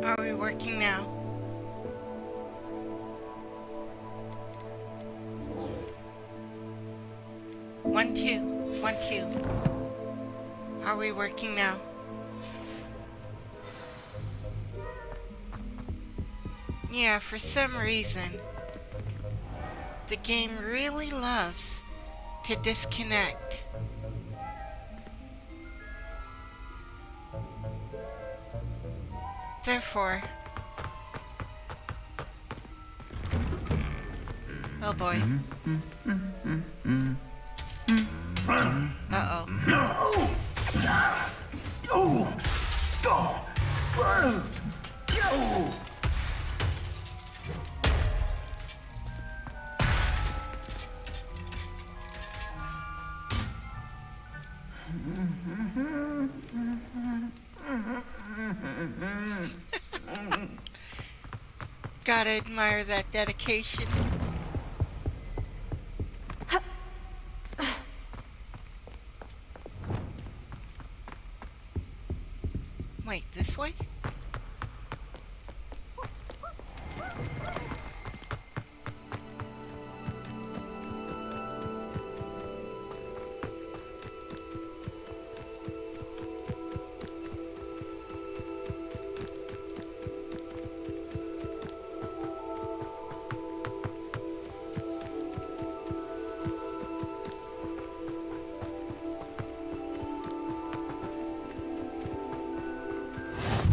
Are we working now? One, two. 1, 2. Are we working now? Yeah, for some reason, the game really loves to disconnect. Therefore, oh boy. Uh-oh. Gotta admire that dedication. Wait, this way?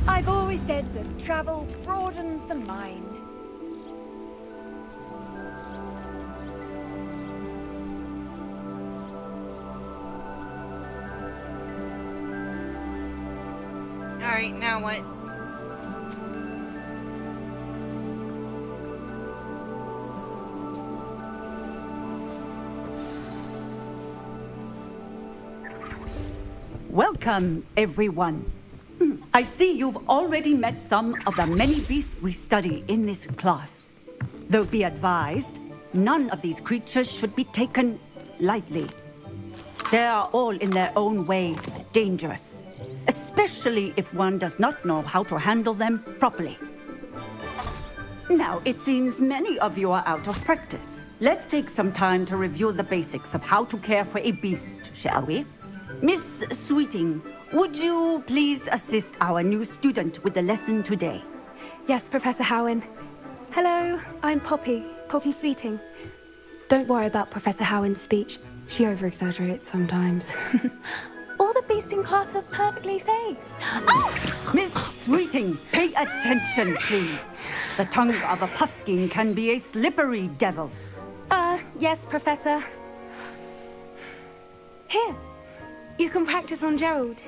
I've always said that travel broadens the mind. Alright, now what? Welcome, everyone. I see you've already met some of the many beasts we study in this class. Though be advised, none of these creatures should be taken lightly. They are all in their own way dangerous, especially if one does not know how to handle them properly. Now, it seems many of you are out of practice. Let's take some time to review the basics of how to care for a beast, shall we? Miss Sweeting, would you please assist our new student with the lesson today? Yes, Professor Howen. Hello, I'm Poppy Sweeting. Don't worry about Professor Howen's speech. She over-exaggerates sometimes. All the beasts in class are perfectly safe. Oh! Miss Sweeting, pay attention, please. The tongue of a puffskein can be a slippery devil. Yes, Professor. Here, you can practice on Gerald.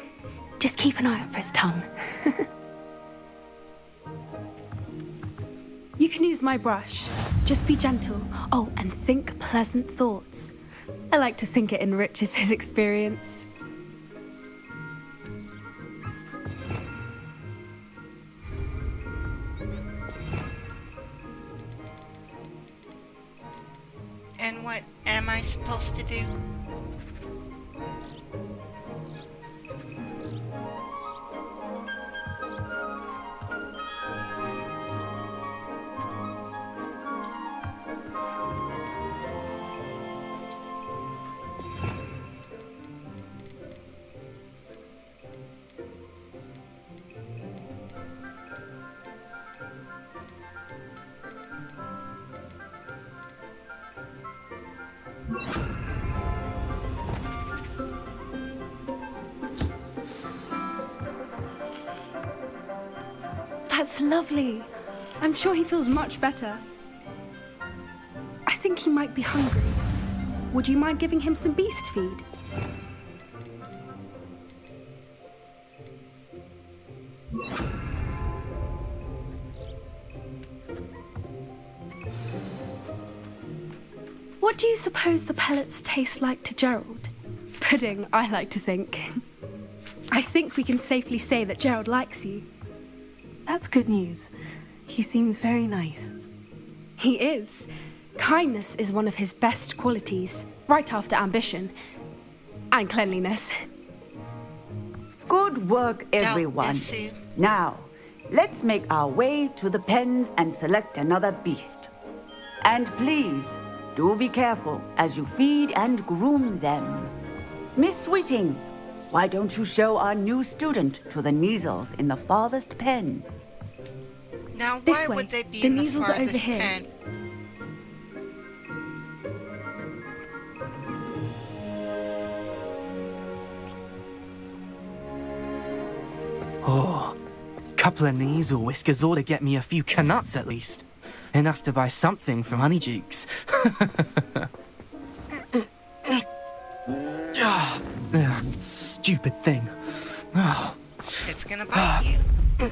Just keep an eye out for his tongue. You can use my brush. Just be gentle. Oh, and think pleasant thoughts. I like to think it enriches his experience. And what am I supposed to do? That's lovely. I'm sure he feels much better. I think he might be hungry. Would you mind giving him some beast feed? What do you suppose the pellets taste like to Gerald? Pudding, I like to think. I think we can safely say that Gerald likes you. That's good news. He seems very nice. He is. Kindness is one of his best qualities, right after ambition. And cleanliness. Good work, everyone. Yes, Sue. Now, let's make our way to the pens and select another beast. And please, do be careful as you feed and groom them. Miss Sweeting, why don't you show our new student to the Neasels in the farthest pen? Now, This why way. would they be The in the Neasels are over farthest here. pen? Oh, couple of Neasel whiskers ought to get me a few canuts at least. Enough to buy something from Honeydukes. Stupid thing. Oh. It's gonna bite you.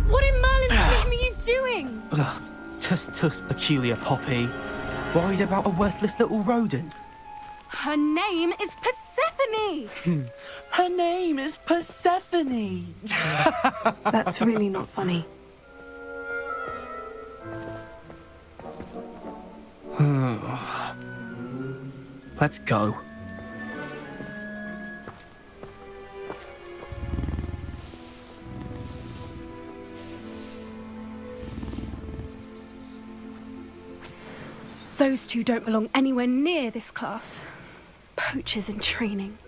What in Merlin's name are you doing? Ugh, tuss peculiar Poppy. Worried about a worthless little rodent. Her name is Persephone! Her name is Persephone. That's really not funny. Let's go. Those two don't belong anywhere near this class. Poachers in training.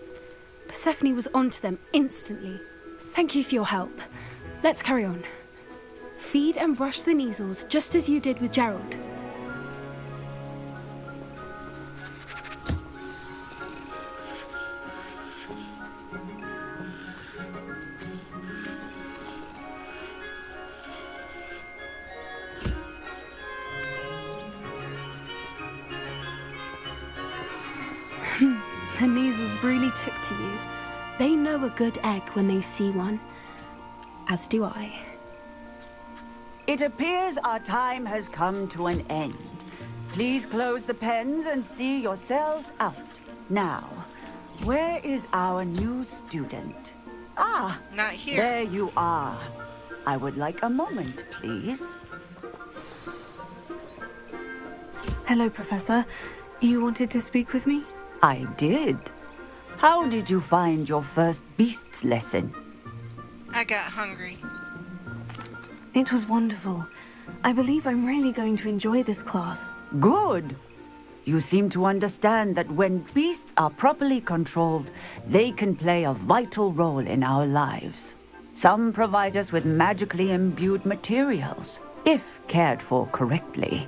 Persephone was onto them instantly. Thank you for your help. Let's carry on. Feed and brush the Neasels just as you did with Gerald. The Neasels really took to you. They know a good egg when they see one. As do I. It appears our time has come to an end. Please close the pens and see yourselves out. Now, where is our new student? Ah, Not here. there you are. I would like a moment, please. Hello, Professor. You wanted to speak with me? I did. How did you find your first beasts lesson? I got hungry. It was wonderful. I believe I'm really going to enjoy this class. Good. You seem to understand that when beasts are properly controlled, they can play a vital role in our lives. Some provide us with magically imbued materials, if cared for correctly,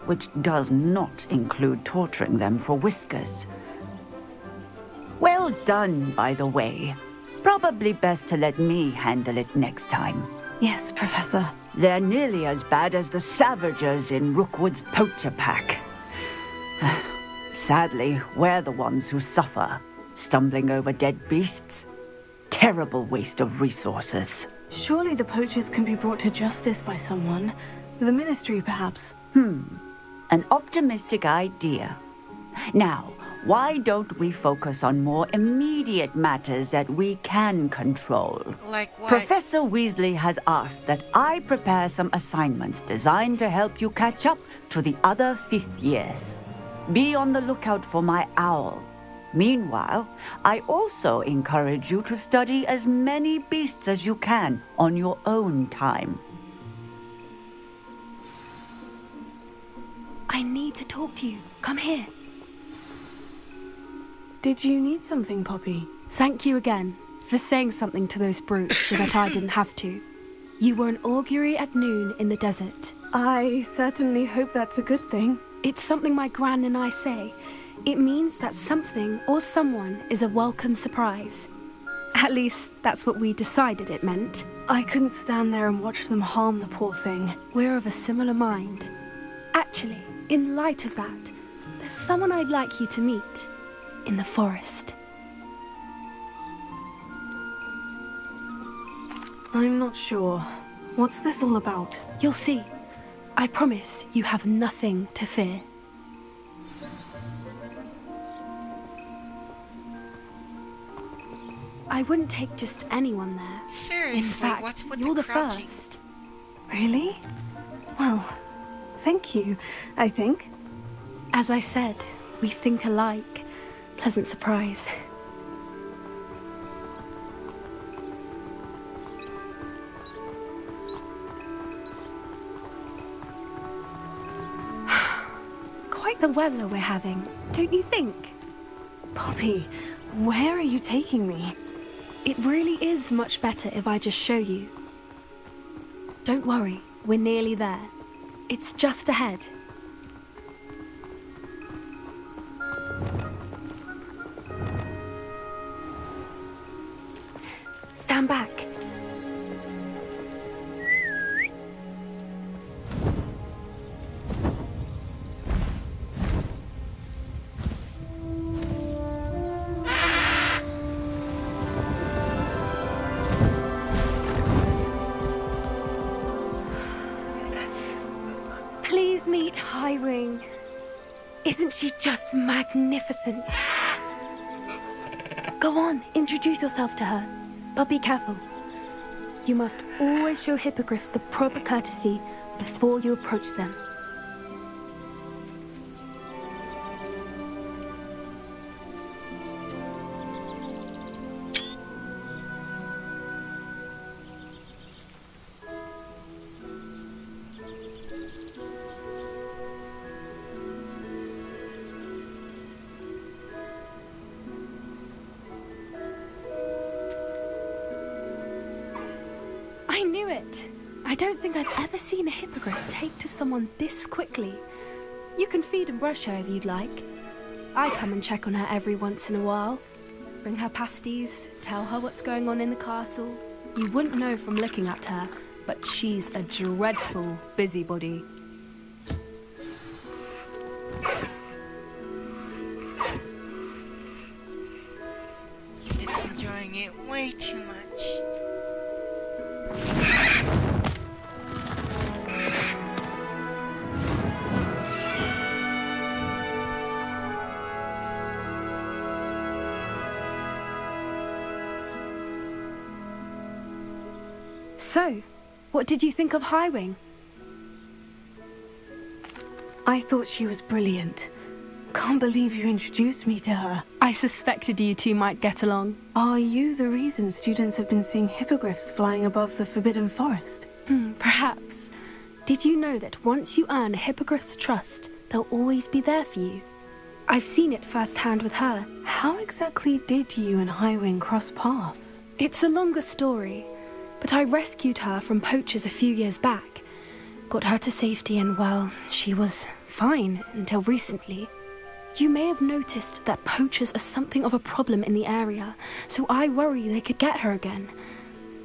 which does not include torturing them for whiskers. Well done, by the way. Probably best to let me handle it next time. Yes, Professor. They're nearly as bad as the Savagers in Rookwood's poacher pack. Sadly, we're the ones who suffer, stumbling over dead beasts. Terrible waste of resources. Surely the poachers can be brought to justice by someone. The Ministry, perhaps. An optimistic idea. Now, why don't we focus on more immediate matters that we can control? Like what? Professor Weasley has asked that I prepare some assignments designed to help you catch up to the other fifth years. Be on the lookout for my owl. Meanwhile, I also encourage you to study as many beasts as you can on your own time. I need to talk to you. Come here. Did you need something, Poppy? Thank you again for saying something to those brutes so that I didn't have to. You were an augury at noon in the desert. I certainly hope that's a good thing. It's something my gran and I say. It means that something or someone is a welcome surprise. At least, that's what we decided it meant. I couldn't stand there and watch them harm the poor thing. We're of a similar mind. Actually, in light of that, there's someone I'd like you to meet. In the forest. I'm not sure. What's this all about? You'll see. I promise you have nothing to fear. I wouldn't take just anyone there. Seriously, In fact, what's with you're the crouching? first. Really? Well, thank you, I think. As I said, we think alike. Pleasant surprise. the weather we're having, don't you think? Poppy, where are you taking me? It really is much better if I just show you. Don't worry, we're nearly there. It's just ahead. Stand back. Please meet Highwing. Isn't she just magnificent? Go on, introduce yourself to her. But be careful. You must always show hippogriffs the proper courtesy before you approach them. I knew it! I don't think I've ever seen a hippogriff take to someone this quickly. You can feed and brush her if you'd like. I come and check on her every once in a while. Bring her pasties, tell her what's going on in the castle. You wouldn't know from looking at her, but she's a dreadful busybody. It's enjoying it way too much. So, what did you think of Highwing? I thought she was brilliant. Can't believe you introduced me to her. I suspected you two might get along. Are you the reason students have been seeing hippogriffs flying above the Forbidden Forest? Perhaps. Did you know that once you earn a hippogriff's trust, they'll always be there for you? I've seen it firsthand with her. How exactly did you and Highwing cross paths? It's a longer story, but I rescued her from poachers a few years back. Got her to safety and, well, she was fine until recently. You may have noticed that poachers are something of a problem in the area, so I worry they could get her again.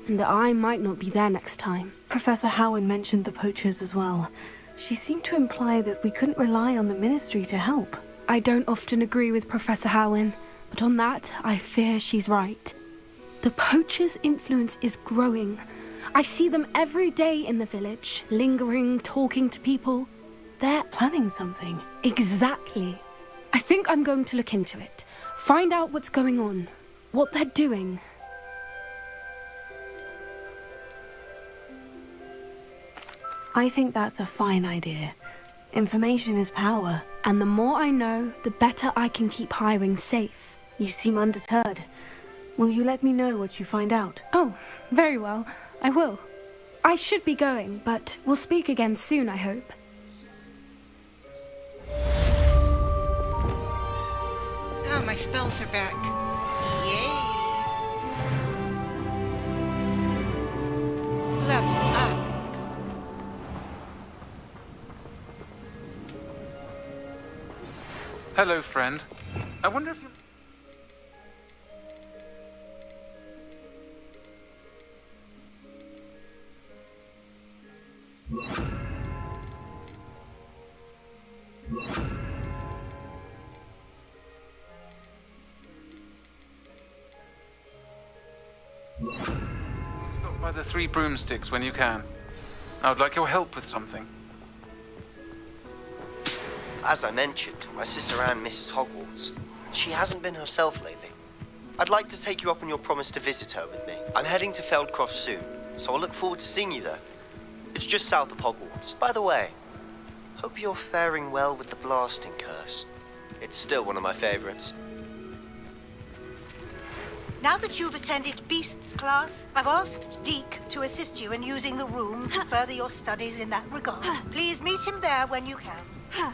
And I might not be there next time. Professor Howin mentioned the poachers as well. She seemed to imply that we couldn't rely on the Ministry to help. I don't often agree with Professor Howin, but on that, I fear she's right. The poachers' influence is growing. I see them every day in the village, lingering, talking to people. They're Planning something. Exactly. I think I'm going to look into it. Find out what's going on, what they're doing. I think that's a fine idea. Information is power. And the more I know, the better I can keep Highwing safe. You seem undeterred. Will you let me know what you find out? Oh, very well. I will. I should be going, but we'll speak again soon, I hope. Oh, my spells are back. Yay! Level up. Hello, friend. I wonder if you... Stop by the Three Broomsticks when you can. I would like your help with something. As I mentioned, my sister Anne misses Hogwarts. She hasn't been herself lately. I'd like to take you up on your promise to visit her with me. I'm heading to Feldcroft soon, so I'll look forward to seeing you there. It's just south of Hogwarts. By the way, hope you're faring well with the blasting curse. It's still one of my favorites. Now that you've attended Beasts class, I've asked Deke to assist you in using the room to further your studies in that regard. Please meet him there when you can.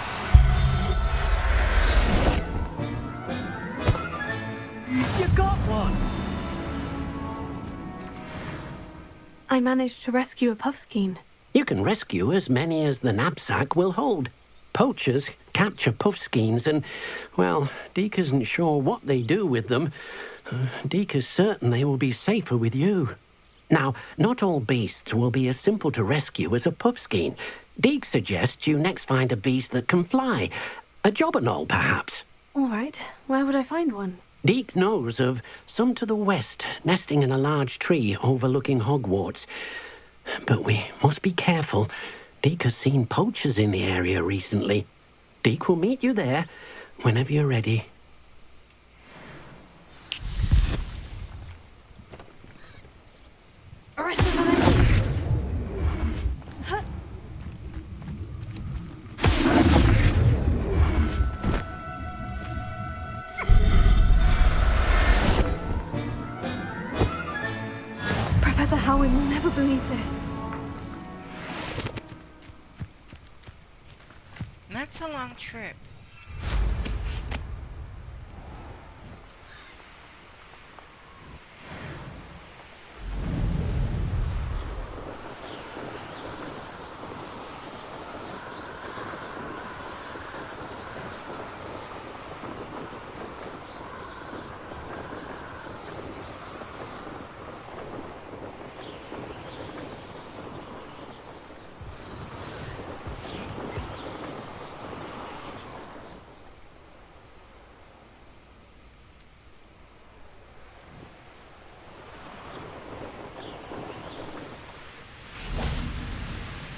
I managed to rescue a puffskein. You can rescue as many as the knapsack will hold. Poachers capture puffskeins and, well, Deke isn't sure what they do with them. Deke is certain they will be safer with you. Now, not all beasts will be as simple to rescue as a puffskein. Deke suggests you next find a beast that can fly. A jobberknoll, perhaps. All right, where would I find one? Deke knows of some to the west, nesting in a large tree overlooking Hogwarts. But we must be careful. Deke has seen poachers in the area recently. Deke will meet you there whenever you're ready. Professor Howin will never believe this. That's a long trip.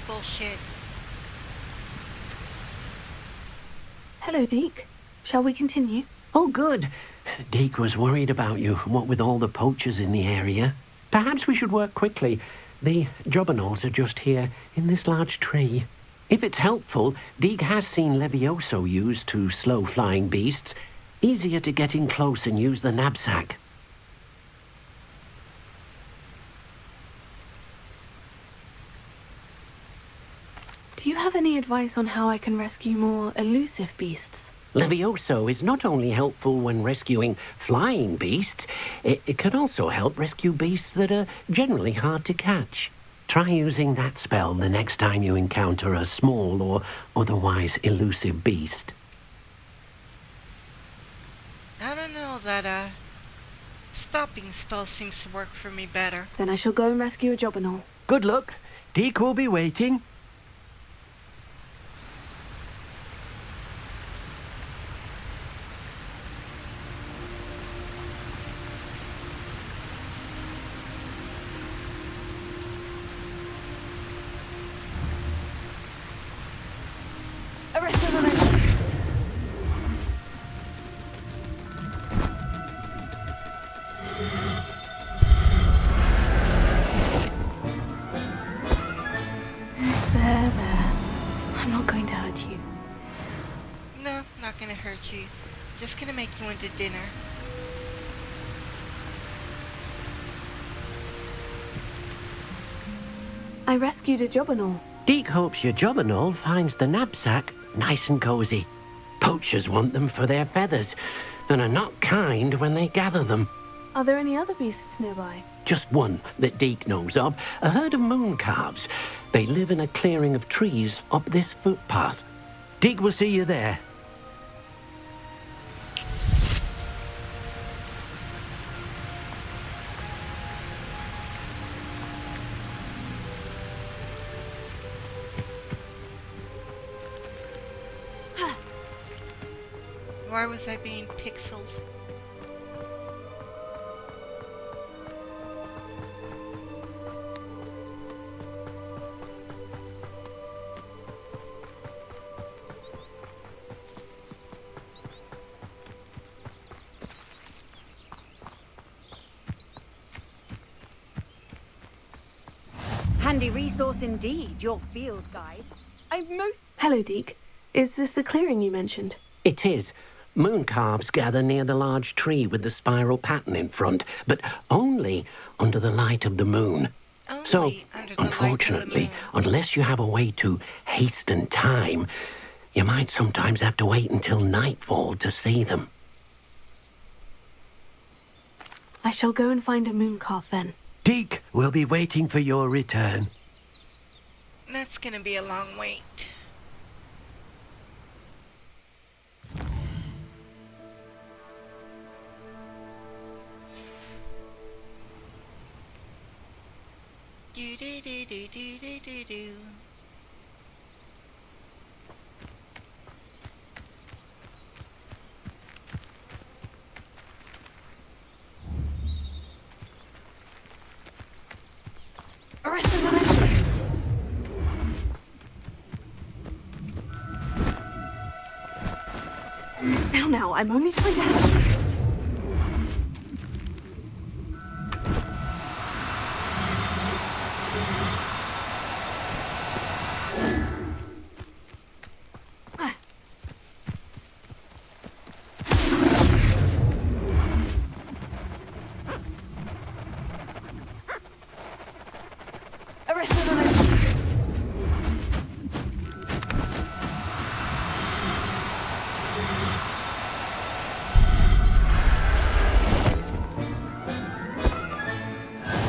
Bullshit. Hello, Deke. Shall we continue? Oh, good. Deke was worried about you, what with all the poachers in the area. Perhaps we should work quickly. The jobberknolls are just here, in this large tree. If it's helpful, Deke has seen Levioso used to slow flying beasts. Easier to get in close and use the knapsack. Do you have any advice on how I can rescue more elusive beasts? Levioso is not only helpful when rescuing flying beasts, it can also help rescue beasts that are generally hard to catch. Try using that spell the next time you encounter a small or otherwise elusive beast. I don't know, that stopping spell seems to work for me better. Then I shall go and rescue a jobberknoll. Good luck. Deke will be waiting. Not gonna hurt you. Just gonna make you into dinner. I rescued a jobberknoll. Deke hopes your jobberknoll finds the knapsack nice and cozy. Poachers want them for their feathers and are not kind when they gather them. Are there any other beasts nearby? Just one that Deke knows of, a herd of moon calves. They live in a clearing of trees up this footpath. Deke will see you there. Why was I being pixeled? Handy resource indeed, your field guide. Hello, Deke. Is this the clearing you mentioned? It is. Moon calves gather near the large tree with the spiral pattern in front, but only under the light of the moon. So, unfortunately, unless you have a way to hasten time, you might sometimes have to wait until nightfall to see them. I shall go and find a moon calf then. Deke will be waiting for your return. That's gonna be a long wait. Do do do do do do do do. Now, I'm only trying to help.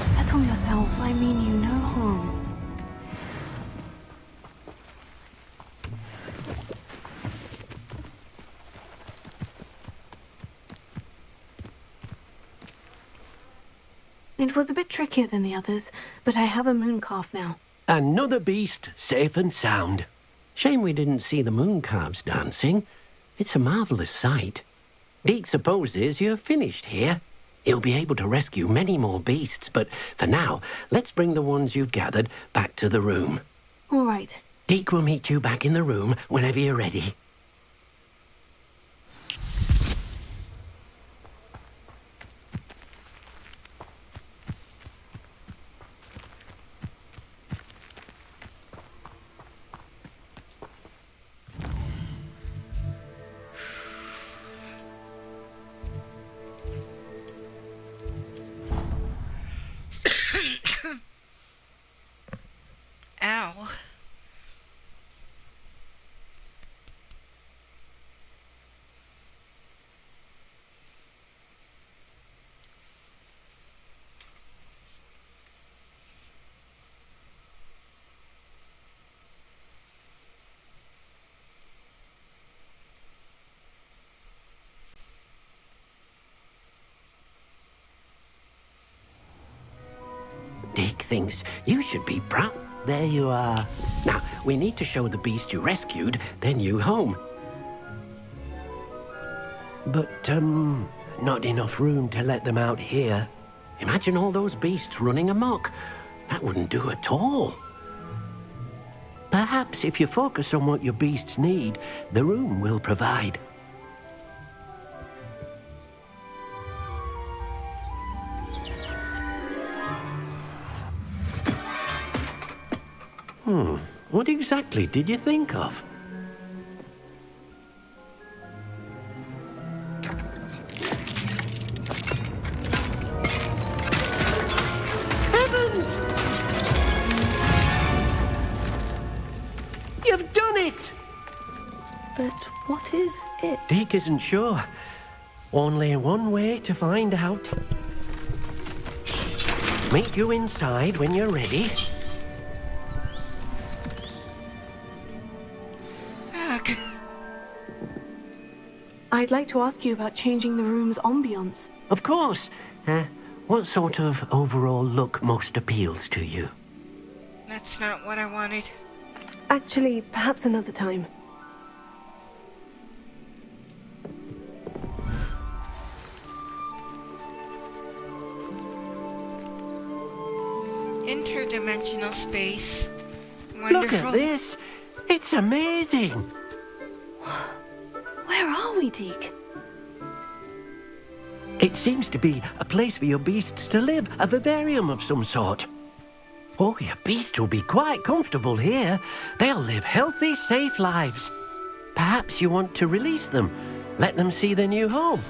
Settle yourself. I mean you no harm. It was a bit trickier than the others, but I have a moon calf now. Another beast, safe and sound. Shame we didn't see the moon calves dancing. It's a marvellous sight. Deke supposes you're finished here. He'll be able to rescue many more beasts, but for now, let's bring the ones you've gathered back to the room. All right. Deke will meet you back in the room whenever you're ready. Ow. Deke thinks you should be proud. There you are. Now, we need to show the beast you rescued their new home. But, not enough room to let them out here. Imagine all those beasts running amok. That wouldn't do at all. Perhaps if you focus on what your beasts need, the room will provide. What exactly did you think of? Heavens! You've done it! But what is it? Deke isn't sure. Only one way to find out. Meet you inside when you're ready. I'd like to ask you about changing the room's ambience. Of course. What sort of overall look most appeals to you? That's not what I wanted. Actually, perhaps another time. Interdimensional space. Wonderful. Look at this! It's amazing! Where are we, Deke? It seems to be a place for your beasts to live, a vivarium of some sort. Oh, your beasts will be quite comfortable here. They'll live healthy, safe lives. Perhaps you want to release them, let them see their new home.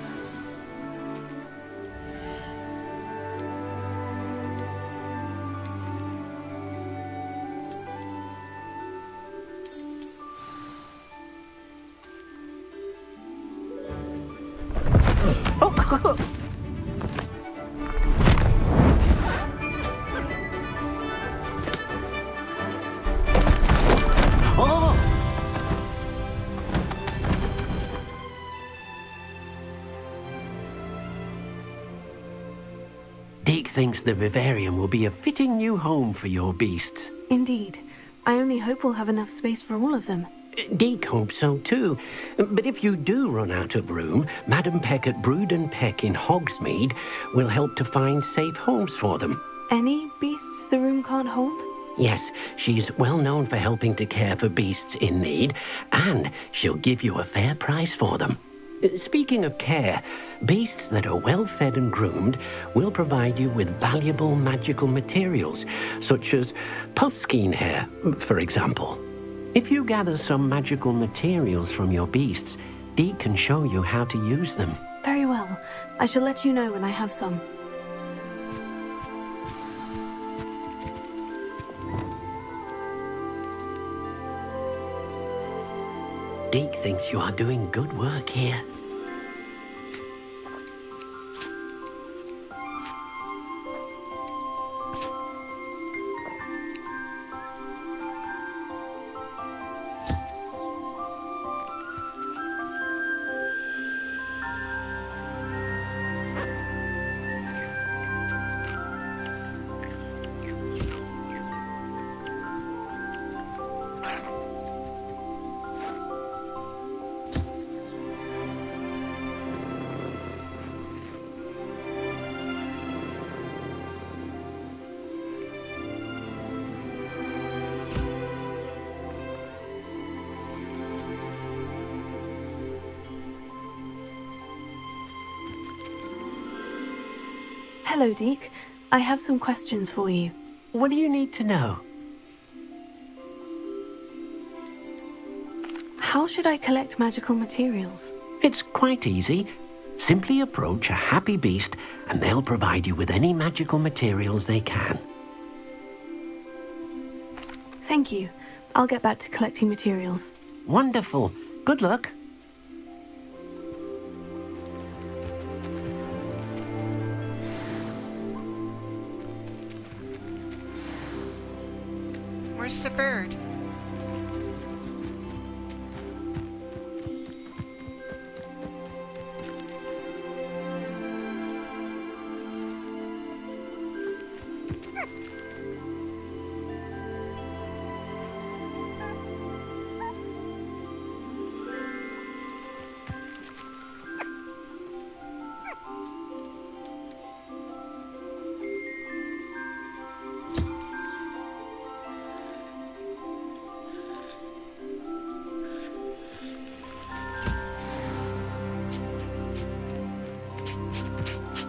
Deke thinks the vivarium will be a fitting new home for your beasts. Indeed. I only hope we'll have enough space for all of them. Deke hopes so too. But if you do run out of room, Madam Peck at Brood and Peck in Hogsmeade will help to find safe homes for them. Any beasts the room can't hold? Yes, she's well known for helping to care for beasts in need, and she'll give you a fair price for them. Speaking of care, beasts that are well fed and groomed will provide you with valuable magical materials, such as puffskein hair, for example. If you gather some magical materials from your beasts, Deke can show you how to use them. Very well. I shall let you know when I have some. Deke thinks you are doing good work here. Hello, Deke. I have some questions for you. What do you need to know? How should I collect magical materials? It's quite easy. Simply approach a happy beast and they'll provide you with any magical materials they can. Thank you. I'll get back to collecting materials. Wonderful. Good luck. Where's the bird?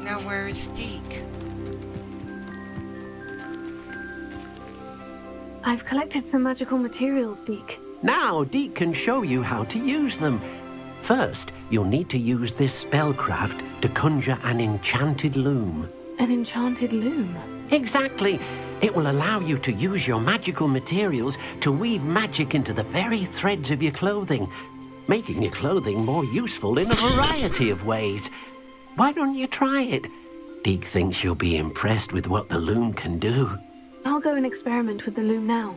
Now where is Deke? I've collected some magical materials, Deke. Now Deke can show you how to use them. First, you'll need to use this spellcraft to conjure an enchanted loom. An enchanted loom? Exactly. It will allow you to use your magical materials to weave magic into the very threads of your clothing, making your clothing more useful in a variety of ways. Why don't you try it? Deke thinks you'll be impressed with what the loom can do. I'll go and experiment with the loom now.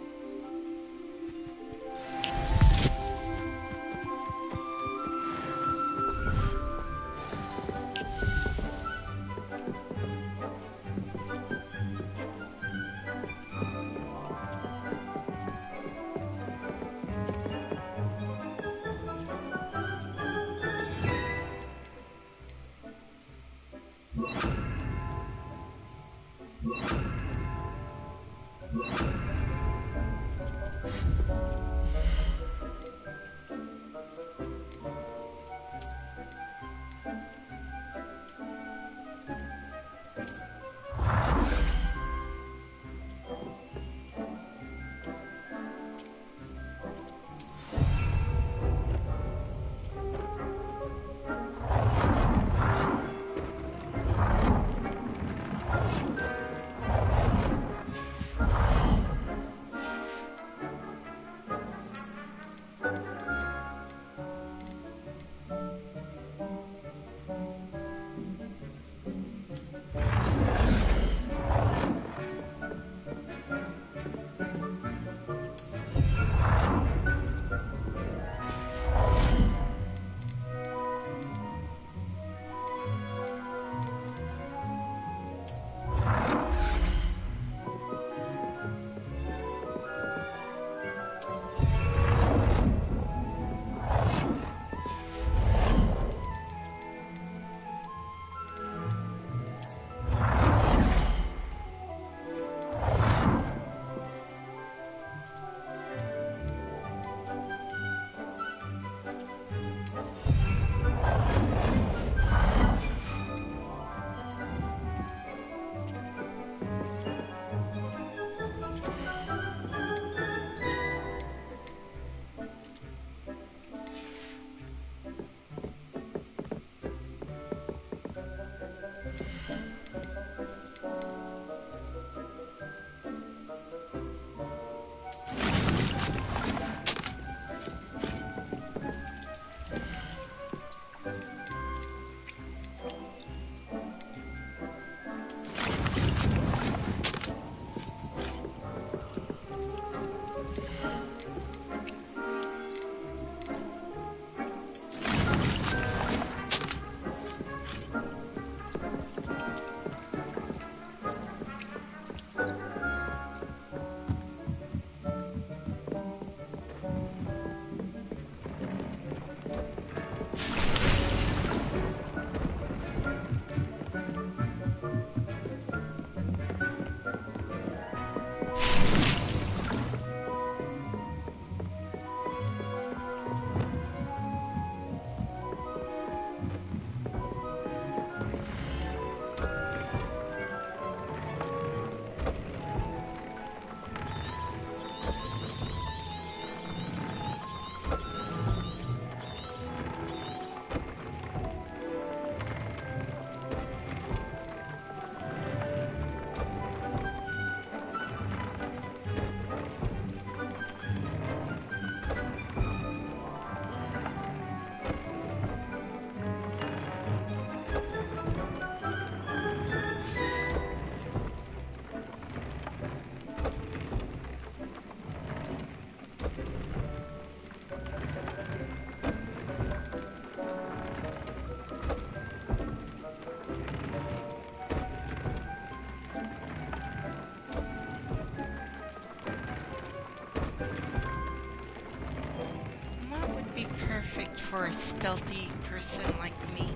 for a stealthy person like me.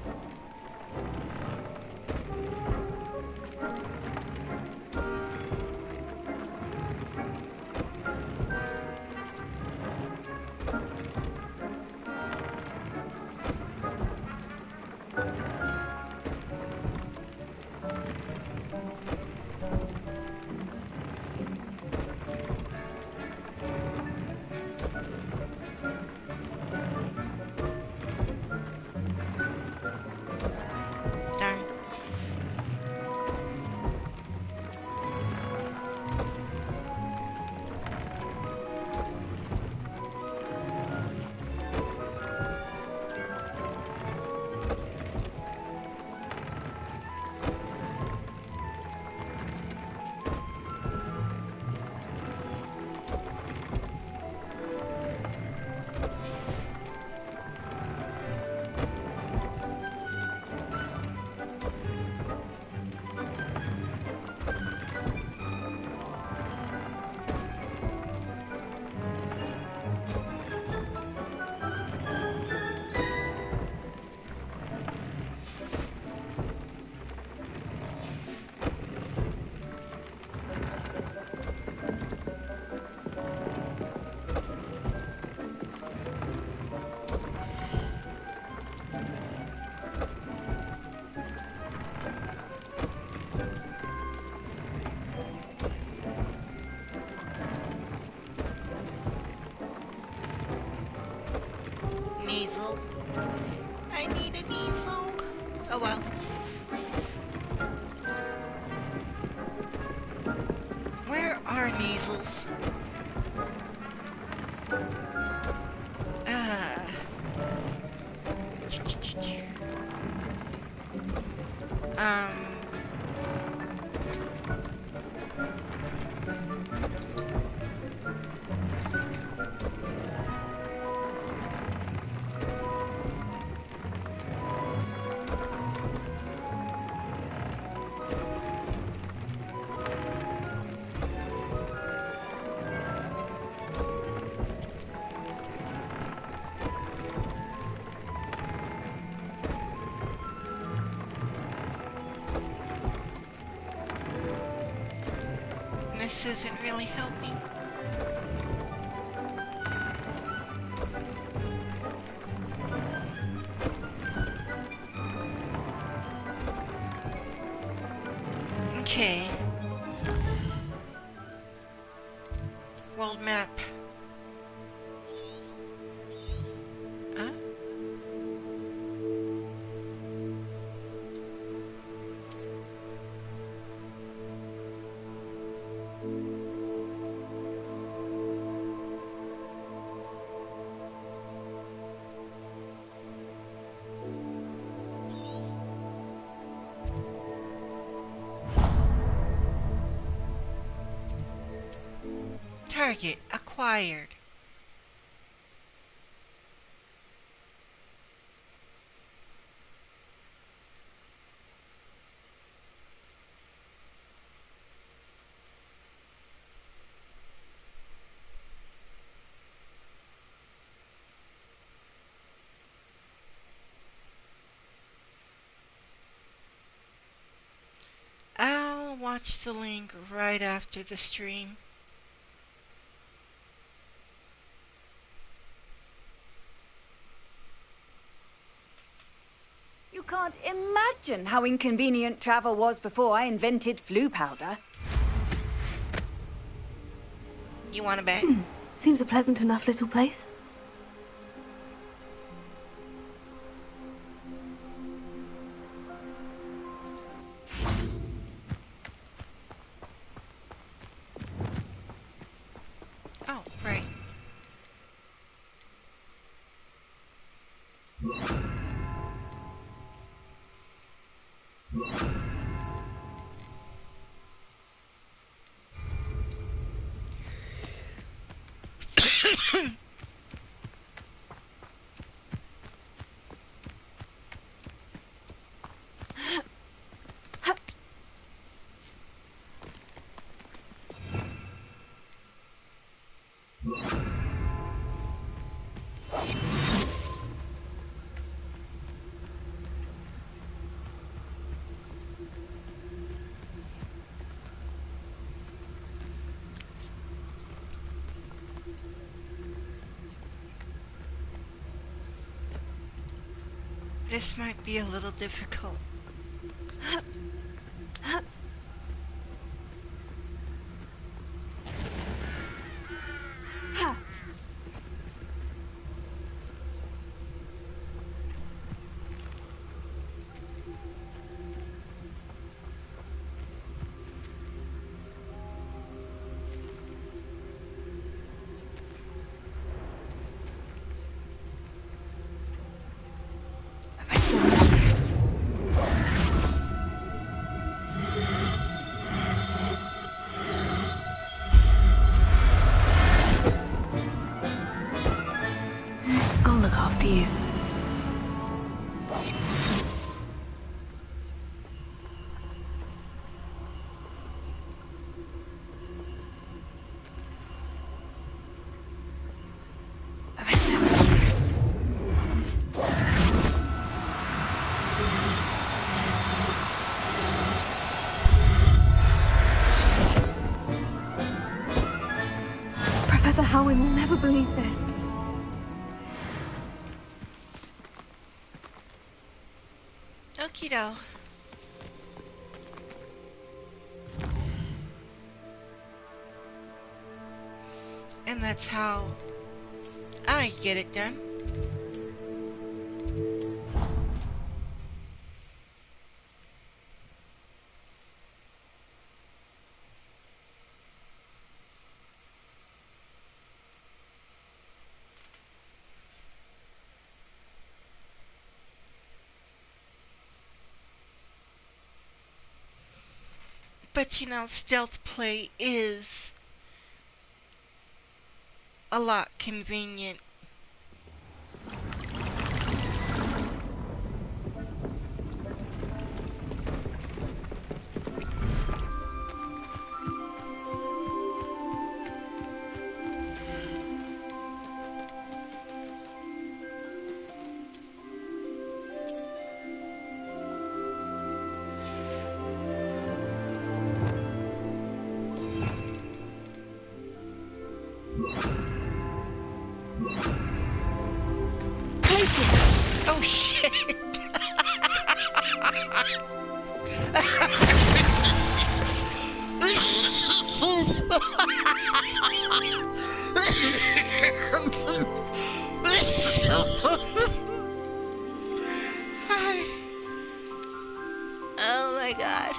Darn. Easel. I need an easel. Oh well. Where are easels? Um. This isn't really helping. Okay. World map. Huh? Target acquired. I'll watch the link right after the stream. You can't imagine how inconvenient travel was before I invented flu powder. You want to bet? Seems a pleasant enough little place. Oh, right. This might be a little difficult. I'll look after you. Professor Howin will never believe this. Okie doke. And that's how I get it done. But you know, stealth play is a lot convenient. Oh shit! Oh my god.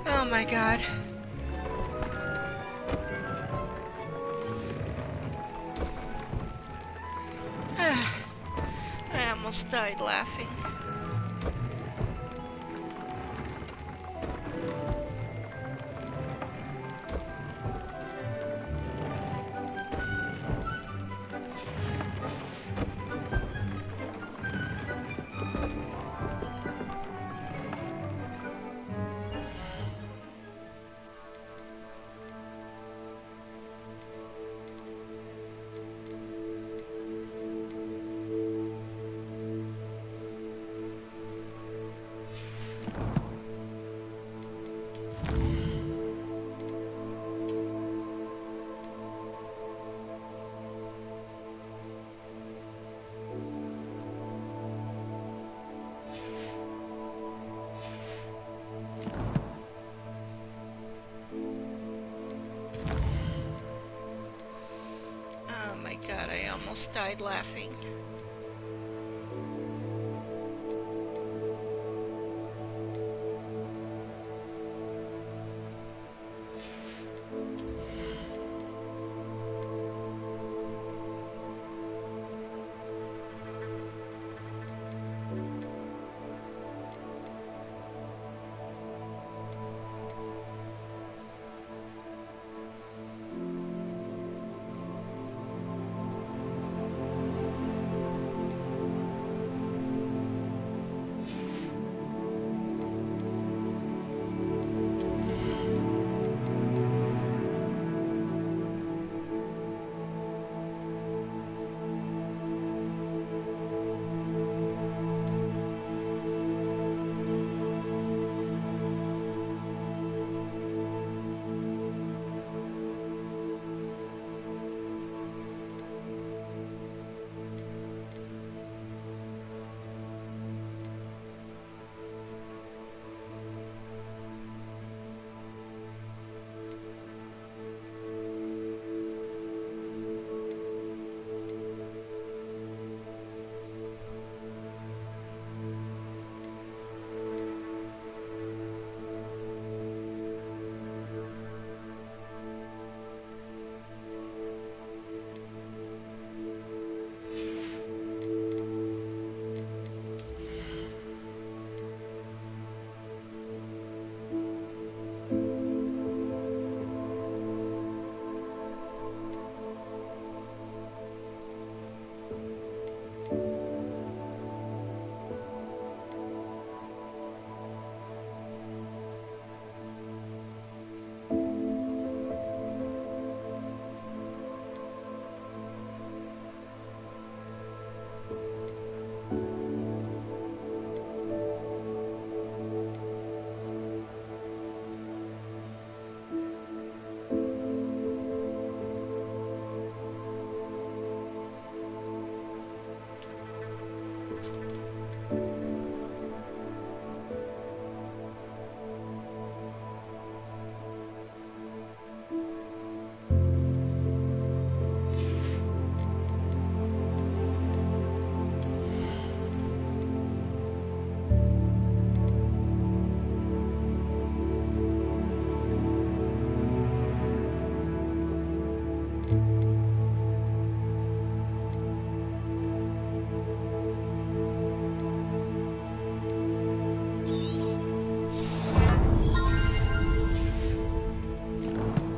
Oh my god. almost died laughing. Oh my god, I almost died laughing.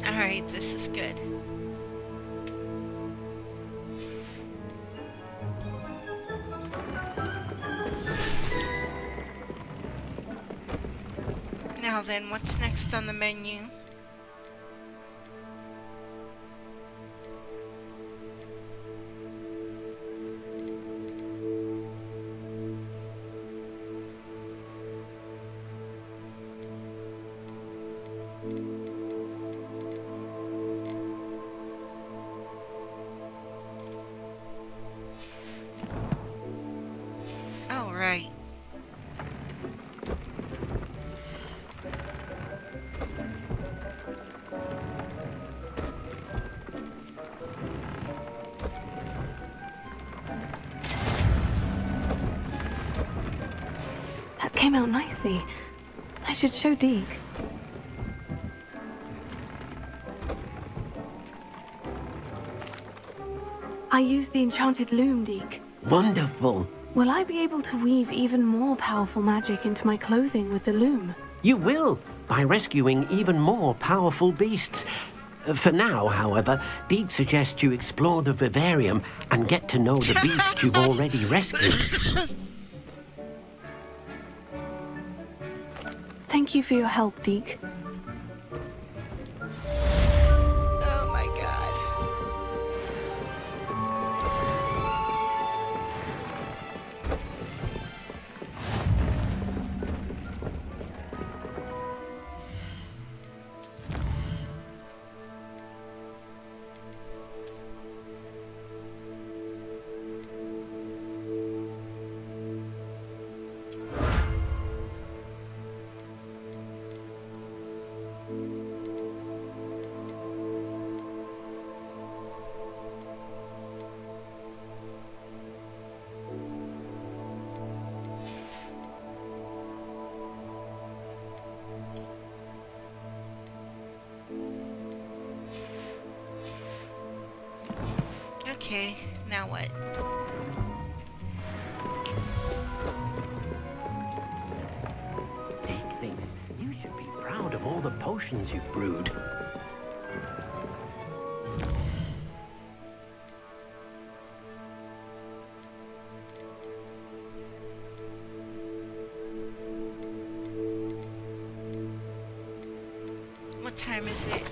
Alright, this is good. Now then, what's next on the menu? Oh, right. That came out nicely. I should show Deke. I used the enchanted loom, Deke. Wonderful. Will I be able to weave even more powerful magic into my clothing with the loom? You will, by rescuing even more powerful beasts. For now, however, Deek suggests you explore the vivarium and get to know the beasts you've already rescued. Thank you for your help, Deek. Oh my god. Okay, now what? Deek thinks you should be proud of all the potions you've brewed. What time is it?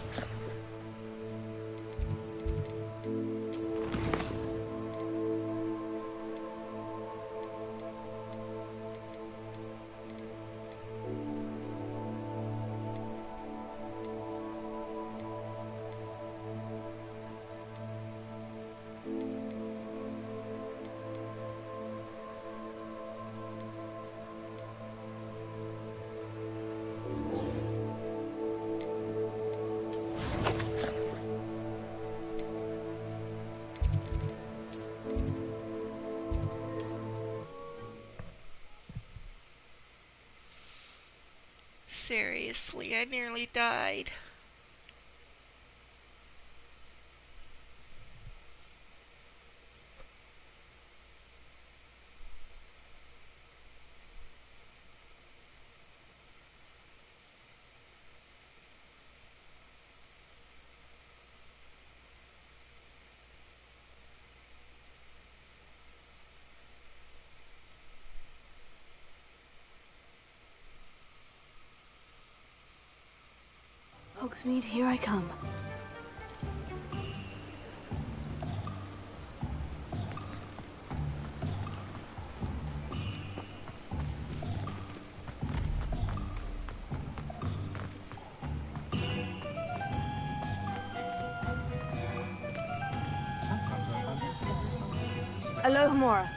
Seriously, I nearly died. Hogsmeade, here I come. Alohomora.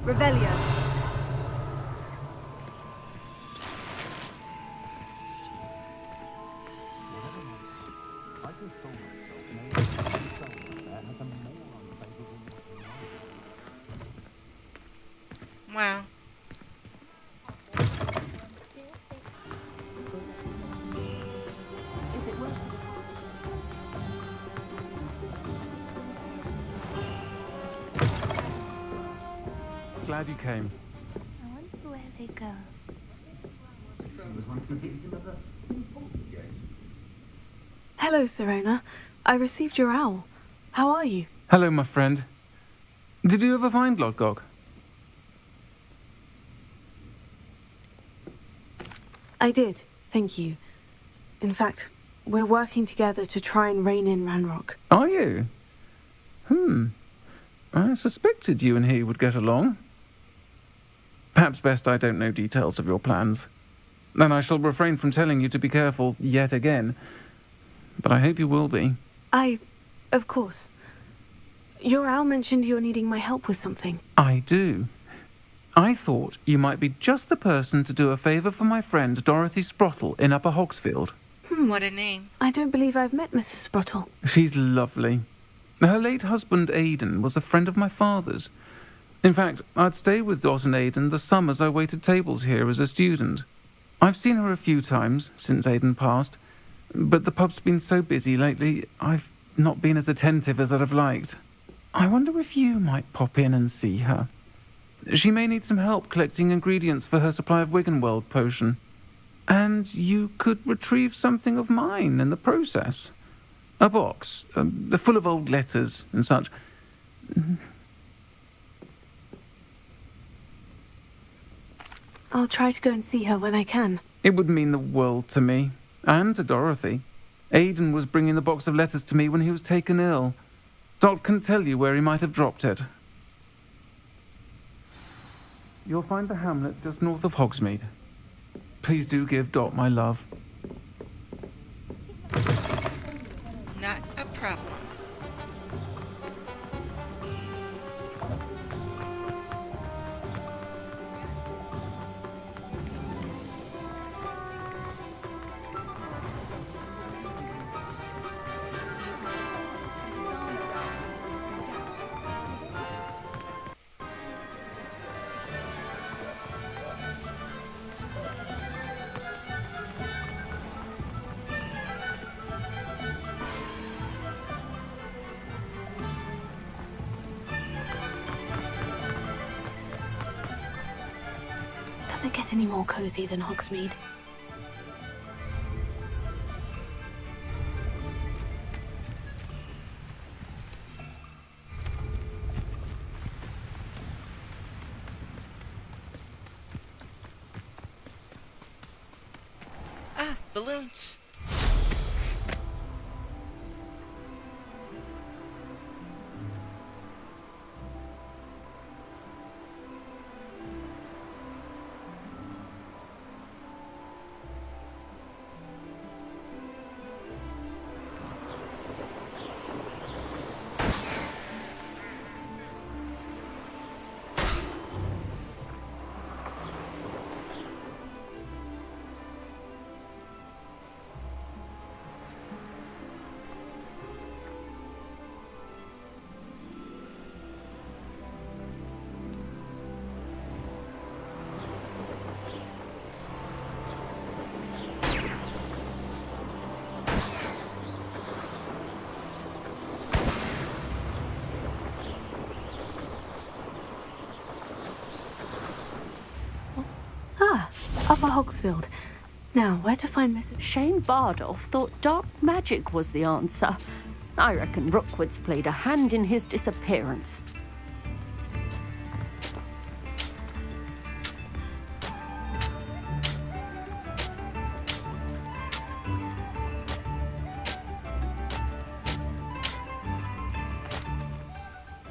Revelio. Wow. Glad you came. I wonder where they go. Hello, Serona. I received your owl. How are you? Hello, my friend. Did you ever find Lodgok? I did, thank you. In fact, we're working together to try and rein in Ranrock. Are you? I suspected you and he would get along. Perhaps best I don't know details of your plans. And I shall refrain from telling you to be careful yet again. But I hope you will be. Of course. Your owl mentioned you're needing my help with something. I do. I thought you might be just the person to do a favour for my friend Dorothy Sprottle in Upper Hogsfield. What a name. I don't believe I've met Mrs. Sprottle. She's lovely. Her late husband Aidan was a friend of my father's. In fact, I'd stayed with Dot and Aidan the summers I waited tables here as a student. I've seen her a few times since Aidan passed, but the pub's been so busy lately, I've not been as attentive as I'd have liked. I wonder if you might pop in and see her. She may need some help collecting ingredients for her supply of Wiggenweld potion. And you could retrieve something of mine in the process. A box, full of old letters and such. I'll try to go and see her when I can. It would mean the world to me, and to Dorothy. Aidan was bringing the box of letters to me when he was taken ill. Dot can tell you where he might have dropped it. You'll find the hamlet just north of Hogsmeade. Please do give Dot my love. Not a problem. Doesn't get any more cozy than Hogsmeade. Ah, balloons. Upper Hogsfield. Now, where to find Mrs. Shane Bardolph thought dark magic was the answer. I reckon Rookwood's played a hand in his disappearance.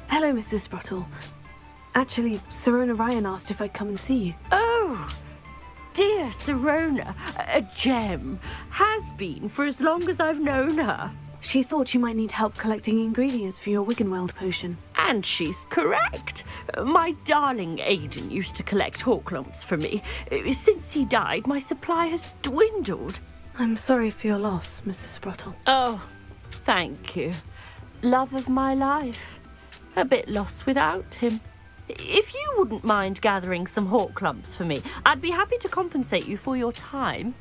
Hello, Mrs. Sprottle. Actually, Sirona Ryan asked if I'd come and see you. Oh! Dear Sirona, a gem. Has been for as long as I've known her. She thought you might need help collecting ingredients for your Wiggenweld potion. And she's correct. My darling Aidan used to collect Horklumps for me. Since he died, my supply has dwindled. I'm sorry for your loss, Mrs. Sprottle. Oh, thank you. Love of my life. A bit lost without him. If you wouldn't mind gathering some Horklumps for me, I'd be happy to compensate you for your time.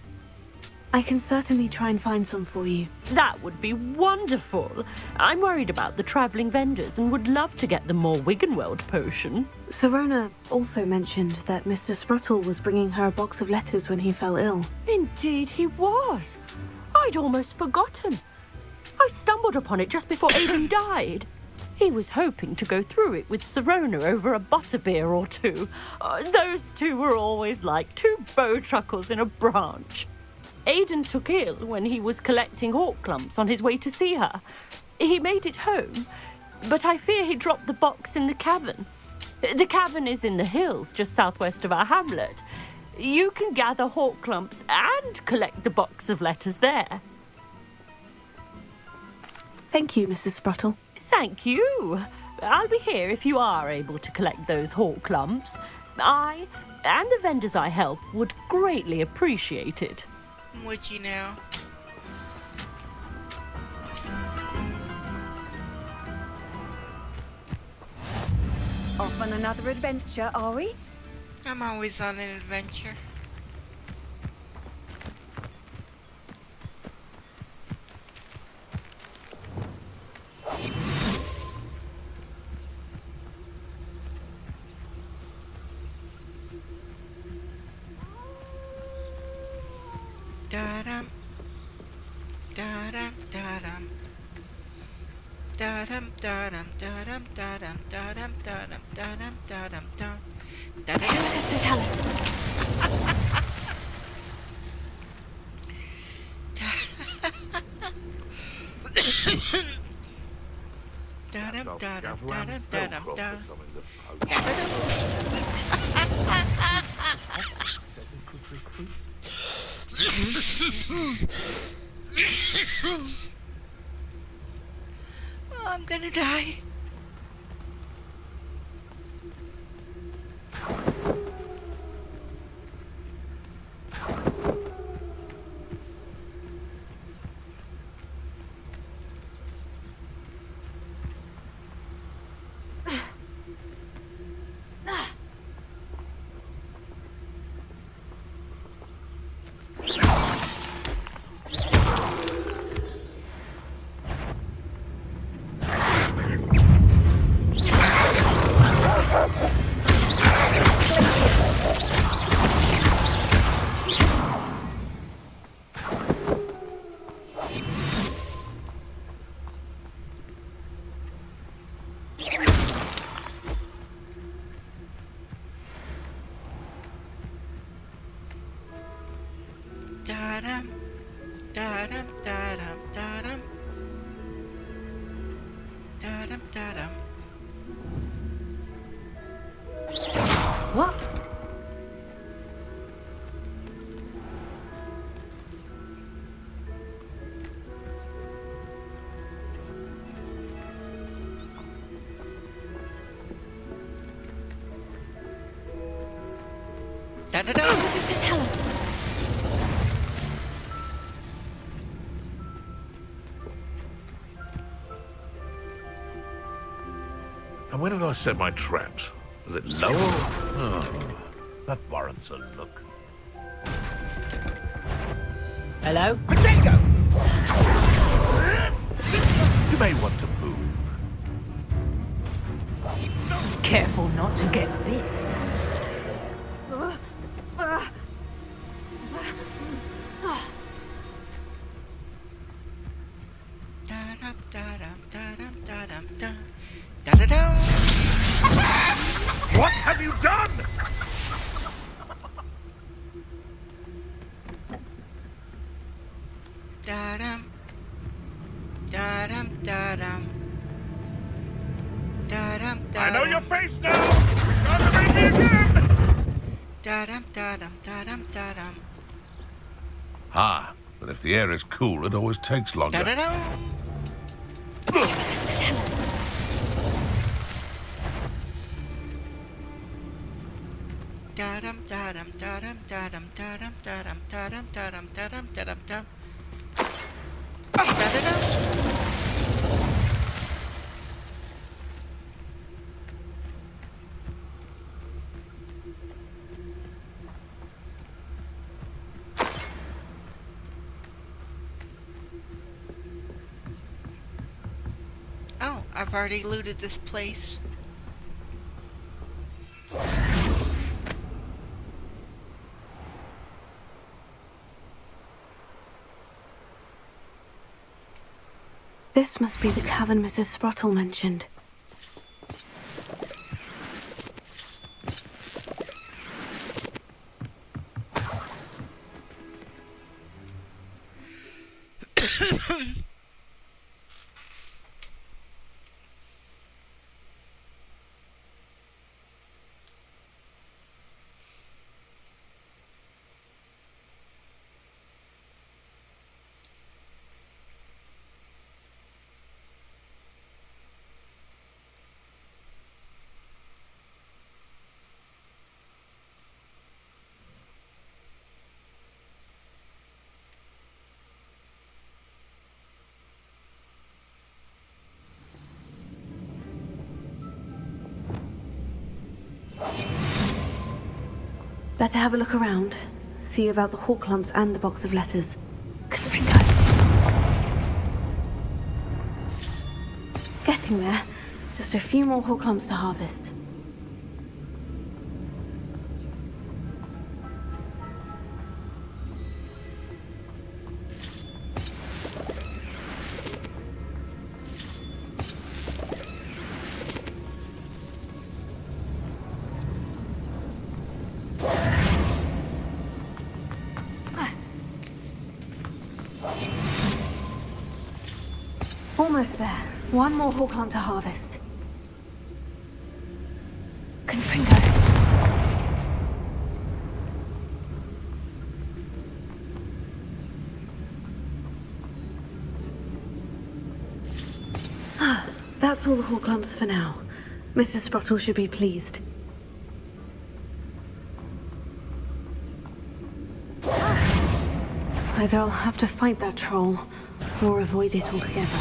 I can certainly try and find some for you. That would be wonderful. I'm worried about the travelling vendors and would love to get them more Wiggenweld potion. Sirona also mentioned that Mr. Sprottle was bringing her a box of letters when he fell ill. Indeed he was. I'd almost forgotten. I stumbled upon it just before Aidan died. He was hoping to go through it with Sirona over a butterbeer or two. Those two were always like two bowtruckles in a branch. Aidan took ill when he was collecting Horklumps on his way to see her. He made it home, but I fear he dropped the box in the cavern. The cavern is in the hills just southwest of our hamlet. You can gather Horklumps and collect the box of letters there. Thank you, Mrs. Sprottle. Thank you. I'll be here if you are able to collect those Horklumps. I and the vendors I help would greatly appreciate it. Would you now? Off on another adventure, are we? I'm always on an adventure. Da-dum. Da-dum, da-dum. Da-dum, da-dum, da-dum, da-dum, da-dum, da-dum, da-dum, da-dum, dum. Da-da-dum. Da-dum, da-dum, da-dum, da-dum, dum. Oh, I'm gonna die. Da-dum, da-dum, da-dum, da-dum. Da-dum, da-dum. What? Da-da-dum. Tell us. And where did I set my traps? Was it lower? Oh, that warrants a look. Hello? Potato! You may want to move. Careful not to get bit. Da-dum, da-dum, da-dum, da-dum, dum. Da-da-dum. What have you done? Da-dum. Da-dum, da-dum. Da-dum, da-dum. I know your face now! Try to make me again! Da-dum, da-dum, da-dum, da-dum. Ah, but if the air is cool, it always takes longer. Da-da-dum. Da-dum, da-dum, da-dum, da-dum, da-dum, da-dum, da-dum, da-dum, da-dum, da-dum, dum. Da-da-dum. Oh, I've already looted this place. This must be the cavern Mrs. Sprottle mentioned. Better have a look around. See about the hawk lumps and the box of letters. Confringo. Getting there. Just a few more hawk lumps to harvest. Almost there. One more hawk lump to harvest. Confringo. That's all the hawk lumps for now. Mrs. Sprottle should be pleased. Either I'll have to fight that troll, or avoid it altogether.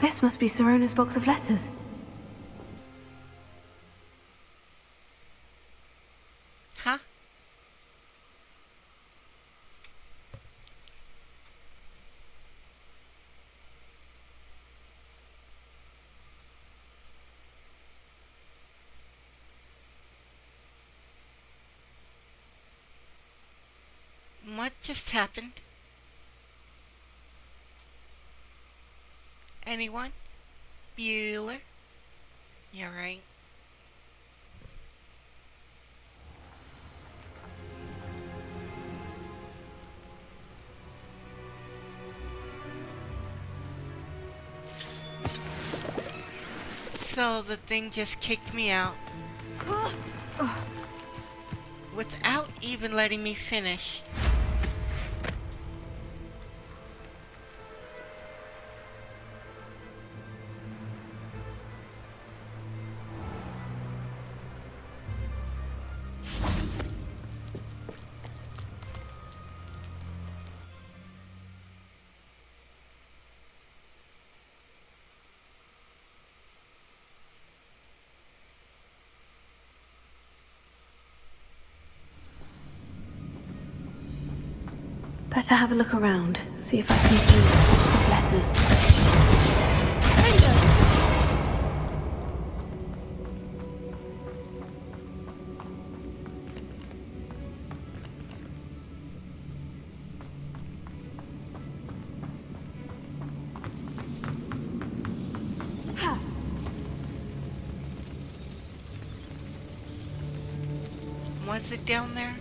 This must be Sirona's box of letters. Huh? What just happened? Anyone? Bueller? Yeah, right. So the thing just kicked me out without even letting me finish. Better have a look around, see if I can find a box of letters. Was it down there?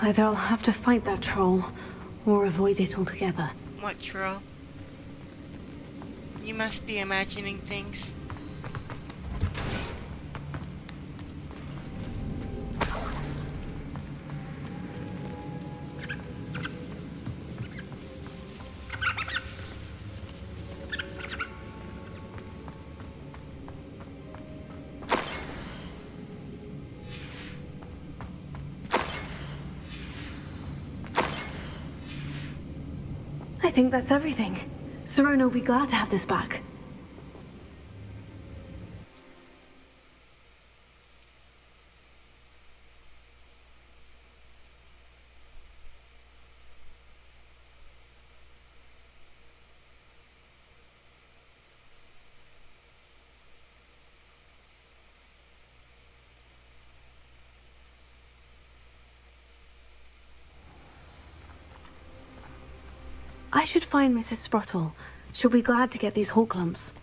Either I'll have to fight that troll, or avoid it altogether. What troll? You must be imagining things. I think that's everything. Sirona will be glad to have this back. I should find Mrs. Sprottle. She'll be glad to get these hawk lumps.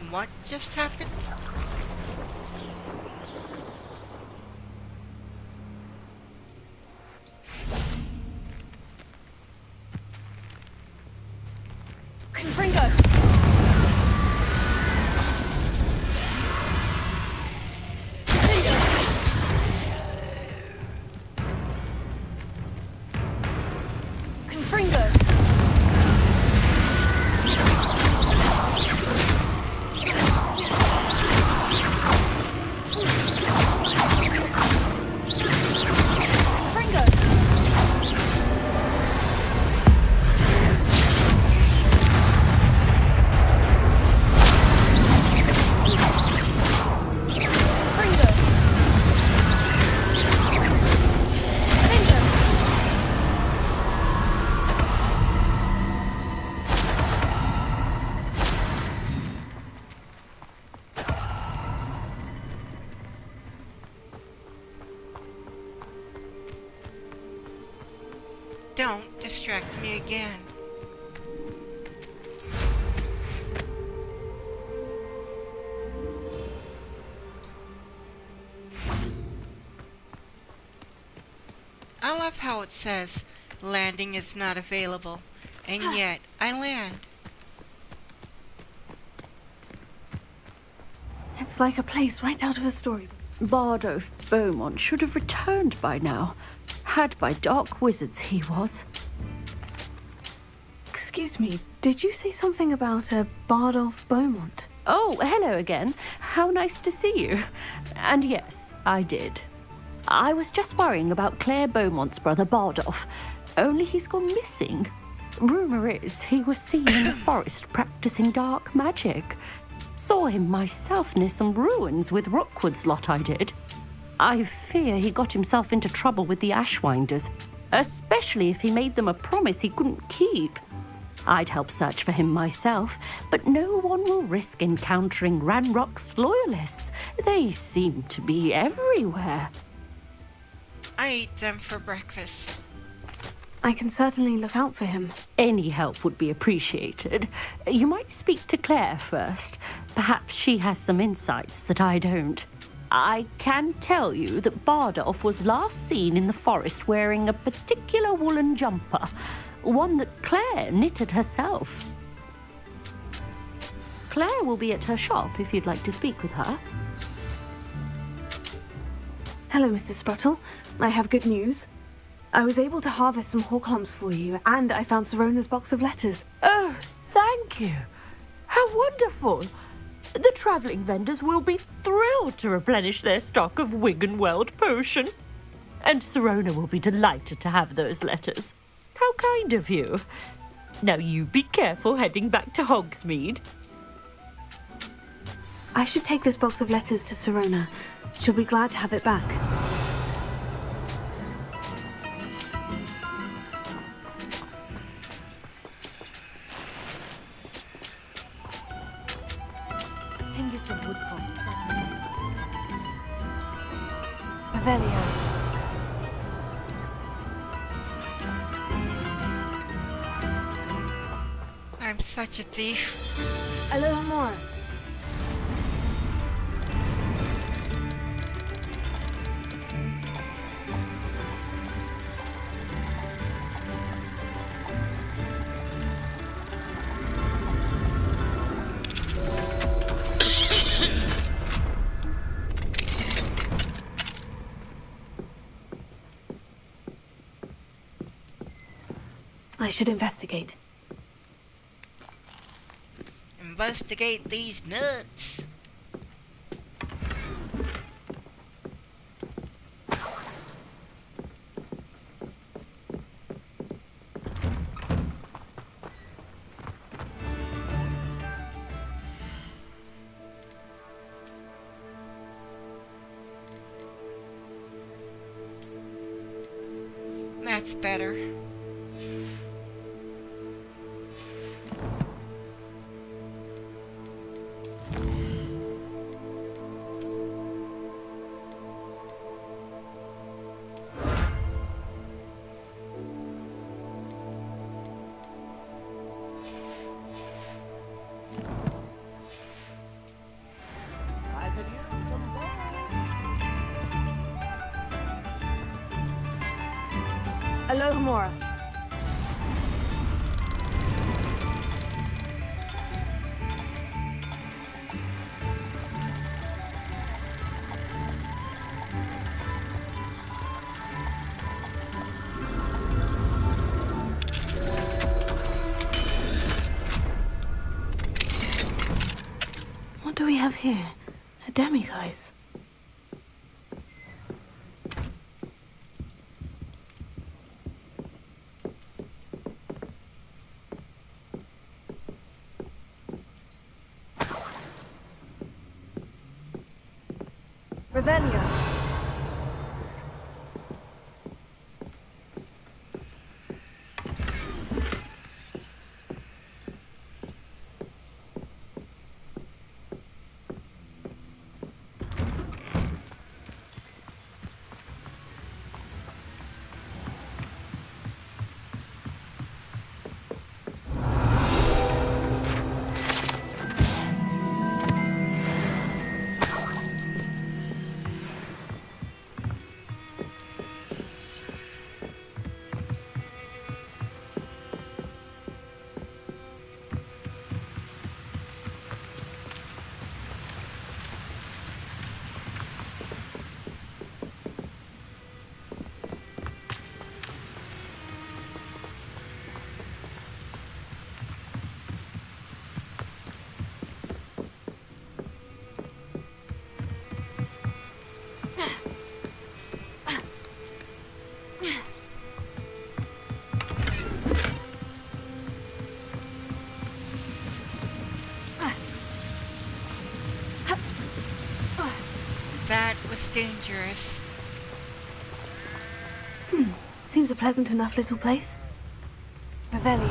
What just happened? Don't distract me again. I love how it says landing is not available, and yet I land. It's like a place right out of a story. Bardo Beaumont should have returned by now. Had by dark wizards he was. Excuse me, did you say something about a Bardolph Beaumont? Oh, hello again. How nice to see you. And yes, I did. I was just worrying about Claire Beaumont's brother Bardolph. Only he's gone missing. Rumour is he was seen in the forest practicing dark magic. Saw him myself near some ruins with Rookwood's lot, I did. I fear he got himself into trouble with the Ashwinders, especially if he made them a promise he couldn't keep. I'd help search for him myself, but no one will risk encountering Ranrock's loyalists. They seem to be everywhere. I eat them for breakfast. I can certainly look out for him. Any help would be appreciated. You might speak to Claire first. Perhaps she has some insights that I don't. I can tell you that Bardolph was last seen in the forest wearing a particular woolen jumper, one that Claire knitted herself. Claire will be at her shop if you'd like to speak with her. Hello, Mr. Spruttle. I have good news. I was able to harvest some horklumps for you, and I found Sirona's box of letters. Oh, thank you. How wonderful. The travelling vendors will be thrilled to replenish their stock of Wiggenweld potion. And Sirona will be delighted to have those letters. How kind of you. Now you be careful heading back to Hogsmeade. I should take this box of letters to Sirona. She'll be glad to have it back. Revelio. I'm such a thief. A little more. I should investigate. Investigate these nuts. That's better. Alohomora. What do we have here? A demiguise. Revelio. was dangerous. Seems a pleasant enough little place. Revelio.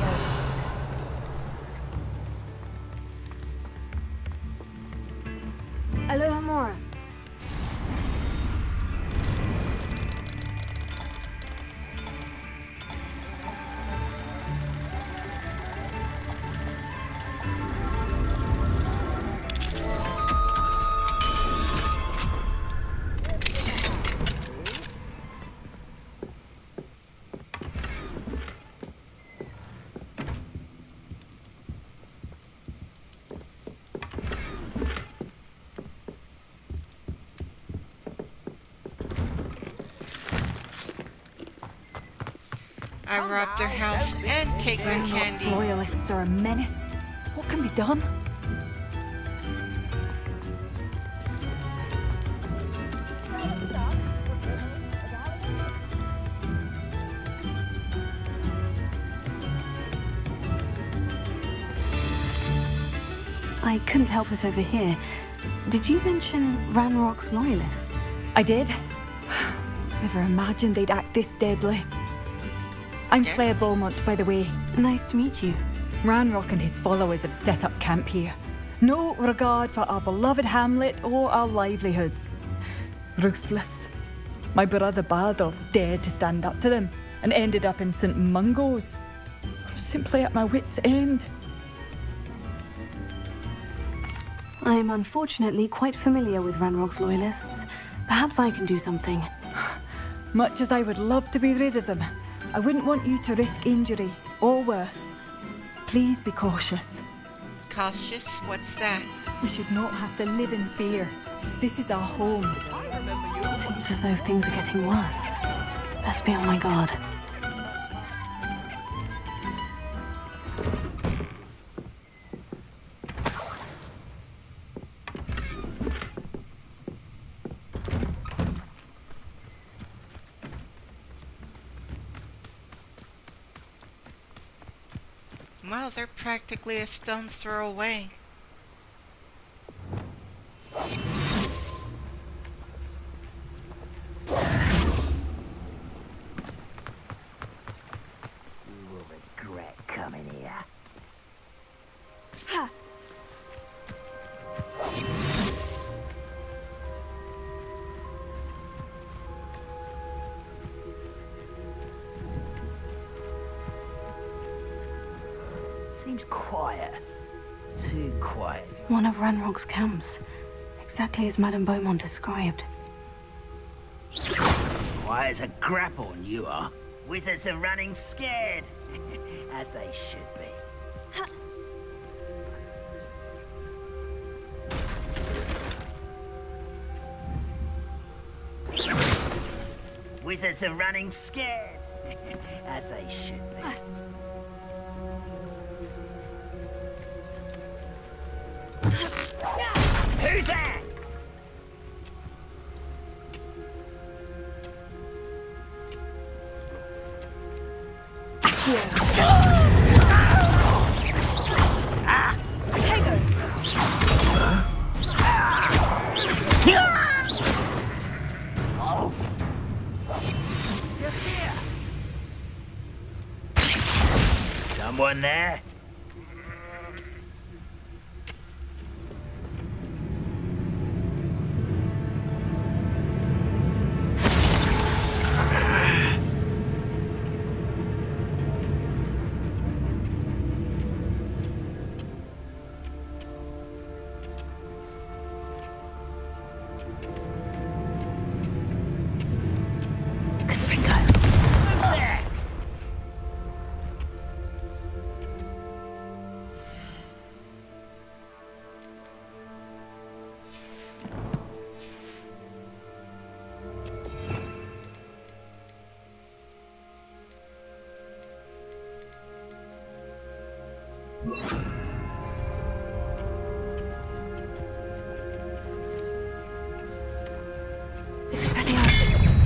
Aloha Mora. I robbed their house and take their Ranrock's candy. loyalists are a menace. What can be done? I couldn't help it over here. Did you mention Ranrock's loyalists? I did. Never imagined they'd act this deadly. I'm Claire Beaumont, by the way. Nice to meet you. Ranrock and his followers have set up camp here. No regard for our beloved hamlet or our livelihoods. Ruthless. My brother Bardolph dared to stand up to them and ended up in St. Mungo's. I'm simply at my wit's end. I am unfortunately quite familiar with Ranrock's loyalists. Perhaps I can do something. Much as I would love to be rid of them, I wouldn't want you to risk injury or worse. Please be cautious. Cautious? What's that? We should not have to live in fear. This is our home. It seems as though things are getting worse. Best be on my guard. Well, they're practically a stone's throw away. You will regret coming here. Ha! Seems quiet. Too quiet. One of Ranrock's camps. Exactly as Madame Beaumont described. Quiet as a grapple, you are. Wizards are running scared. As they should be. Wizards are running scared. As they should be. Who's that? Someone there?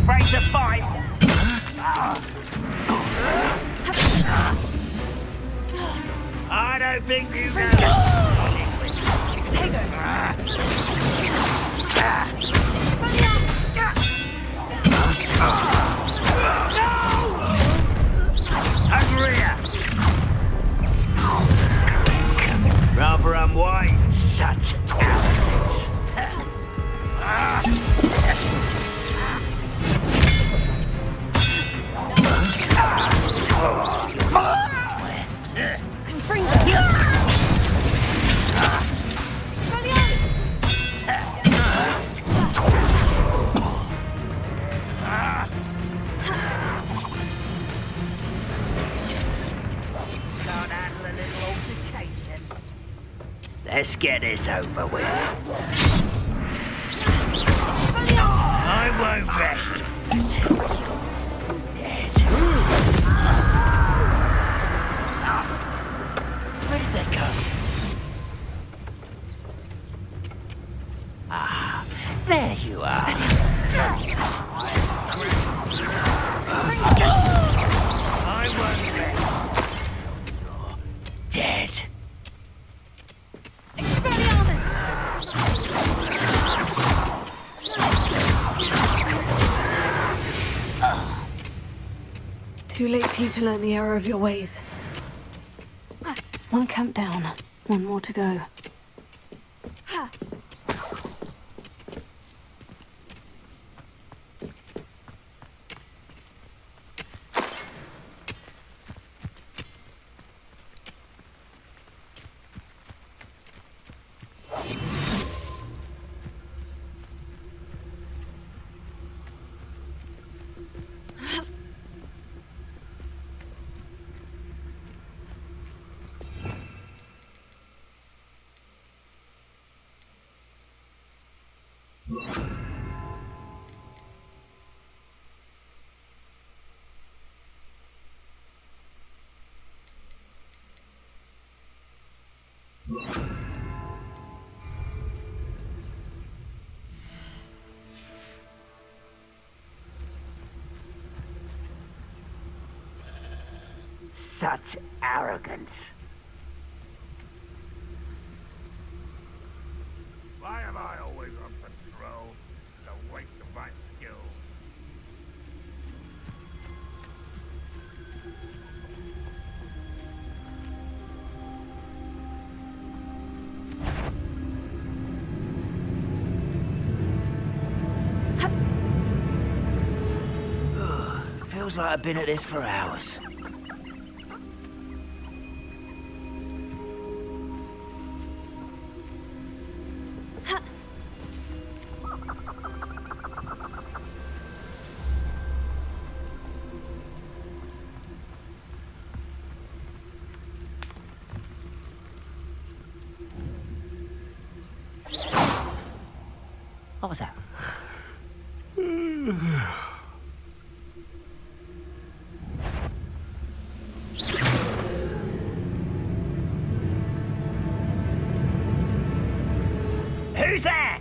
Afraid to fight? I don't think you know. Take her. get this over with. I won't rest until you're dead. Where did they go? Ah, there you are. I won't rest. You're dead. Too late for you to learn the error of your ways. One camp down, one more to go. Such arrogance. Why am I always on patrol? It's a waste of my skills. Feels like I've been at this for hours. What was that? Who's there?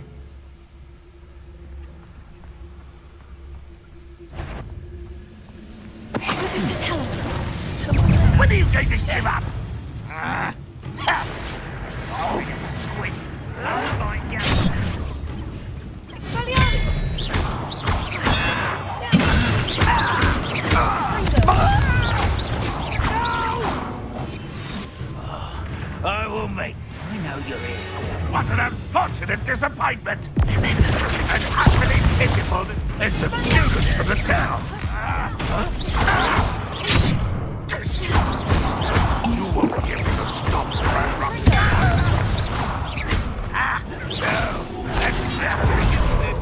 When are you going to give up? Squid. I'll find out. I will make. I know you're here. What an unfortunate disappointment! And utterly pitiful as the students from the town. You won't be able to stop that rock. No, that's nothing, isn't it?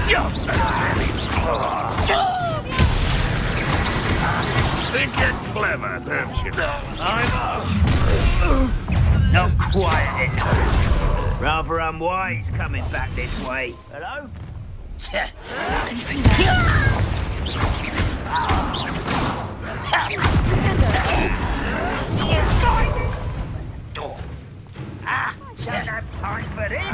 You're so very think you're clever, don't you? I'm not quite enough. Rather unwise coming back this way. Hello? Don't have time for this.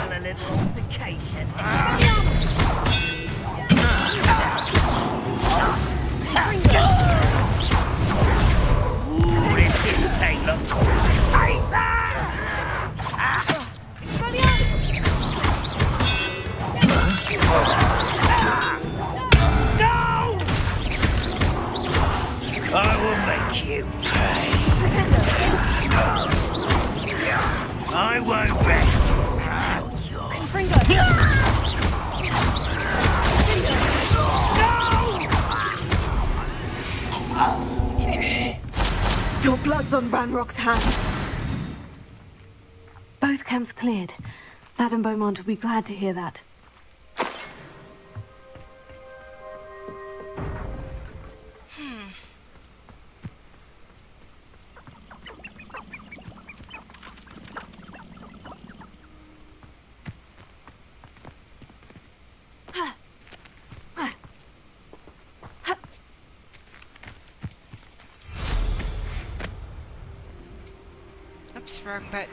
A little altercation. Ooh, this didn't take long. Take that! No! I will make you pay. I won't rest until you're Your blood's on Ranrock's hands. Both camps cleared. Madame Beaumont will be glad to hear that. Oops, wrong button.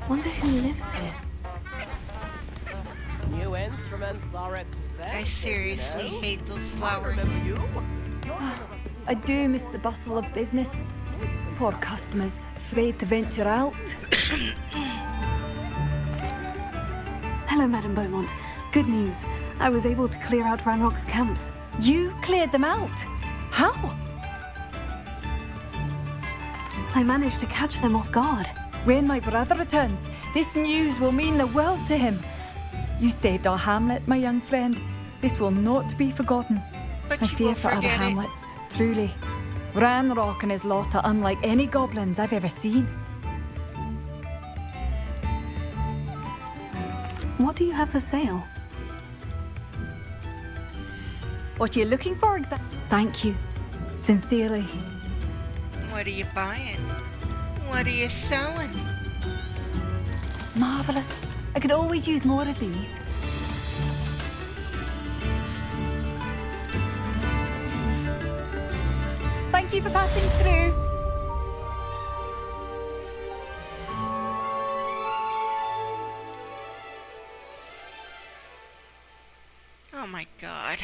Wonder who lives here. New instruments are expensive. I seriously you know? hate those I flowers. remember you. I do miss the bustle of business. Poor customers, afraid to venture out. Hello, Madame Beaumont. Good news. I was able to clear out Ranrock's camps. You cleared them out? How? I managed to catch them off guard. When my brother returns, this news will mean the world to him. You saved our hamlet, my young friend. This will not be forgotten. But I you fear won't for other forget it. hamlets, truly. Ranrock and his lot are unlike any goblins I've ever seen. What do you have for sale? What are you looking for exactly? Thank you. Sincerely. What are you buying? What are you selling? Marvellous. I could always use more of these. Thank you for passing through. Oh my god.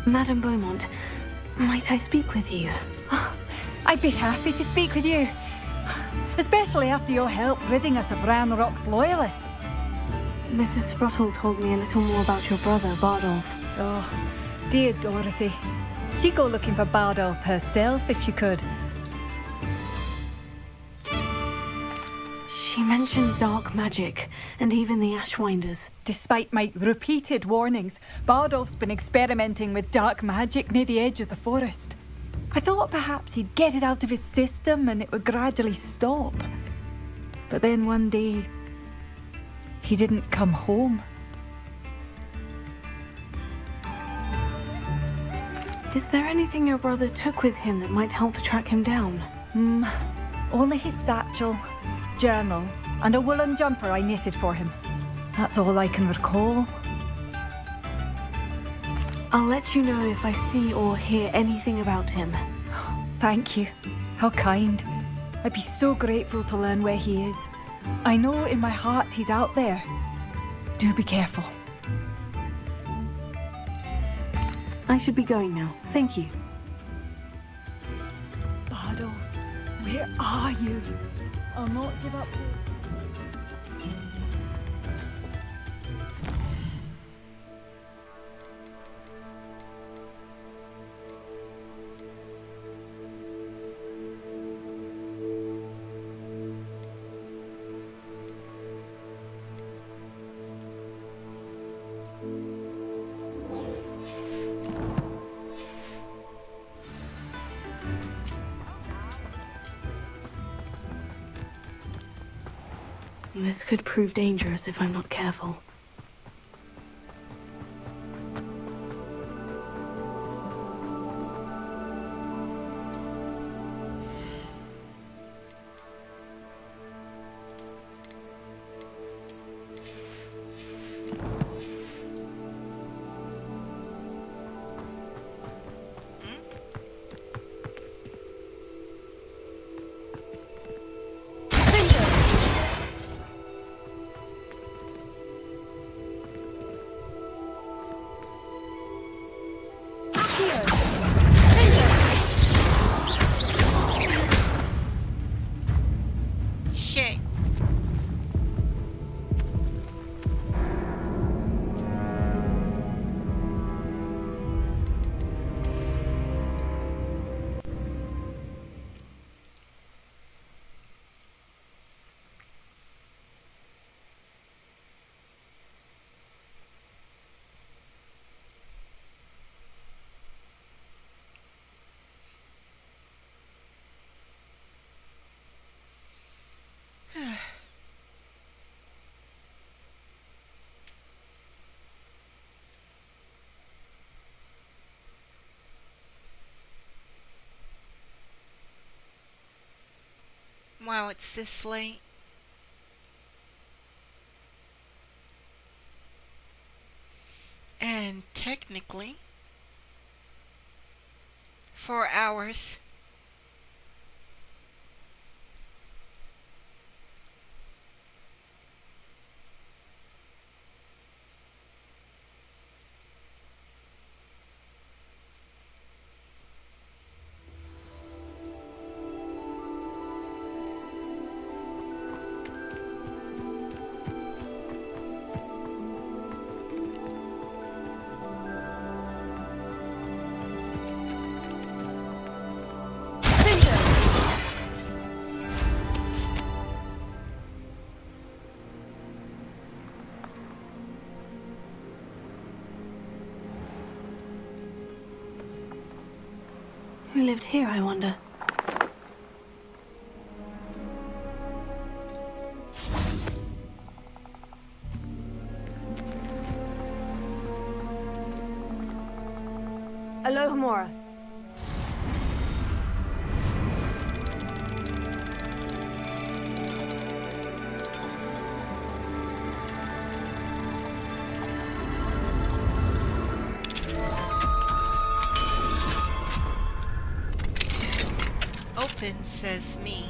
Madame Beaumont, might I speak with you? I'd be happy to speak with you. Especially after your help ridding us of Ranrock's loyalists. Mrs. Spruttle told me a little more about your brother, Bardolph. Oh, dear Dorothy. She'd go looking for Bardolph herself if she could. She mentioned dark magic, and even the Ashwinders. Despite my repeated warnings, Bardolph's been experimenting with dark magic near the edge of the forest. I thought perhaps he'd get it out of his system and it would gradually stop. But then one day, he didn't come home. Is there anything your brother took with him that might help to track him down? Only his satchel, journal, and a woolen jumper I knitted for him. That's all I can recall. I'll let you know if I see or hear anything about him. Thank you. How kind. I'd be so grateful to learn where he is. I know in my heart he's out there. Do be careful. I should be going now. Thank you. Bardolph, where are you? I'll not give up hope. This could prove dangerous if I'm not careful. Shit. Wow, it's this late. And technically, 4 hours. Who lived here, I wonder? Alohomora. Open, says me.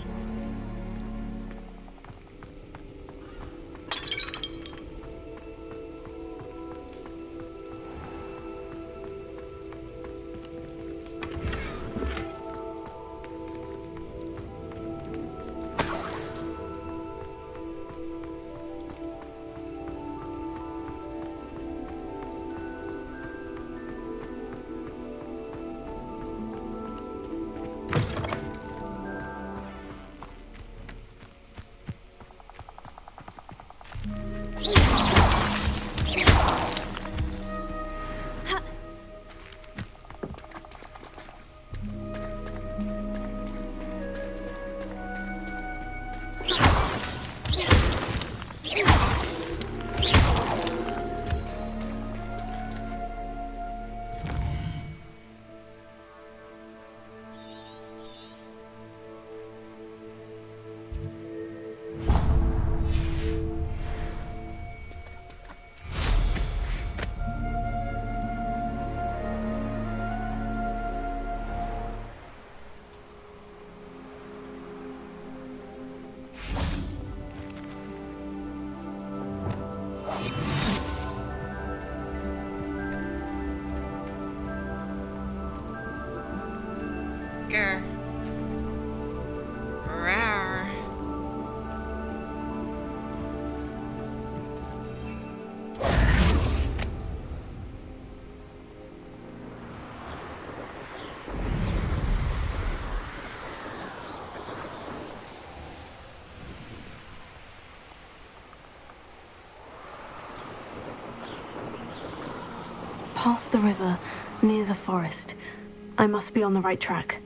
Grr. Rawr. past the river, near the forest. I must be on the right track.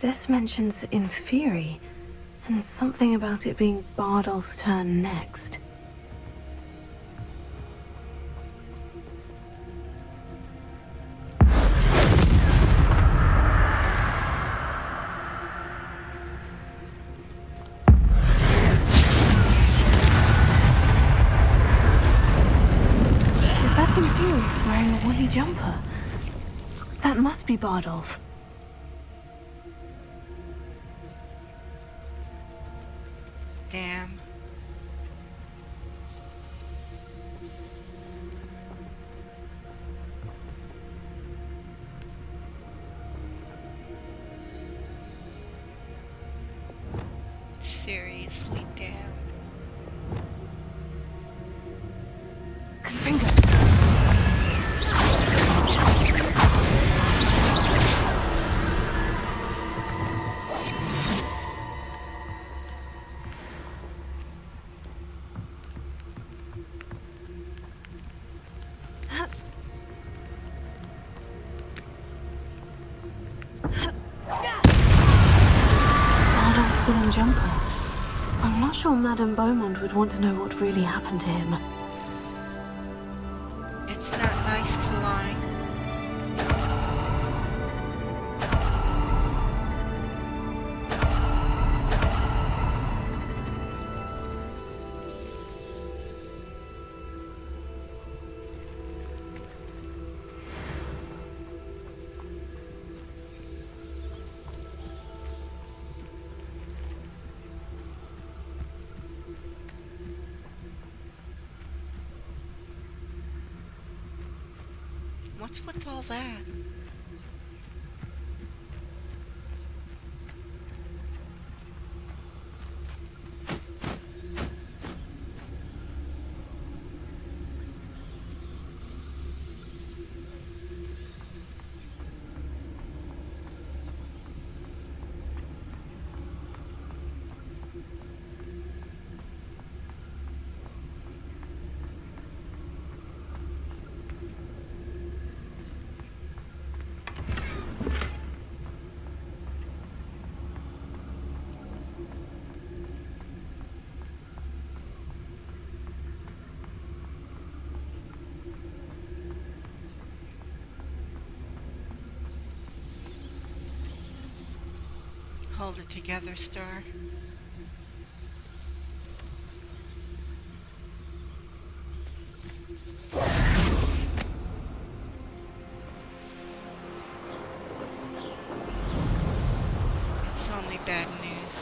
This mentions Inferi, and something about it being Bardolph's turn next. Is that Inferi's wearing a woolly jumper? That must be Bardolph. Damn. Seriously, damn. Confringo. Woolen jumper. I'm not sure Madame Beaumont would want to know what really happened to him. It's not nice to lie. What's with all that? Hold it together, Star. It's only bad news.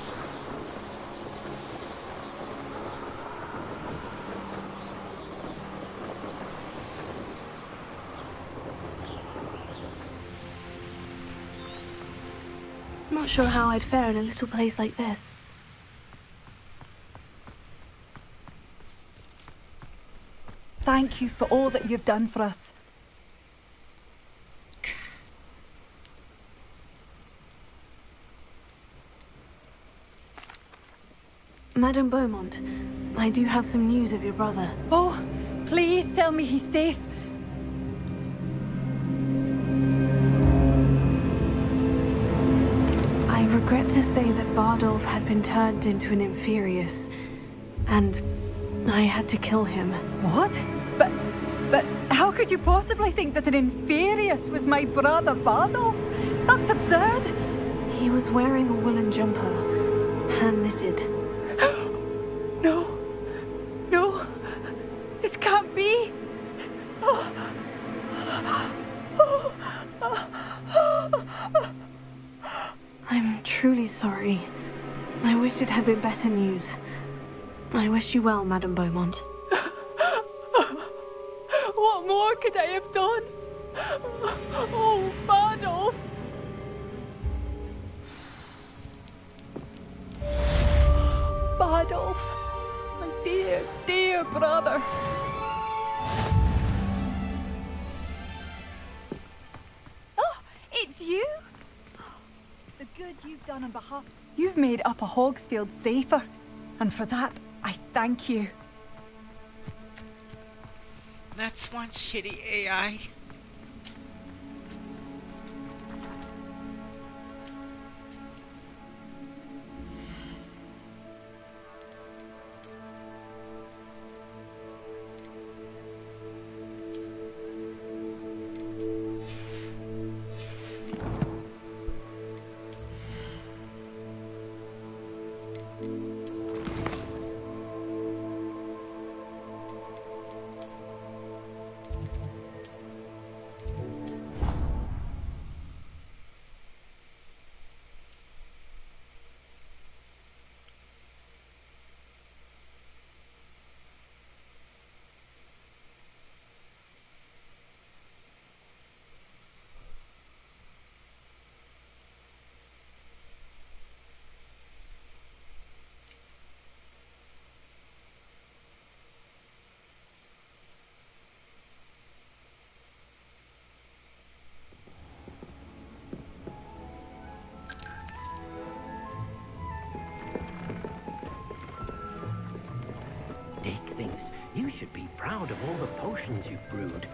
Not sure how I'd fare in a little place like this. Thank you for all that you've done for us. Madame Beaumont, I do have some news of your brother. Oh, please tell me he's safe. I regret to say that Bardolph had been turned into an Inferius, and I had to kill him. What? But how could could you possibly think that an Inferius was my brother Bardolph? That's absurd. He was wearing a woolen jumper, hand knitted. No. No. This can't be. I'm truly sorry. I wish it had been better news. I wish you well, Madame Beaumont. What more could I have done? Oh, Bardolph. Bardolph, my dear, dear brother. Oh, it's you? The good you've done on behalf... You've made Upper Hogsfield safer, and for that, I thank you. That's one shitty AI. Dick thinks you should be proud of all the potions you've brewed.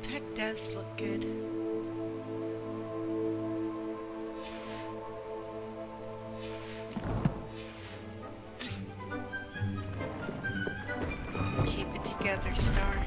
That does look good. Keep it together, Star.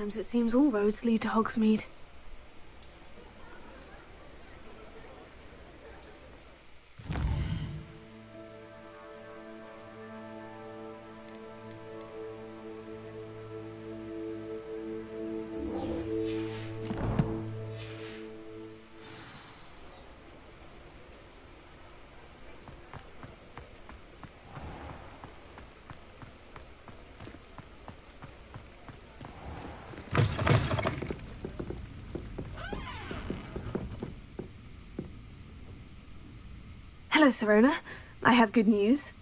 Sometimes it seems all roads lead to Hogsmeade. Hello, Serona. I have good news.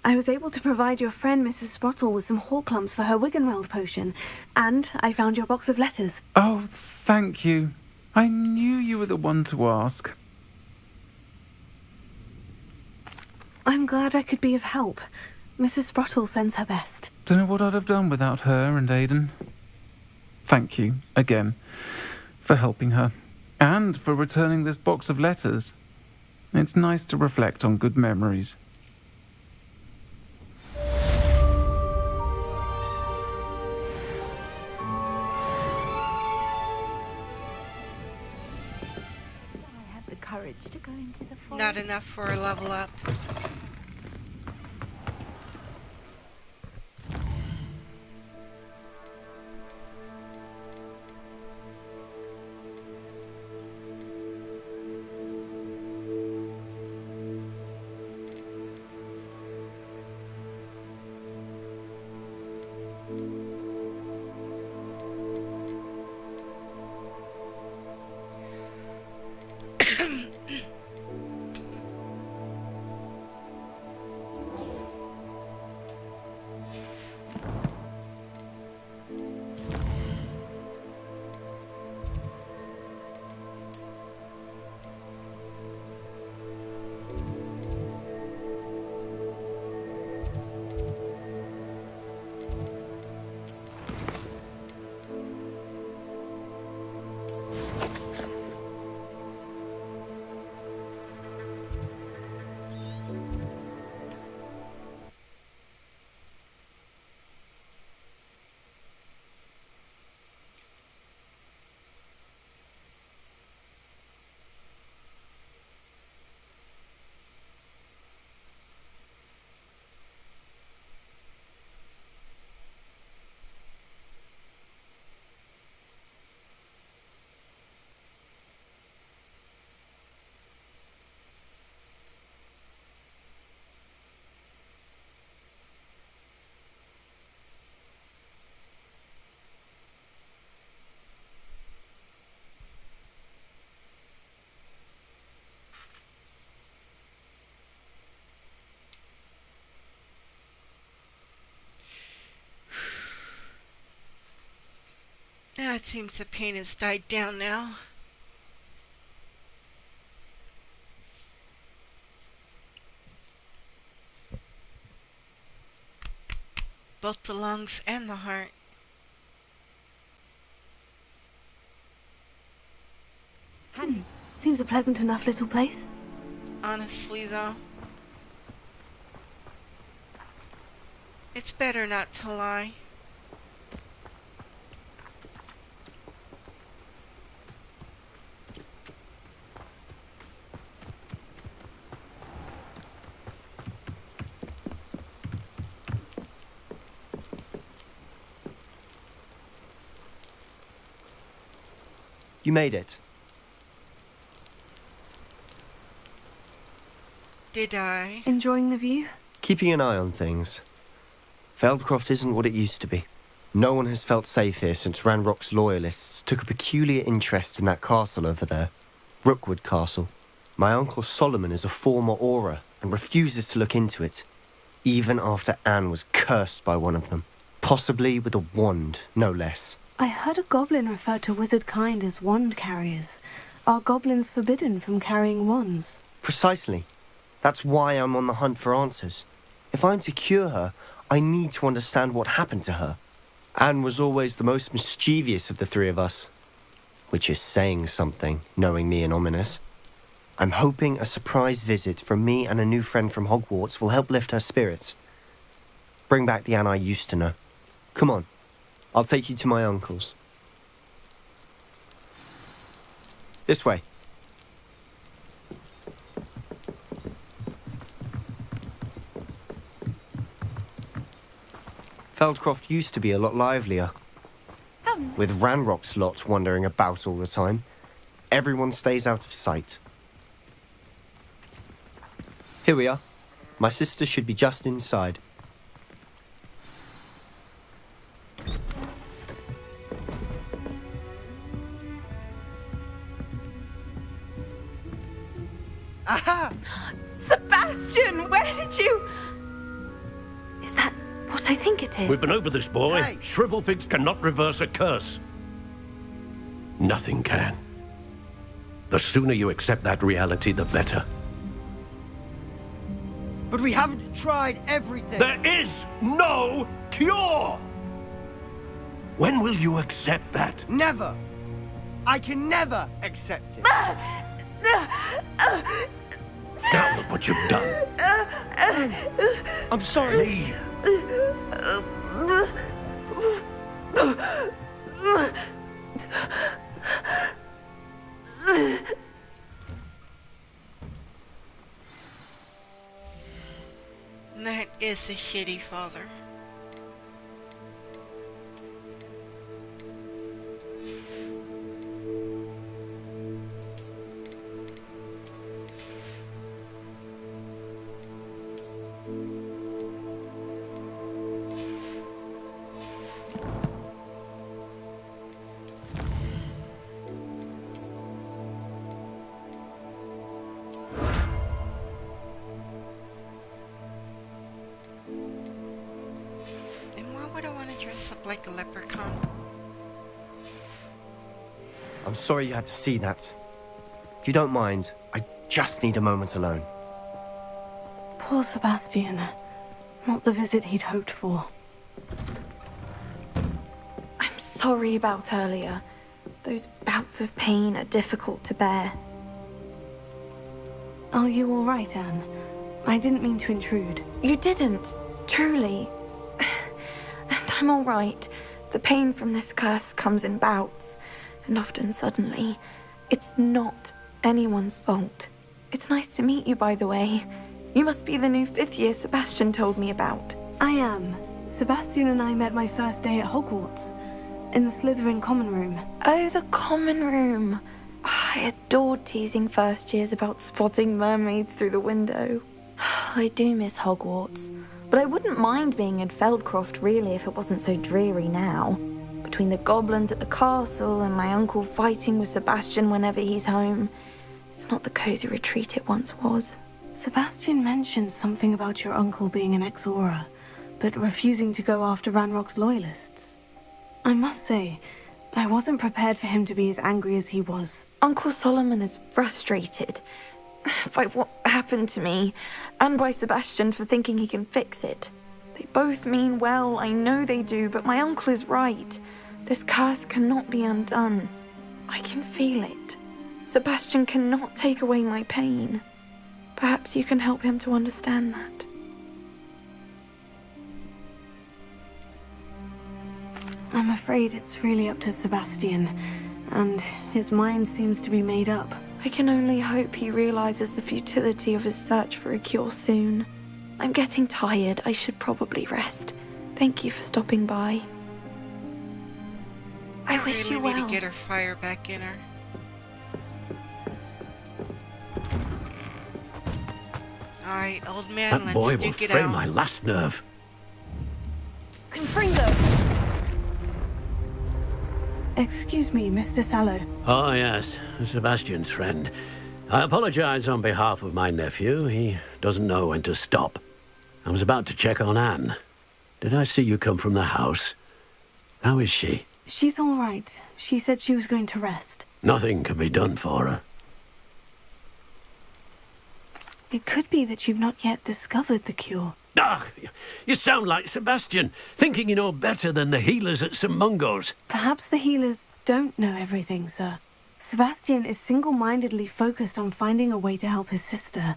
I was able to provide your friend Mrs. Sprottle with some Horklumps for her Wiggenweld potion, and I found your box of letters. Oh, thank you. I knew you were the one to ask. I'm glad I could be of help. Mrs. Sprottle sends her best. Don't know what I'd have done without her and Aidan. Thank you, again, for helping her, and for returning this box of letters. It's nice to reflect on good memories. The courage to go into the forest. Not enough for a level up. It seems the pain has died down now. Both the lungs and the heart. Seems a pleasant enough little place. Honestly, though, it's better not to lie. You made it. Did I? Enjoying the view? Keeping an eye on things. Feldcroft isn't what it used to be. No one has felt safe here since Ranrock's loyalists took a peculiar interest in that castle over there. Rookwood Castle. My uncle Solomon is a former Auror and refuses to look into it, even after Anne was cursed by one of them. Possibly with a wand, no less. I heard a goblin refer to wizard kind as wand carriers. Are goblins forbidden from carrying wands? Precisely. That's why I'm on the hunt for answers. If I'm to cure her, I need to understand what happened to her. Anne was always the most mischievous of the three of us. Which is saying something, knowing me and ominous. I'm hoping a surprise visit from me and a new friend from Hogwarts will help lift her spirits. Bring back the Anne I used to know. Come on. I'll take you to my uncle's. This way. Feldcroft used to be a lot livelier. With Ranrock's lot wandering about all the time, everyone stays out of sight. Here we are. My sister should be just inside. Aha! Sebastian, where did you... Is that what I think it is? We've been over this, boy. Hey. Shrivelfigs cannot reverse a curse. Nothing can. The sooner you accept that reality, the better. But we haven't tried everything. There is no cure! When will you accept that? Never. I can never accept it. Now look what you've done. I'm sorry. Leave. That is a shitty father. Like a leprechaun. I'm sorry you had to see that. If you don't mind, I just need a moment alone. Poor Sebastian. Not the visit he'd hoped for. I'm sorry about earlier. Those bouts of pain are difficult to bear. Are you all right, Anne? I didn't mean to intrude. You didn't, truly. I'm all right. The pain from this curse comes in bouts, and often suddenly. It's not anyone's fault. It's nice to meet you, by the way. You must be the new 5th year Sebastian told me about. I am. Sebastian and I met my first day at Hogwarts, in the Slytherin common room. Oh, the common room. I adored teasing first years about spotting mermaids through the window. I do miss Hogwarts. But I wouldn't mind being in Feldcroft, really, if it wasn't so dreary now. Between the goblins at the castle and my uncle fighting with Sebastian whenever he's home, it's not the cozy retreat it once was. Sebastian mentioned something about your uncle being an ex-Aura, but refusing to go after Ranrock's loyalists. I must say, I wasn't prepared for him to be as angry as he was. Uncle Solomon is frustrated by what happened to me, and by Sebastian for thinking he can fix it. They both mean well, I know they do, but my uncle is right. This curse cannot be undone. I can feel it. Sebastian cannot take away my pain. Perhaps you can help him to understand that. I'm afraid it's really up to Sebastian, and his mind seems to be made up. I can only hope he realizes the futility of his search for a cure soon. I'm getting tired. I should probably rest. Thank you for stopping by. I wish you well. Need to get her fire back in her. All right, old man, That let's boy will duke it fray out. my last nerve. Confringo! Excuse me, Mr. Sallow. Oh, yes, Sebastian's friend. I apologize on behalf of my nephew. He doesn't know when to stop. I was about to check on Anne. Did I see you come from the house? How is she? She's all right. She said she was going to rest. Nothing can be done for her. It could be that you've not yet discovered the cure. Ah, you sound like Sebastian, thinking you know better than the healers at St. Mungo's. Perhaps the healers don't know everything, sir. Sebastian is single-mindedly focused on finding a way to help his sister.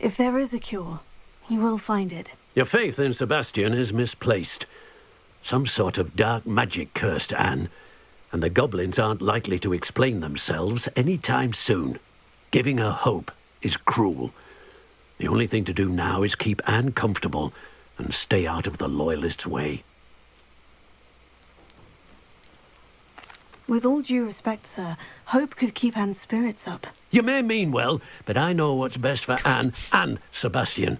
If there is a cure, he will find it. Your faith in Sebastian is misplaced. Some sort of dark magic cursed Anne, and the goblins aren't likely to explain themselves any time soon. Giving her hope is cruel. The only thing to do now is keep Anne comfortable and stay out of the Loyalists' way. With all due respect, sir, hope could keep Anne's spirits up. You may mean well, but I know what's best for Anne and Sebastian.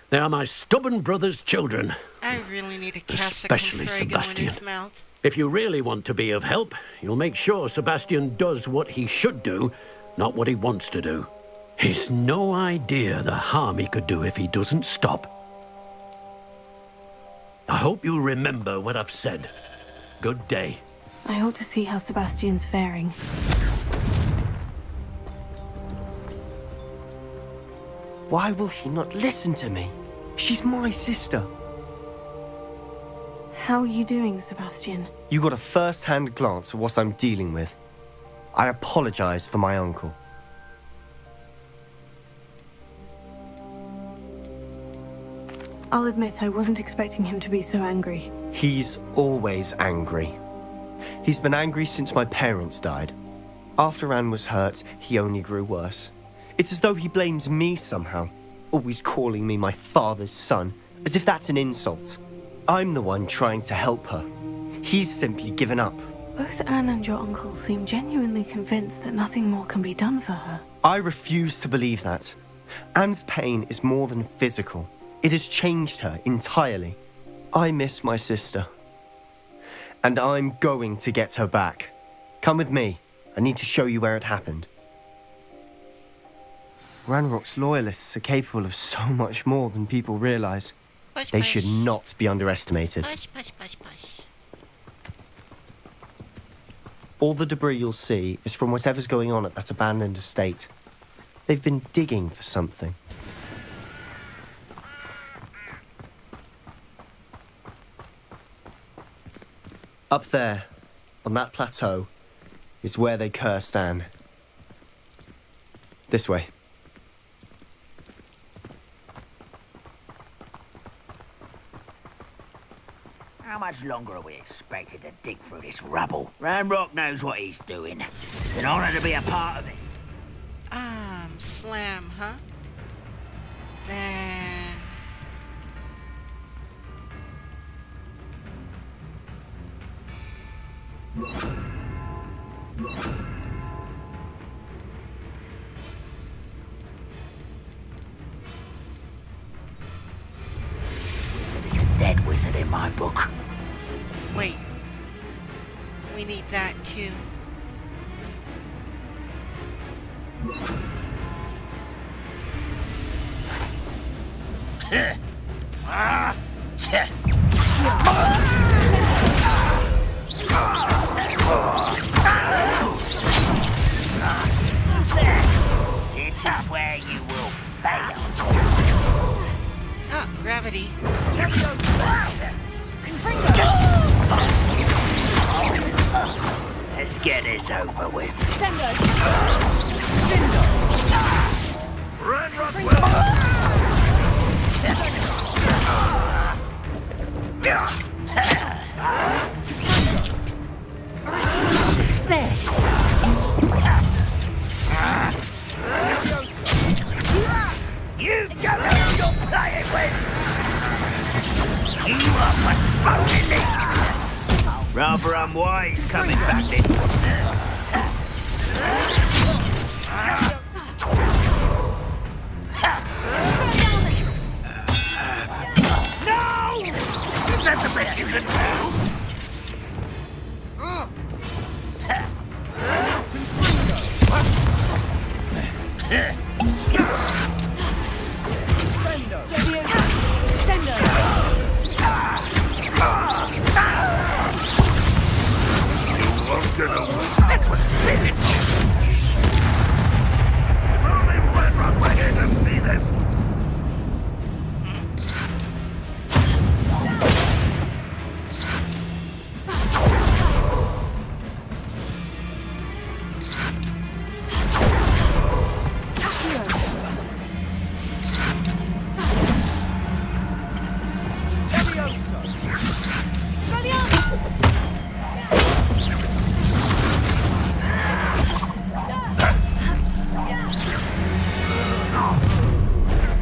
They are my stubborn brother's children. I really need to cast Especially a Confrego in Sebastian. his mouth. If you really want to be of help, you'll make sure Sebastian does what he should do, not what he wants to do. He's no idea the harm he could do if he doesn't stop. I hope you remember what I've said. Good day. I ought to see how Sebastian's faring. Why will he not listen to me? She's my sister. How are you doing, Sebastian? You got a first-hand glance at what I'm dealing with. I apologize for my uncle. I'll admit I wasn't expecting him to be so angry. He's always angry. He's been angry since my parents died. After Anne was hurt, he only grew worse. It's as though he blames me somehow, always calling me my father's son, as if that's an insult. I'm the one trying to help her. He's simply given up. Both Anne and your uncle seem genuinely convinced that nothing more can be done for her. I refuse to believe that. Anne's pain is more than physical. It has changed her entirely. I miss my sister. And I'm going to get her back. Come with me. I need to show you where it happened. Ranrock's loyalists are capable of so much more than people realize. They should not be underestimated. All the debris you'll see is from whatever's going on at that abandoned estate. They've been digging for something. Up there, on that plateau, is where they cursed Anne. This way. How much longer are we expected to dig through this rubble? Ranrock knows what he's doing. It's an honor to be a part of it. Slam, huh? Then... Wizard is a dead wizard in my book. Wait. We need that too. This is where you will fail. Ah, gravity. Let's get this over with. You don't know who you're playing with! You are postponing me! Rather unwise coming back in. No! Is that the best you can do? That was spinach!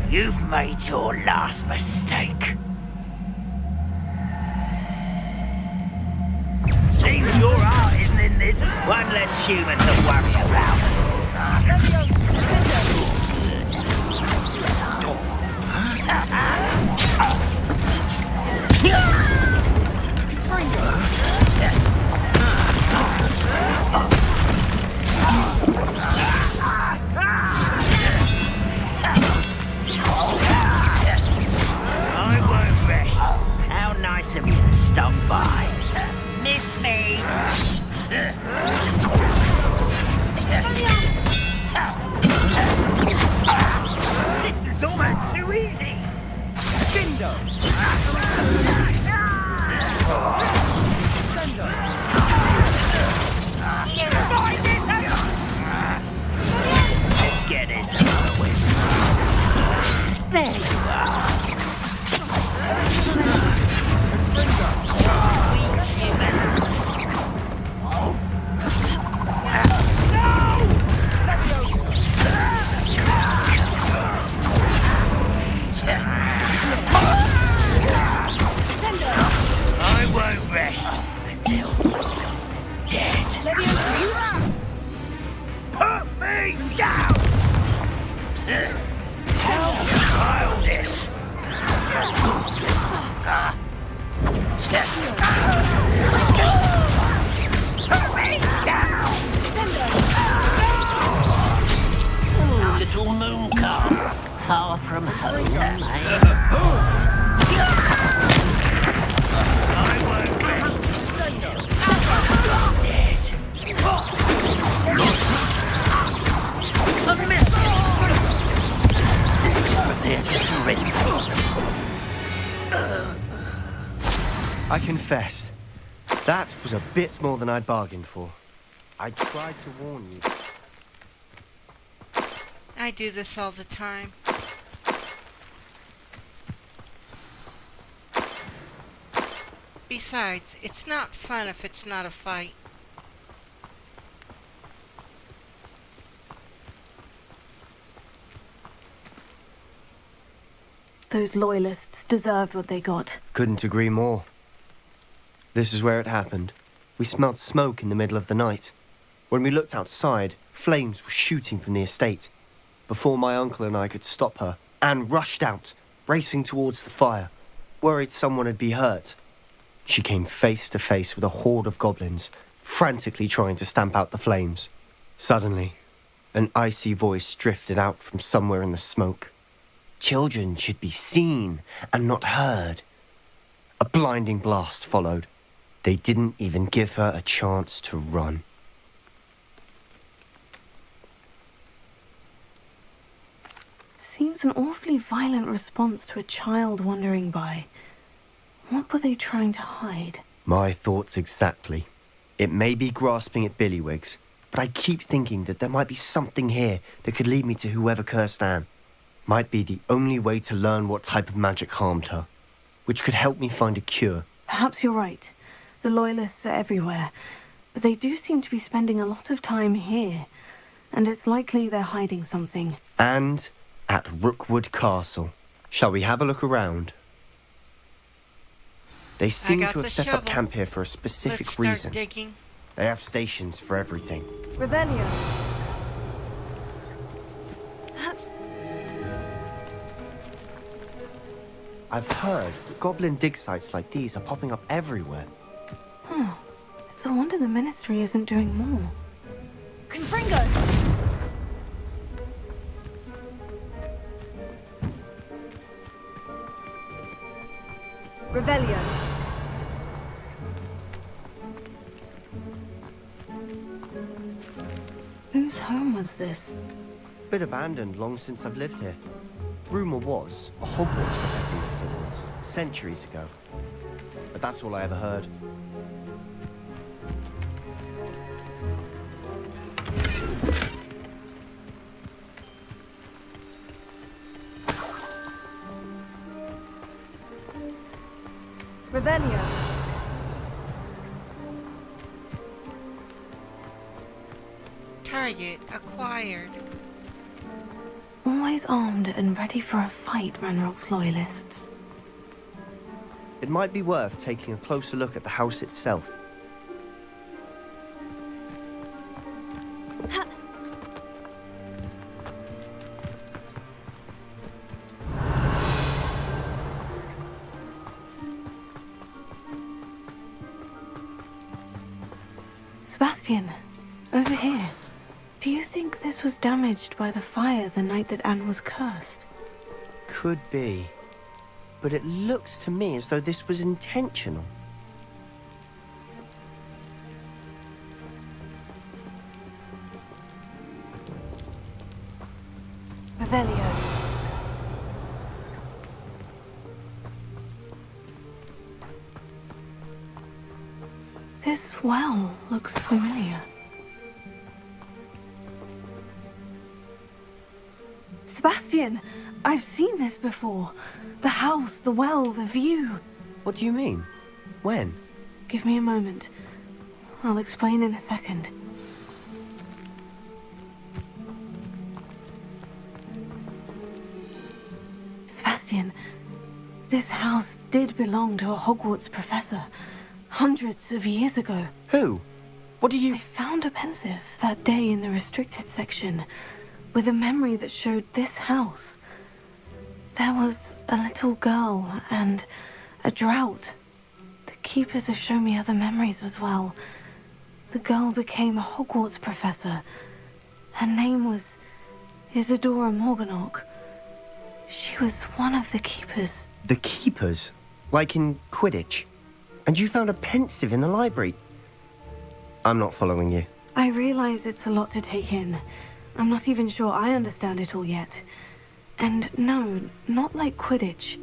You've made your last mistake. Seems your heart isn't in this. One less human to worry about. I won't rest. How nice of you to stop by. Missed me. This is almost too easy. Bindo. Let's get this over with. There you are. I won't rest until you're dead. Put me down! How childish! Put me down! Oh, little moon calf, far from home, I won't rest until you're dead. A missile! Prepare to surrender. I confess, that was a bit more than I'd bargained for. I tried to warn you. I do this all the time. Besides, it's not fun if it's not a fight. Those loyalists deserved what they got. Couldn't agree more. This is where it happened. We smelled smoke in the middle of the night. When we looked outside, flames were shooting from the estate. Before my uncle and I could stop her, Anne rushed out, racing towards the fire, worried someone had been hurt. She came face to face with a horde of goblins, frantically trying to stamp out the flames. Suddenly, an icy voice drifted out from somewhere in the smoke. Children should be seen and not heard. A blinding blast followed. They didn't even give her a chance to run. Seems an awfully violent response to a child wandering by. What were they trying to hide? My thoughts exactly. It may be grasping at Billywigs, but I keep thinking that there might be something here that could lead me to whoever cursed Anne. Might be the only way to learn what type of magic harmed her, which could help me find a cure. Perhaps you're right. The Loyalists are everywhere, but they do seem to be spending a lot of time here, and it's likely they're hiding something. And at Rookwood Castle. Shall we have a look around? They seem to have set up camp here for a specific reason. Digging. They have stations for everything. Revelio. I've heard goblin dig sites like these are popping up everywhere. It's a wonder the Ministry isn't doing more. Confringo! Revelio. Whose home was this? Been abandoned long since I've lived here. Rumour was a Hogwarts professor lived here once, centuries ago. But that's all I ever heard. Revelio. Target acquired. Always always armed and ready for a fight, Ranrock's loyalists. It might be worth taking a closer look at the house itself. Sebastian, over here. Do you think this was damaged by the fire the night that Anne was cursed? Could be. But it looks to me as though this was intentional. Revelio. This well looks familiar. Sebastian, I've seen this before. The house, the well, the view. What do you mean? When? Give me a moment. I'll explain in a second. Sebastian, this house did belong to a Hogwarts professor. Hundreds of years ago. Who? What do you... I found a pensive that day in the restricted section with a memory that showed this house. There was a little girl and a drought. The keepers have shown me other memories as well. The girl became a Hogwarts professor. Her name was Isadora Morganach. She was one of the keepers. The keepers? Like in Quidditch? And you found a pensive in the library? I'm not following you. I realize it's a lot to take in. I'm not even sure I understand it all yet. And no, not like Quidditch.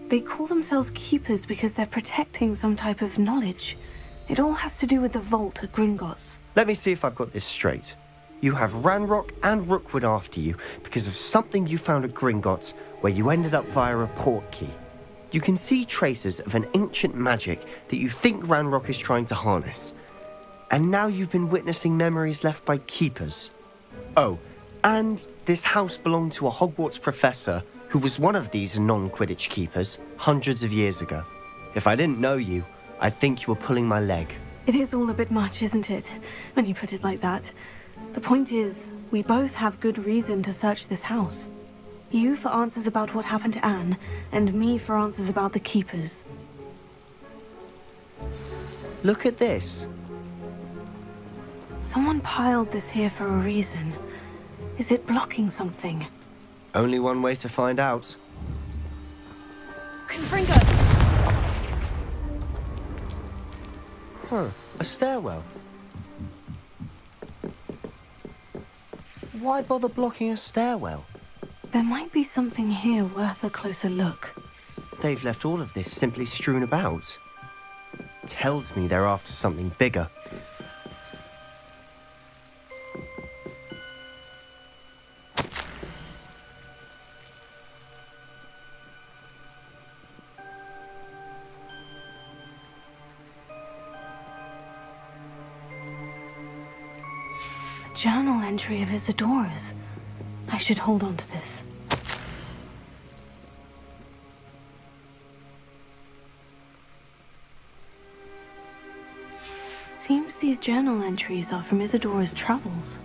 They call themselves keepers because they're protecting some type of knowledge. It all has to do with the vault at Gringotts. Let me see if I've got this straight. You have Ranrock and Rookwood after you because of something you found at Gringotts where you ended up via a portkey. You can see traces of an ancient magic that you think Ranrock is trying to harness. And now you've been witnessing memories left by keepers. Oh, and this house belonged to a Hogwarts professor who was one of these non-Quidditch keepers hundreds of years ago. If I didn't know you, I'd think you were pulling my leg. It is all a bit much, isn't it, when you put it like that? The point is, we both have good reason to search this house. You for answers about what happened to Anne, and me for answers about the keepers. Look at this. Someone piled this here for a reason. Is it blocking something? Only one way to find out. Confringo! Huh, a stairwell. Why bother blocking a stairwell? There might be something here worth a closer look. They've left all of this simply strewn about. Tells me they're after something bigger. A journal entry of Isadora's. I should hold on to this. Seems these journal entries are from Isadora's travels.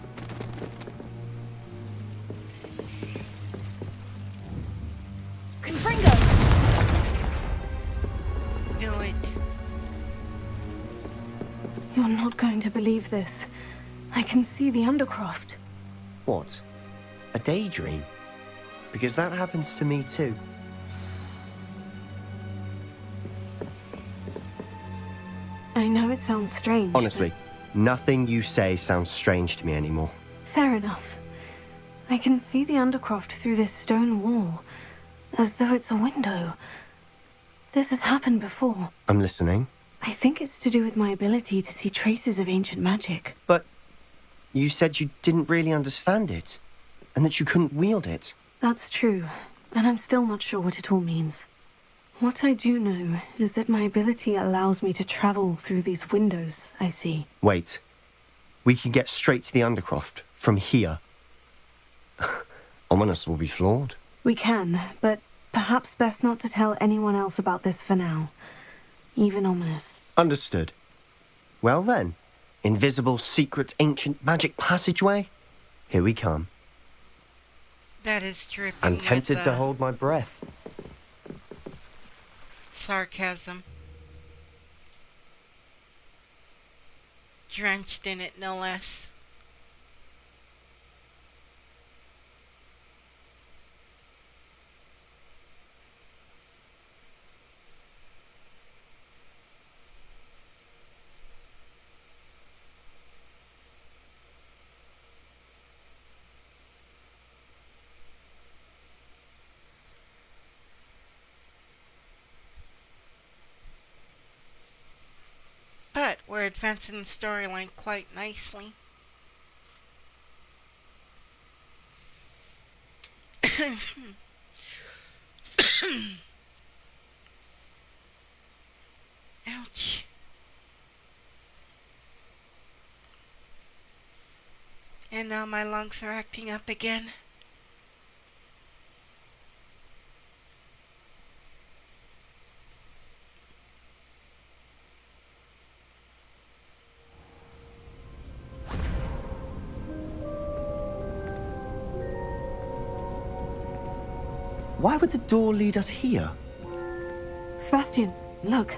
Confringo! Knew it. You're not going to believe this. I can see the Undercroft. What? A daydream? Because that happens to me too. I know it sounds strange. Honestly, nothing you say sounds strange to me anymore. Fair enough. I can see the Undercroft through this stone wall, as though it's a window. This has happened before. I'm listening. I think it's to do with my ability to see traces of ancient magic. But you said you didn't really understand it, and that you couldn't wield it. That's true, and I'm still not sure what it all means. What I do know is that my ability allows me to travel through these windows I see. Wait. We can get straight to the Undercroft from here. Ominous will be flawed. We can, but perhaps best not to tell anyone else about this for now. Even Ominous. Understood. Well then, invisible, secret, ancient magic passageway? Here we come. That is dripping I'm tempted with, to hold my breath. sarcasm. Drenched in it, no less. But we're advancing the storyline quite nicely. Ouch. And now my lungs are acting up again. Why would the door lead us here? Sebastian, look.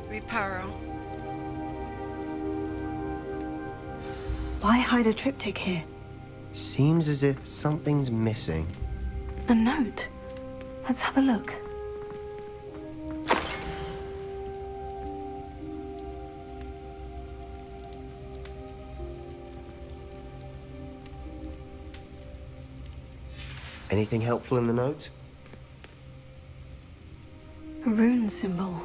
Reparo. Why hide a triptych here? Seems as if something's missing. A note. Let's have a look. Anything helpful in the note? A rune symbol.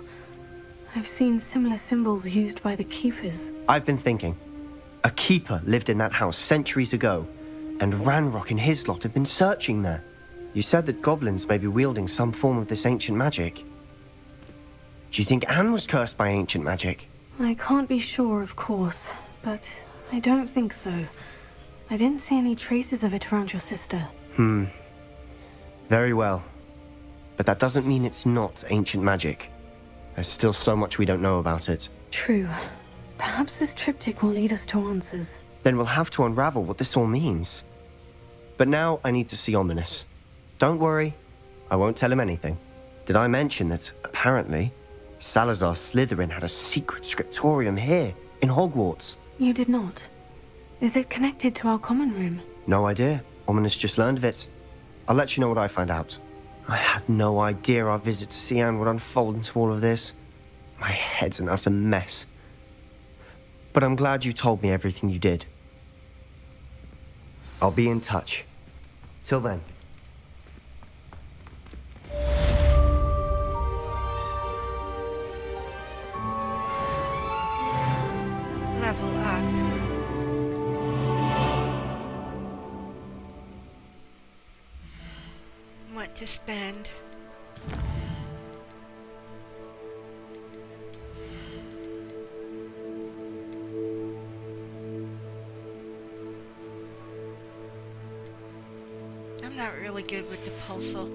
I've seen similar symbols used by the keepers. I've been thinking. A keeper lived in that house centuries ago, and Ranrock and his lot have been searching there. You said that goblins may be wielding some form of this ancient magic. Do you think Anne was cursed by ancient magic? I can't be sure, of course, but I don't think so. I didn't see any traces of it around your sister. Very well. But that doesn't mean it's not ancient magic. There's still so much we don't know about it. True. Perhaps this triptych will lead us to answers. Then we'll have to unravel what this all means. But now I need to see Ominous. Don't worry, I won't tell him anything. Did I mention that, apparently, Salazar Slytherin had a secret scriptorium here, in Hogwarts? You did not. Is it connected to our common room? No idea. Ominous just learned of it. I'll let you know what I find out. I had no idea our visit to Cian would unfold into all of this. My head's an utter mess. But I'm glad you told me everything you did. I'll be in touch. Till then. Level up. What to spend? I'm not really good with the puzzle.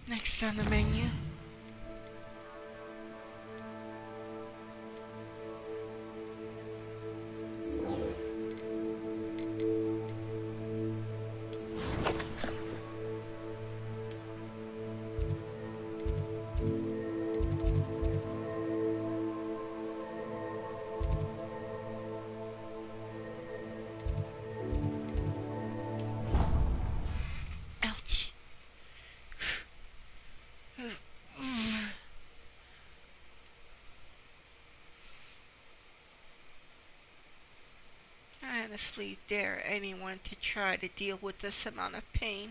Next on the menu. honestly dare anyone to try to deal with this amount of pain.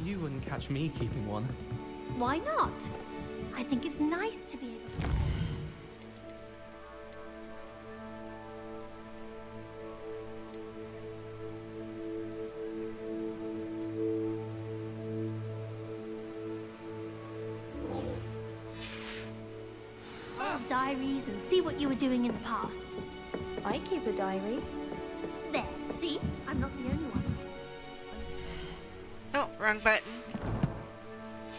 You wouldn't catch me keeping one. Why not? I think it's nice to be able. Diaries and see what you were doing in the past. I keep a diary. There, see? I'm not the only one. Oh, wrong button.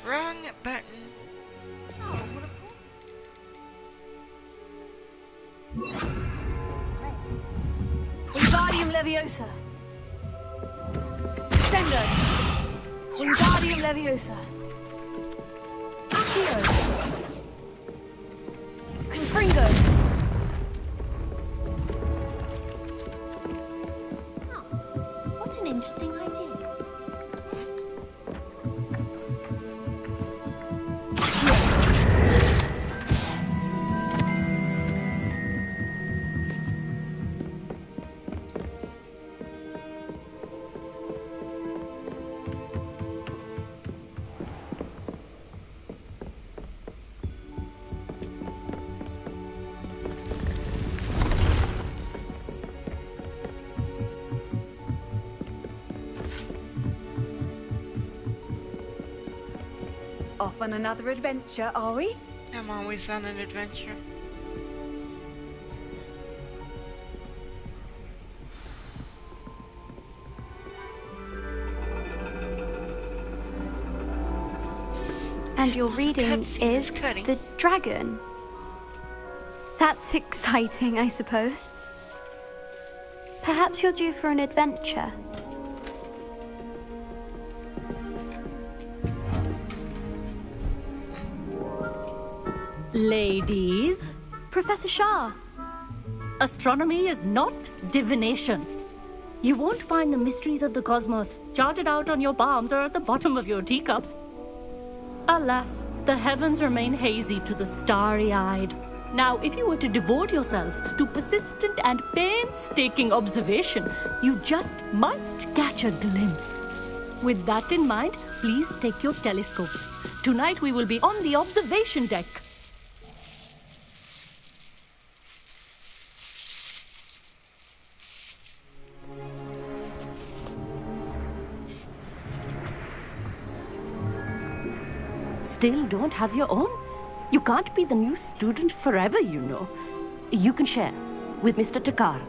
Wrong button. Oh, what a Wingardium Leviosa. Descendants. Wingardium Leviosa. Accio. Confringo. What an interesting idea. Off on another adventure, are we? I'm always on an adventure. And your reading Cutscene is cutting. the dragon. That's exciting, I suppose. Perhaps you're due for an adventure. Ladies, Professor Shah. astronomy is not divination. You won't find the mysteries of the cosmos charted out on your palms or at the bottom of your teacups. Alas, the heavens remain hazy to the starry-eyed. Now, if you were to devote yourselves to persistent and painstaking observation, you just might catch a glimpse. With that in mind, please take your telescopes. Tonight we will be on the observation deck. Still don't have your own? You can't be the new student forever, you know. You can share with Mr. Takar.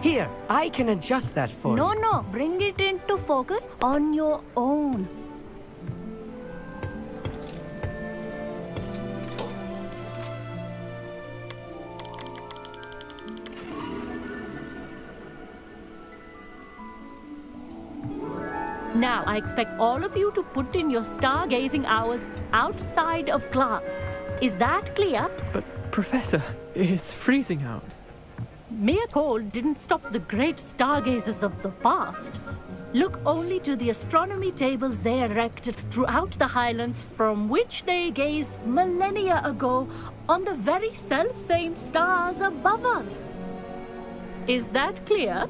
Here, I can adjust that for you. No, bring it into focus on your own. Now, I expect all of you to put in your stargazing hours outside of class. Is that clear? But, Professor, it's freezing out. Mere cold didn't stop the great stargazers of the past. Look only to the astronomy tables they erected throughout the highlands from which they gazed millennia ago on the very self-same stars above us. Is that clear?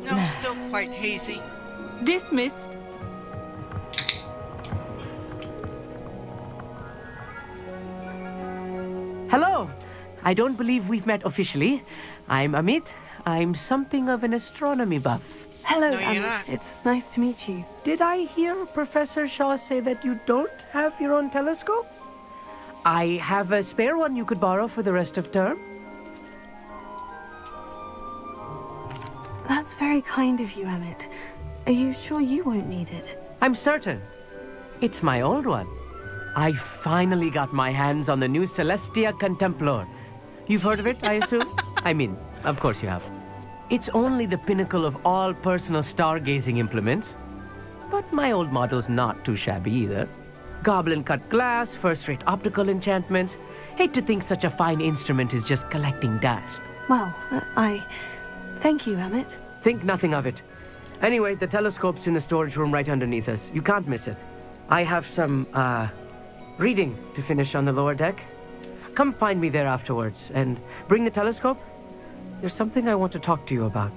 No, still quite hazy. Dismissed. Hello. I don't believe we've met officially. I'm Amit. I'm something of an astronomy buff. Hello, No, you're Amit. not. It's nice to meet you. Did I hear Professor Shaw say that you don't have your own telescope? I have a spare one you could borrow for the rest of term. That's very kind of you, Amit. Are you sure you won't need it? I'm certain. It's my old one. I finally got my hands on the new Celestia Contemplar. You've heard of it, I assume? I mean, of course you have. It's only the pinnacle of all personal stargazing implements. But my old model's not too shabby either. Goblin cut glass, first-rate optical enchantments. Hate to think such a fine instrument is just collecting dust. Well, thank you, Emmett. Think nothing of it. Anyway, the telescope's in the storage room right underneath us. You can't miss it. I have some, reading to finish on the lower deck. Come find me there afterwards, and bring the telescope. There's something I want to talk to you about.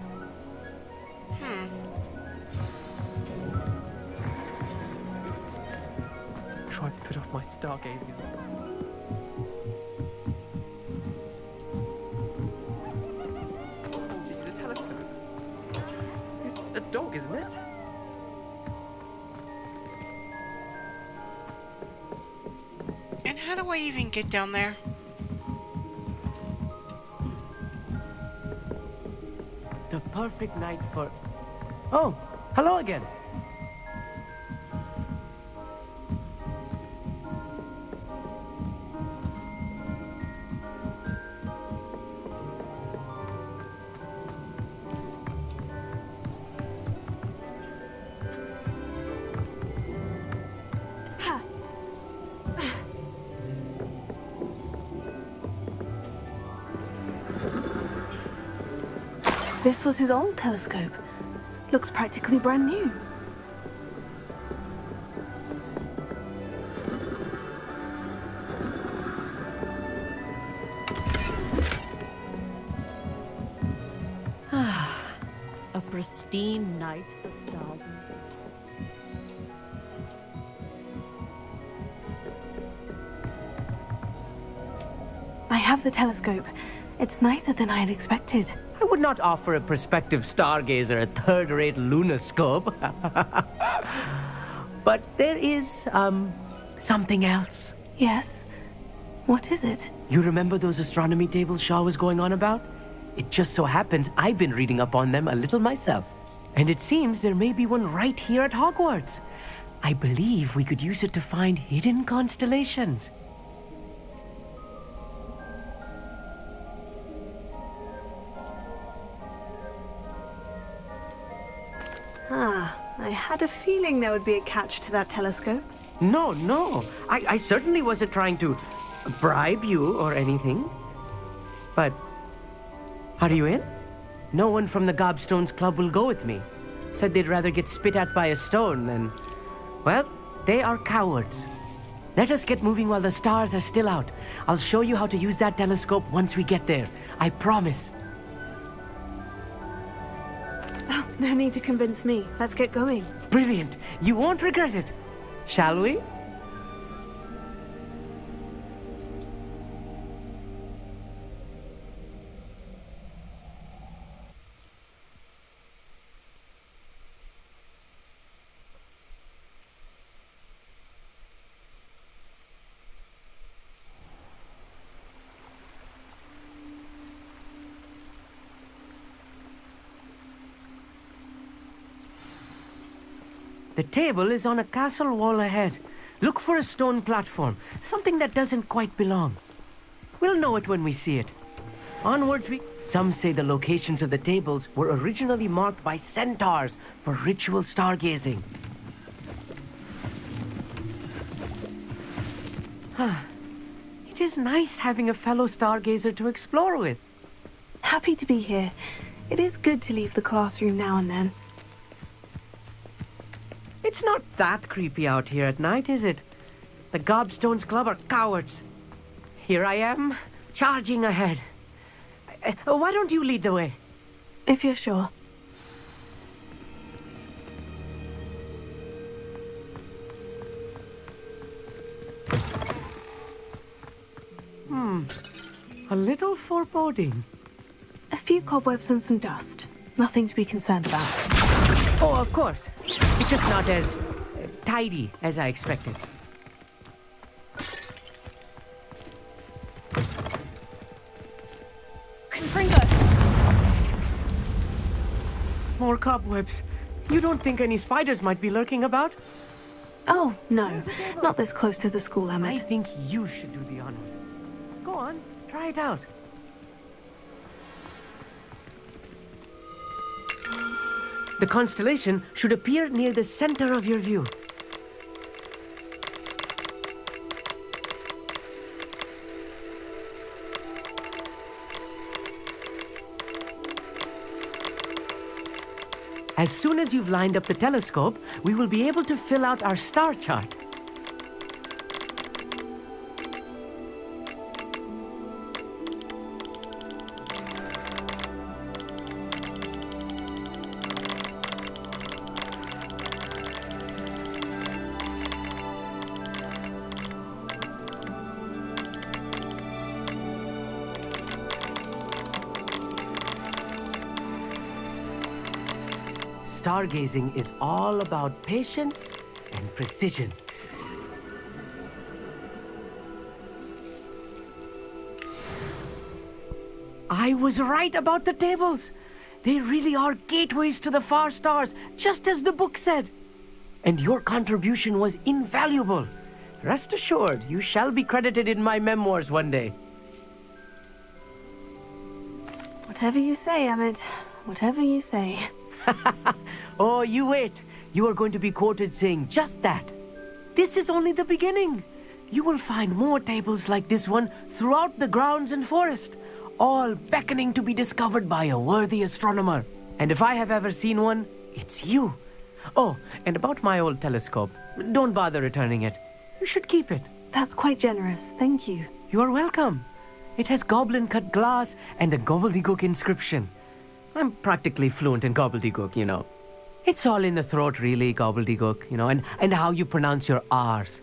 Tries to put off my stargazing. The telescope. It's a dog, isn't it? And how do I even get down there? The perfect night for... Oh, hello again. This was his old telescope. Looks practically brand new. A pristine night for stargazing. I have the telescope. It's nicer than I had expected. I would not offer a prospective stargazer a third-rate lunoscope. But there is, something else. Yes? What is it? You remember those astronomy tables Shaw was going on about? It just so happens I've been reading up on them a little myself. And it seems there may be one right here at Hogwarts. I believe we could use it to find hidden constellations. I had a feeling there would be a catch to that telescope. No. I certainly wasn't trying to bribe you or anything. But, are you in? No one from the Gobstones Club will go with me. Said they'd rather get spit at by a stone than... Well, they are cowards. Let us get moving while the stars are still out. I'll show you how to use that telescope once we get there. I promise. Oh, no need to convince me. Let's get going. Brilliant. You won't regret it. Shall we? The table is on a castle wall ahead. Look for a stone platform, something that doesn't quite belong. We'll know it when we see it. Onwards we... Some say the locations of the tables were originally marked by centaurs for ritual stargazing. It is nice having a fellow stargazer to explore with. Happy to be here. It is good to leave the classroom now and then. It's not that creepy out here at night, is it? The Gobstones Club are cowards. Here I am, charging ahead. Why don't you lead the way? If you're sure. A little foreboding. A few cobwebs and some dust. Nothing to be concerned about. Oh, of course. It's just not as tidy as I expected. Confringo! More cobwebs. You don't think any spiders might be lurking about? Oh, no. Not this close to the school, Emmett. I think you should do the honors. Go on, try it out. The constellation should appear near the center of your view. As soon as you've lined up the telescope, we will be able to fill out our star chart. Stargazing is all about patience and precision. I was right about the tables. They really are gateways to the far stars, just as the book said. And your contribution was invaluable. Rest assured, you shall be credited in my memoirs one day. Whatever you say, Emmett. Whatever you say. Oh, you wait. You are going to be quoted saying just that. This is only the beginning. You will find more tables like this one throughout the grounds and forest, all beckoning to be discovered by a worthy astronomer. And if I have ever seen one, it's you. Oh, and about my old telescope, don't bother returning it. You should keep it. That's quite generous. Thank you. You are welcome. It has goblin-cut glass and a gobbledygook inscription. I'm practically fluent in gobbledygook, you know. It's all in the throat, really, gobbledygook, you know, and how you pronounce your R's.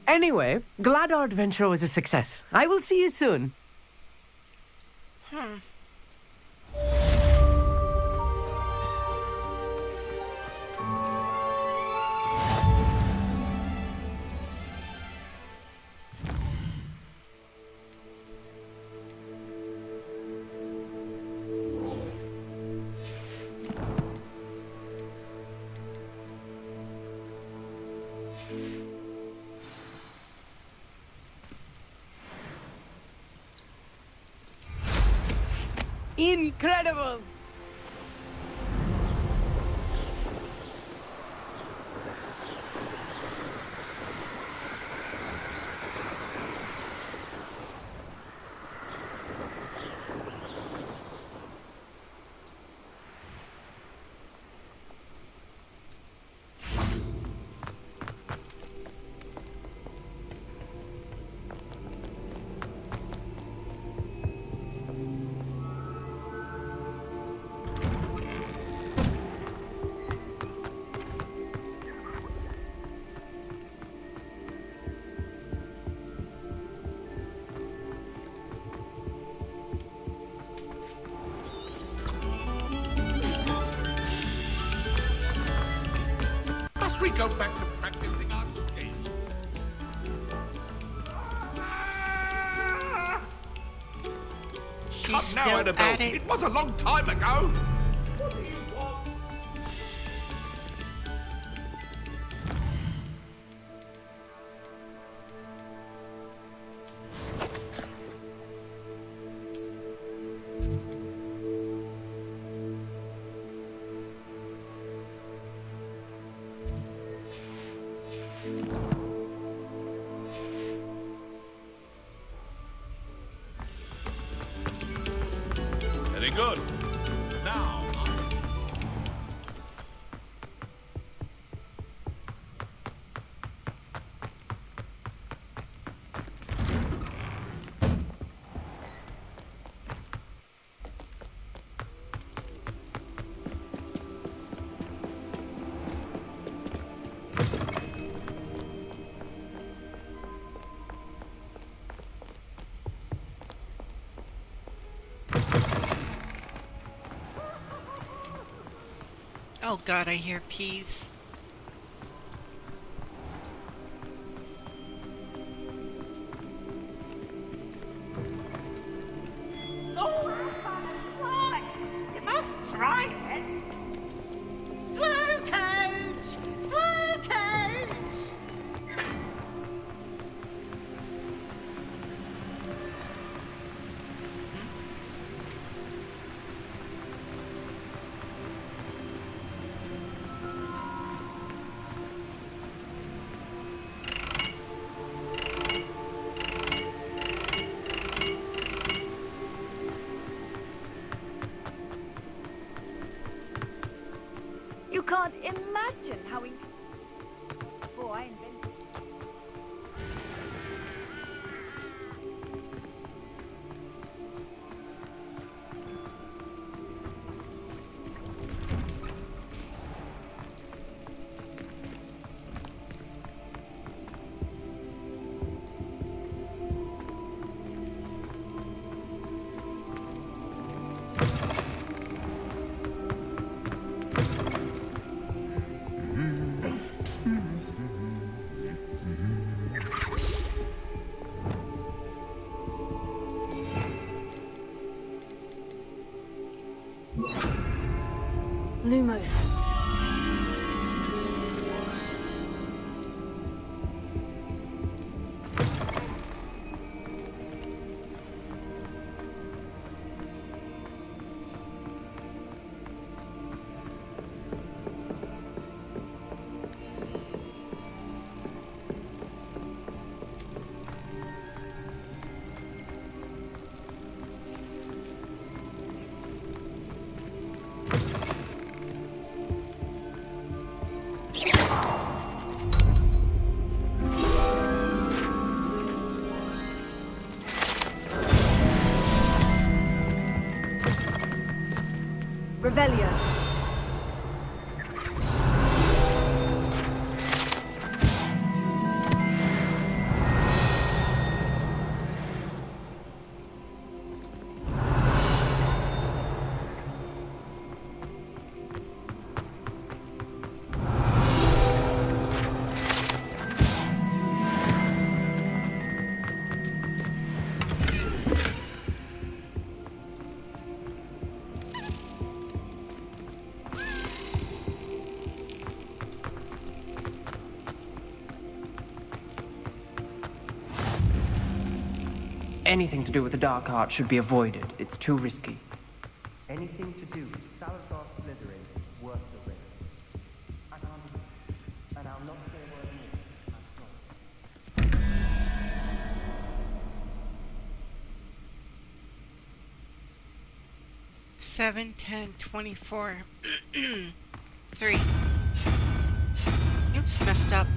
Anyway, glad our adventure was a success. I will see you soon. Incredible! Must we go back to practicing our skill? She's Come still now, Annabelle. at it. It was a long time ago. What do you want? Very good. Now, Oh god, I hear Peeves. You must try it. Slow coach! Slow coach! You can't imagine how we... Oh, I invented... Lumos. Revelio. Anything to do with the dark arts should be avoided. It's too risky. Anything to do with Salazar Slytherin is worth the risk. I can't do it, and I'll not say a word more. I promise. 7, 10, 24. 3. Oops, messed up.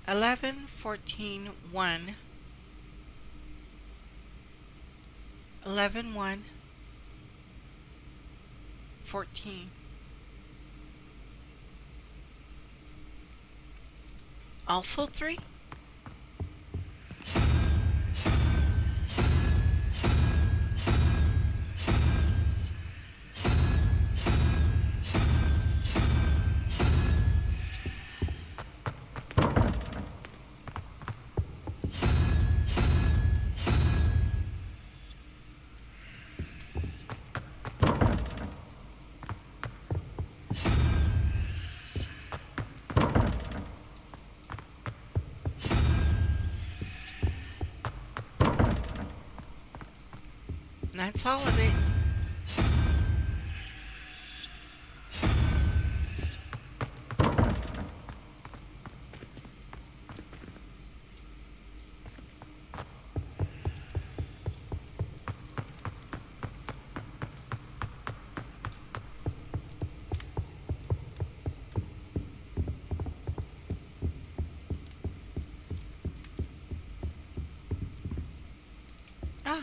Eleven, 14, 1. 11, 1. 14. Also 3? That's all of it. Ah.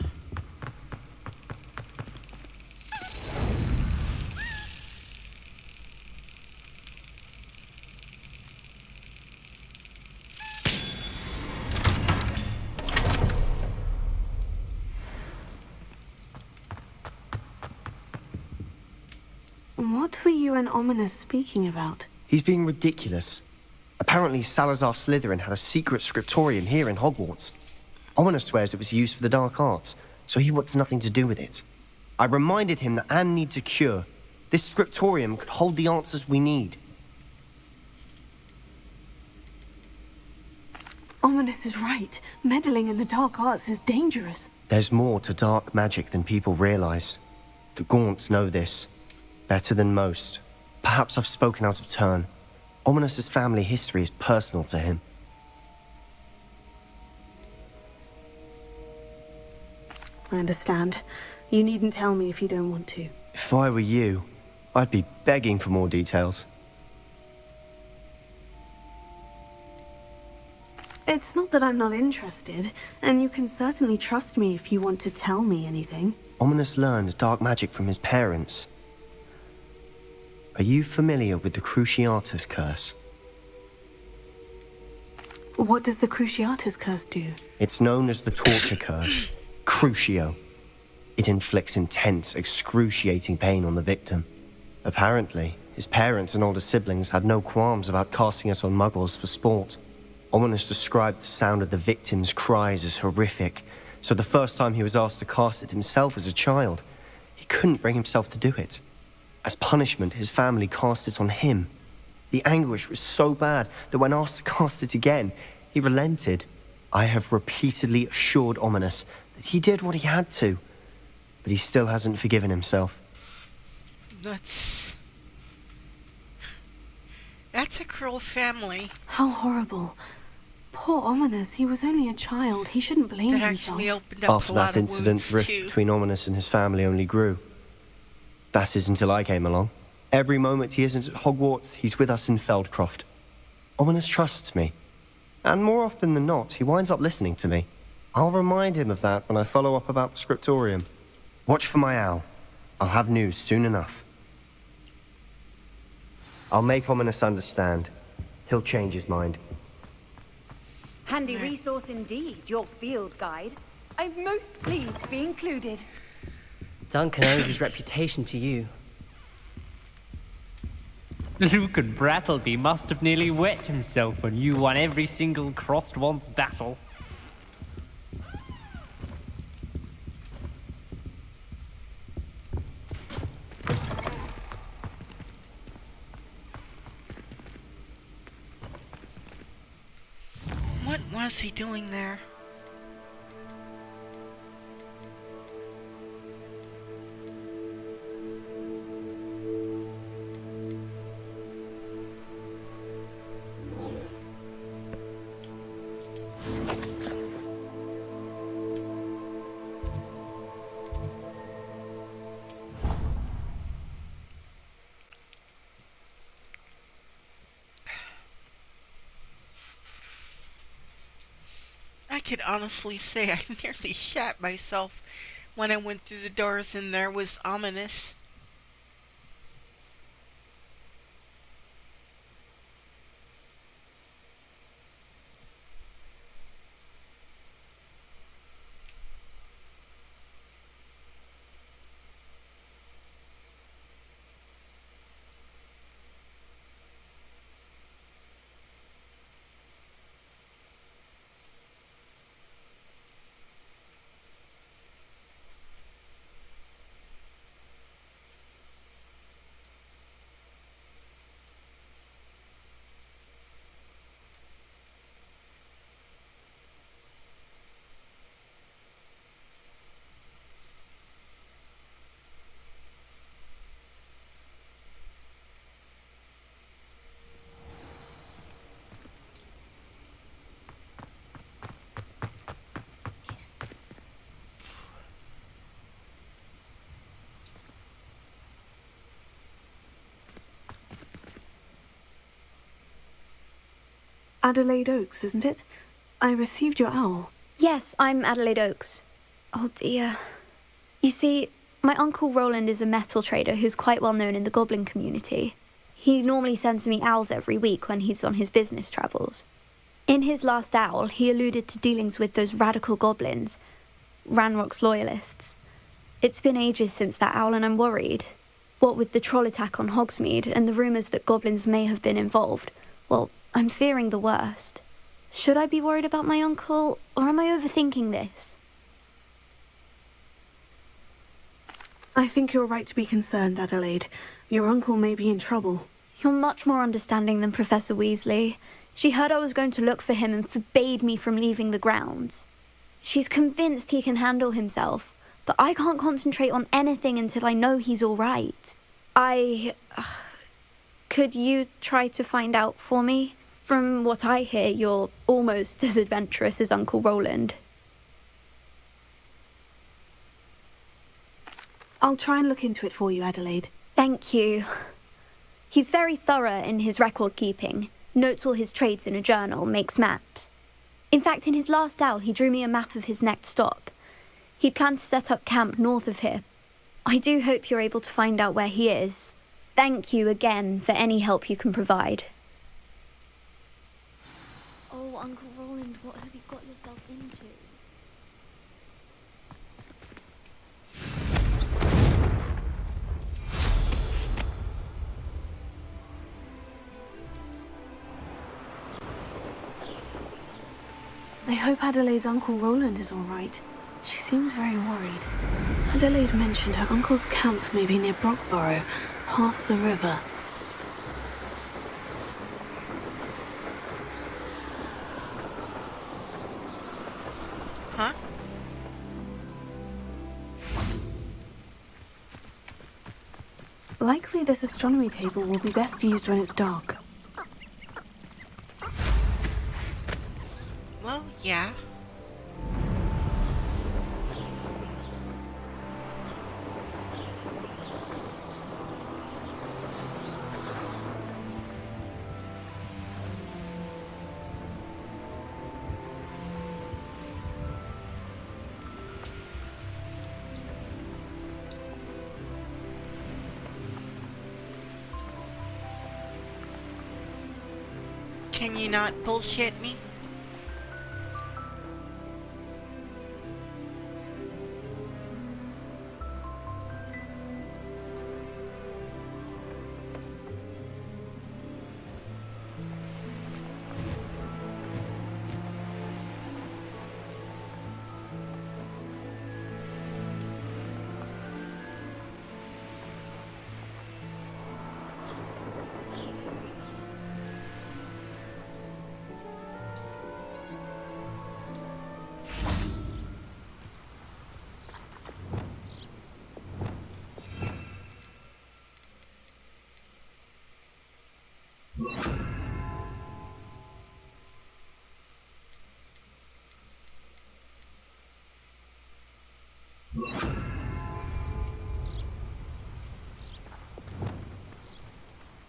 What were you and Ominous speaking about? He's being ridiculous. Apparently, Salazar Slytherin had a secret scriptorium here in Hogwarts. Ominous swears it was used for the dark arts, so he wants nothing to do with it. I reminded him that Anne needs a cure. This scriptorium could hold the answers we need. Ominous is right. Meddling in the dark arts is dangerous. There's more to dark magic than people realize. The Gaunts know this. Better than most. Perhaps I've spoken out of turn. Ominous's family history is personal to him. I understand. You needn't tell me if you don't want to. If I were you, I'd be begging for more details. It's not that I'm not interested, and you can certainly trust me if you want to tell me anything. Ominous learned dark magic from his parents. Are you familiar with the Cruciatus curse? What does the Cruciatus curse do? It's known as the torture curse, Crucio. It inflicts intense, excruciating pain on the victim. Apparently, his parents and older siblings had no qualms about casting it on muggles for sport. Ominous described the sound of the victim's cries as horrific, so the first time he was asked to cast it himself as a child, he couldn't bring himself to do it. As punishment, his family cast it on him. The anguish was so bad that when asked to cast it again, he relented. I have repeatedly assured Ominous that he did what he had to, but he still hasn't forgiven himself. That's a cruel family. How horrible. Poor Ominous, he was only a child. He shouldn't blame That himself. actually opened up After a lot that of incident, wounds, rift too. between Ominous and his family only grew. That is until I came along. Every moment he isn't at Hogwarts, he's with us in Feldcroft. Ominous trusts me. And more often than not, he winds up listening to me. I'll remind him of that when I follow up about the scriptorium. Watch for my owl. I'll have news soon enough. I'll make Ominous understand. He'll change his mind. Handy resource indeed, your field guide. I'm most pleased to be included. Duncan owes his reputation to you. Luke and Brattleby must have nearly wet himself when you won every single crossed one's battle. What was he doing there? I could honestly say I nearly shat myself when I went through the doors and there was Ominous. Adelaide Oaks, isn't it? I received your owl. Yes, I'm Adelaide Oaks. Oh dear. You see, my uncle Roland is a metal trader who's quite well known in the goblin community. He normally sends me owls every week when he's on his business travels. In his last owl, he alluded to dealings with those radical goblins, Ranrock's loyalists. It's been ages since that owl and I'm worried. What with the troll attack on Hogsmeade and the rumours that goblins may have been involved, well, I'm fearing the worst. Should I be worried about my uncle, or am I overthinking this? I think you're right to be concerned, Adelaide. Your uncle may be in trouble. You're much more understanding than Professor Weasley. She heard I was going to look for him and forbade me from leaving the grounds. She's convinced he can handle himself, but I can't concentrate on anything until I know he's all right. Could you try to find out for me? From what I hear, you're almost as adventurous as Uncle Roland. I'll try and look into it for you, Adelaide. Thank you. He's very thorough in his record keeping, notes all his trades in a journal, makes maps. In fact, in his last owl, he drew me a map of his next stop. He'd planned to set up camp north of here. I do hope you're able to find out where he is. Thank you again for any help you can provide. Oh, Uncle Roland, what have you got yourself into? I hope Adelaide's Uncle Roland is all right. She seems very worried. Adelaide mentioned her uncle's camp may be near Brockborough, past the river. Huh? Likely this astronomy table will be best used when it's dark. Well, yeah. Can you not bullshit me?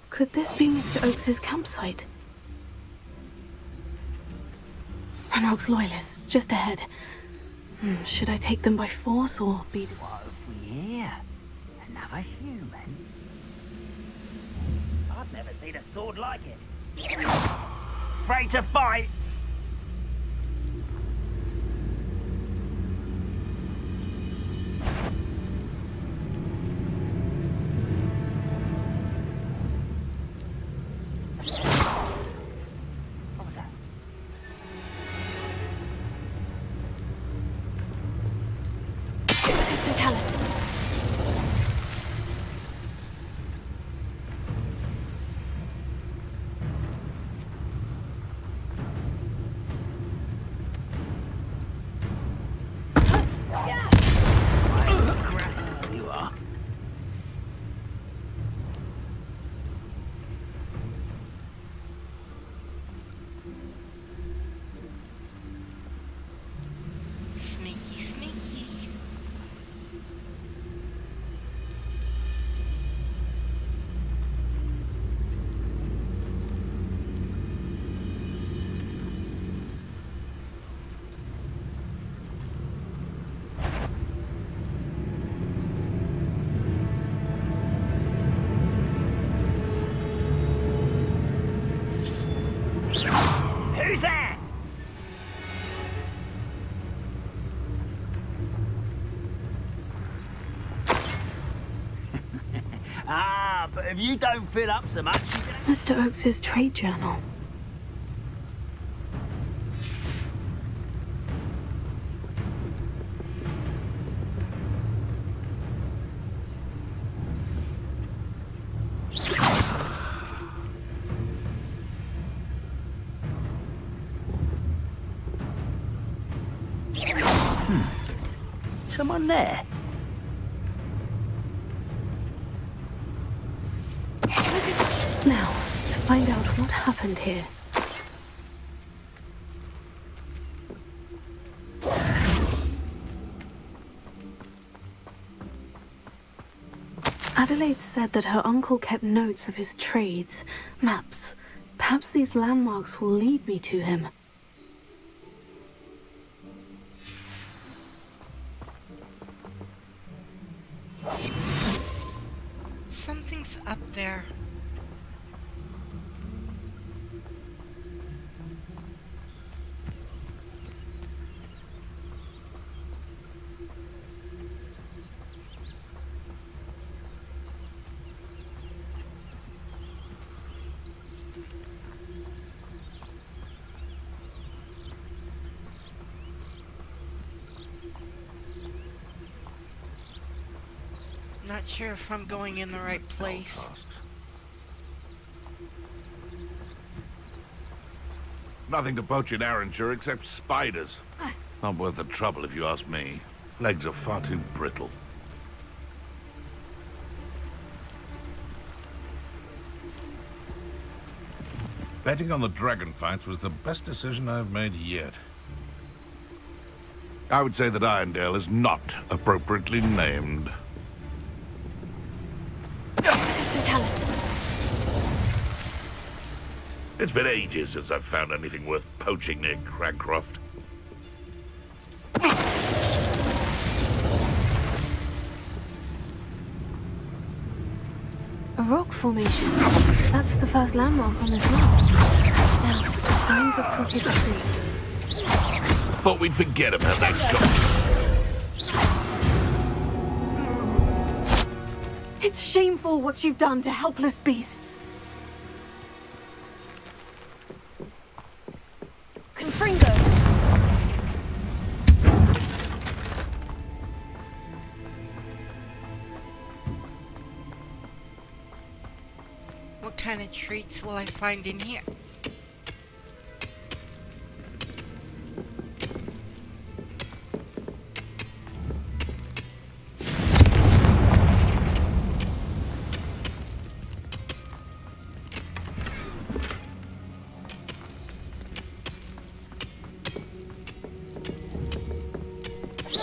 Could this be Mr. Oakes's campsite? Ranrock's loyalists, just ahead. Should I take them by force or be... What have we here? Another human? I've never seen a sword like it. Afraid to fight? Sneaky, sneaky. Who's there? Ah, but if you don't fill up so much, Mr. Oakes's trade journal. Someone there? Now, to find out what happened here. Adelaide said that her uncle kept notes of his trades, maps. Perhaps these landmarks will lead me to him. Something's up there. Not sure if I'm going in the right place. Nothing to poach in Arranshire except spiders. Not worth the trouble if you ask me. Legs are far too brittle. Betting on the dragon fights was the best decision I've made yet. I would say that Irondale is not appropriately named. Tell us. It's been ages since I've found anything worth poaching near Cragcroft. A rock formation. That's the first landmark on this map. Now, to find the crooked tree. Thought we'd forget about that guy. It's shameful what you've done to helpless beasts. Confringo! What kind of treats will I find in here?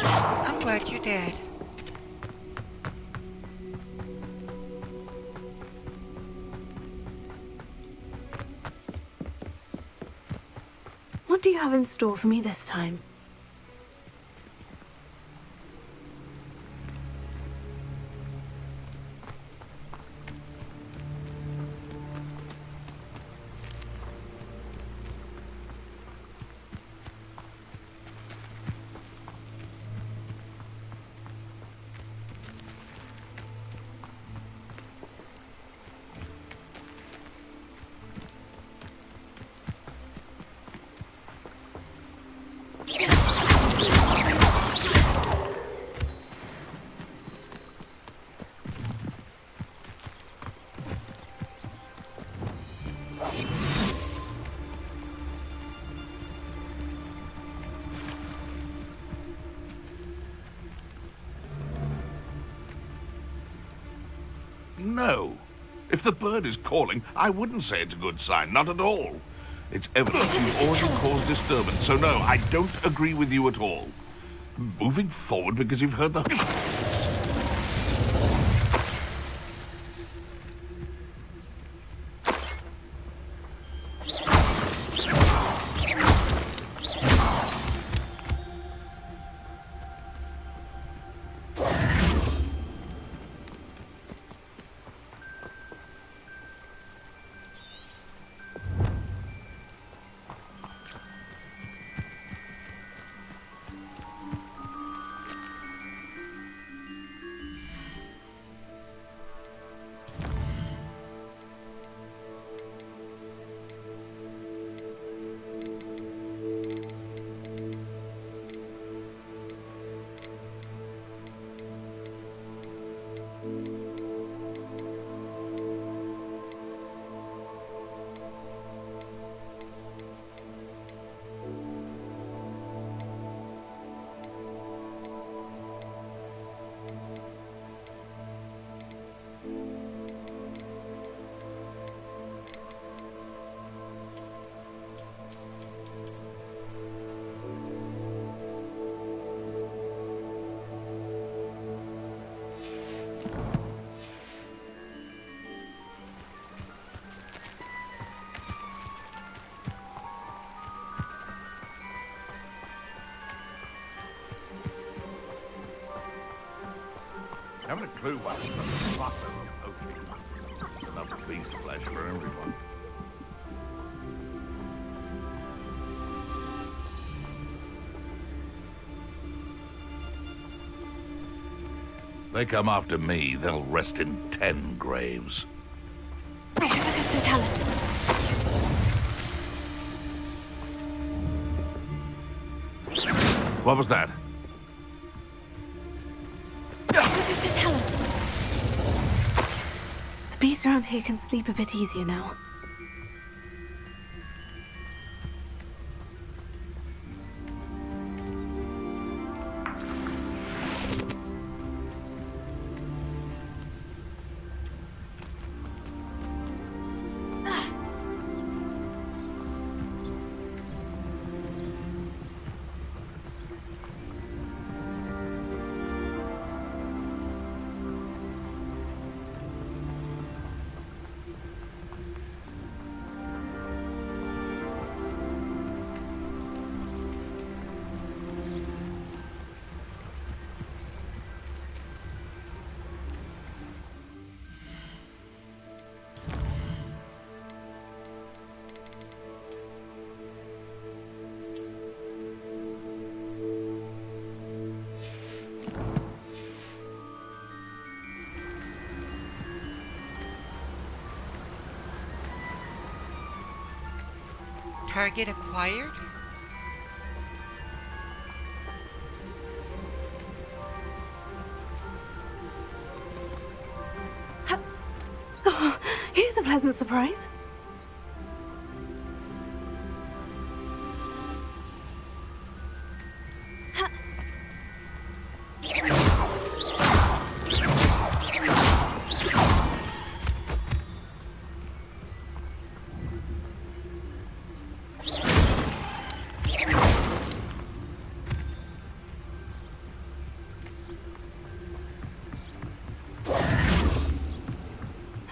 I'm glad you're dead. What do you have in store for me this time? No. If the bird is calling, I wouldn't say it's a good sign, not at all. It's evidence you've already caused disturbance, so no, I don't agree with you at all. Moving forward because you've heard the... Haven't a clue what's okay. Enough beast flesh for everyone. They come after me, they'll rest in 10 graves. Totalis. What was that? Totalis. The beasts around here can sleep a bit easier now. Target acquired? Oh, here's a pleasant surprise.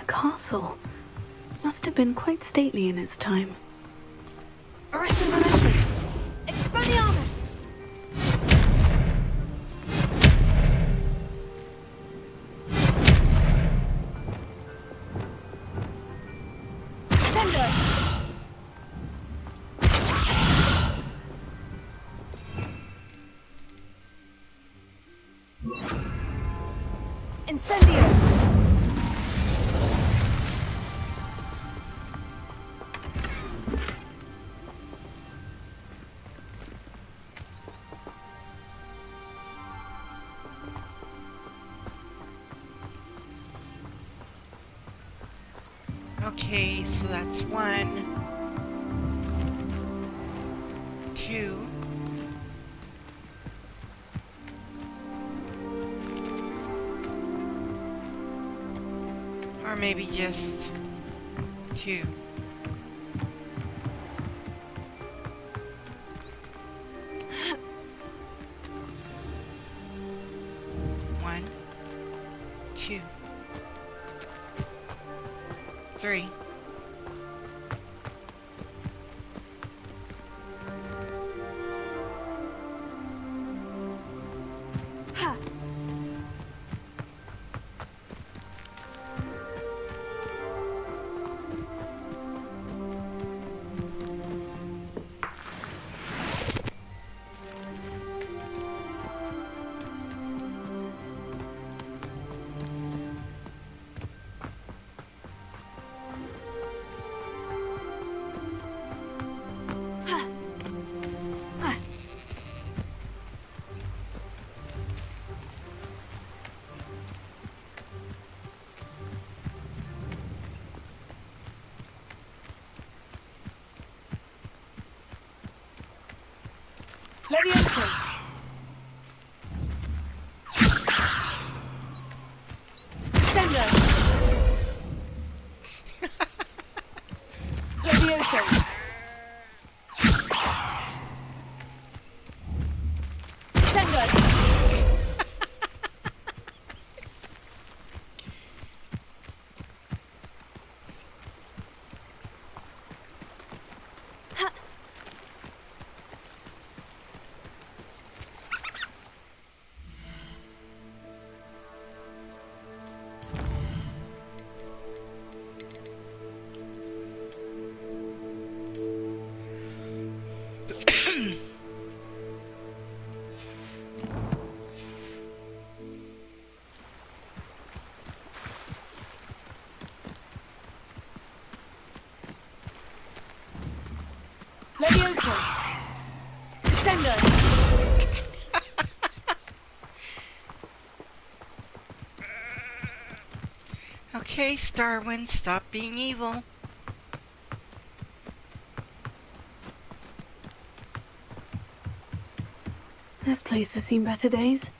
Castle. Must have been quite stately in its time. Expelliarmus! Sender! Incendio! Okay, so that's 1, 2. Or maybe just 2. One, 2, 3. Levioso! Sender! Levioso! Sender! Levioso! Descender! Okay, Starrwind, stop being evil. This place has seen better days.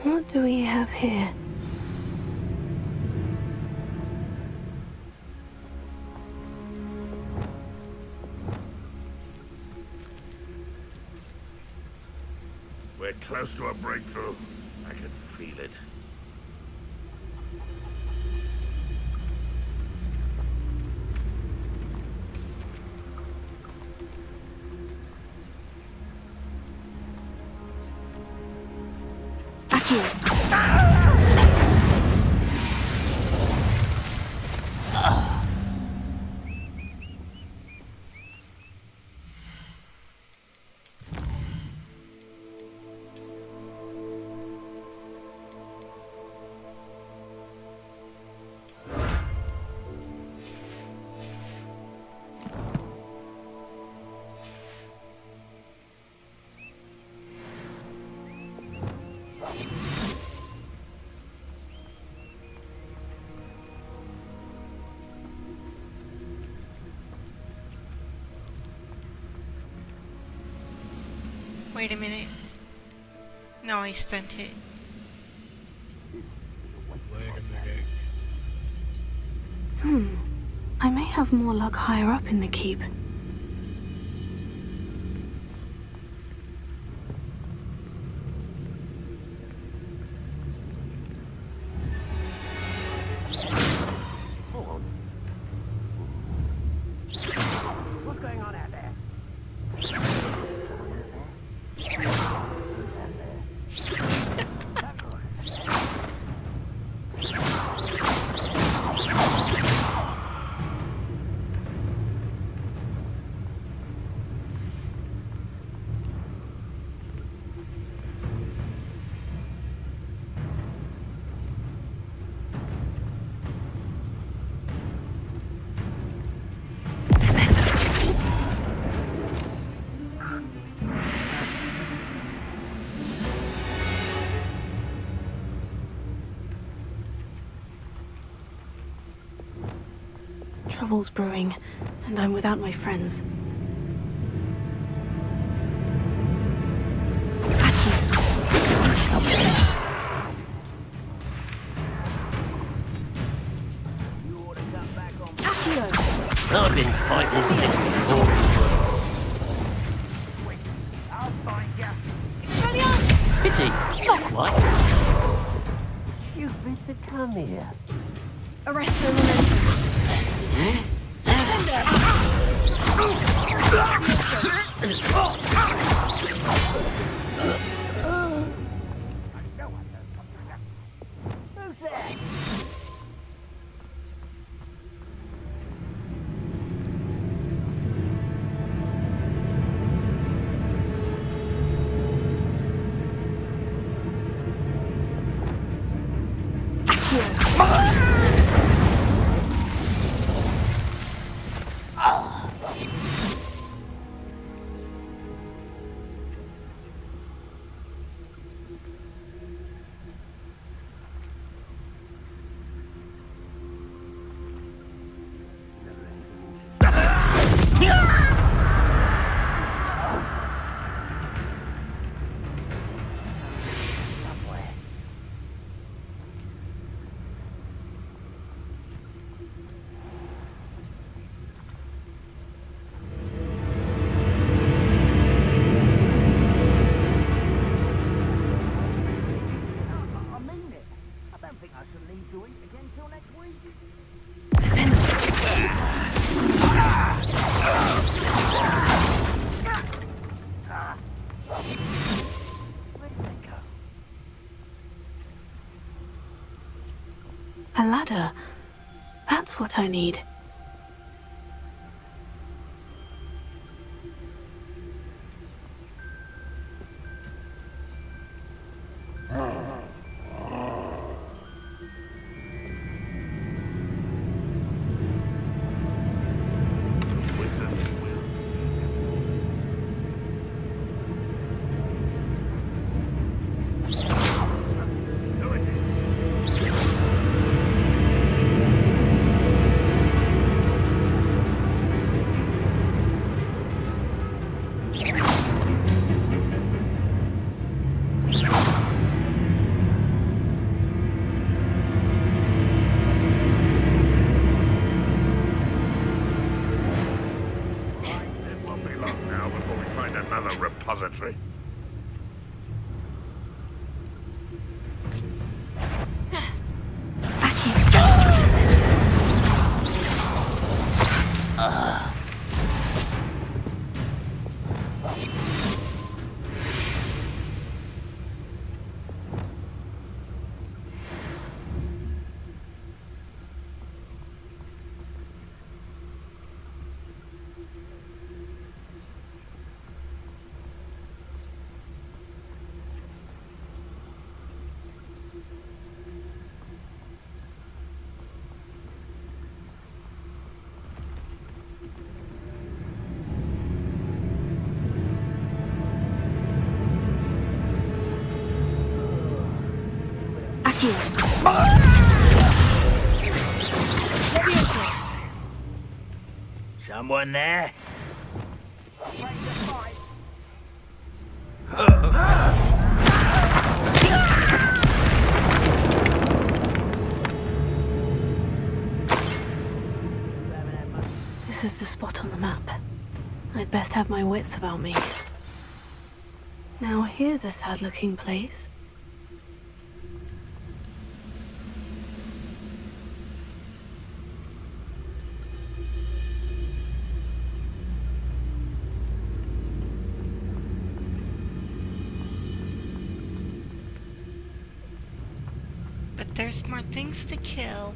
What do we have here? We're close to a breakthrough. I can feel it. Wait a minute. No, I spent it. I may have more luck higher up in the keep. What's going on out there? Trouble's brewing, and I'm without my friends. Aki, I've been fighting this before. I'll find ya. Pity, not quite. You've been to come here. Arrest for momentum. Who's there? I mean it. I don't think I should leave to eat again till next week. Where did they go? A ladder. That's what I need. It won't be long now before we find another repository. Someone there? This is the spot on the map. I'd best have my wits about me. Now here's a sad-looking place. But there's more things to kill.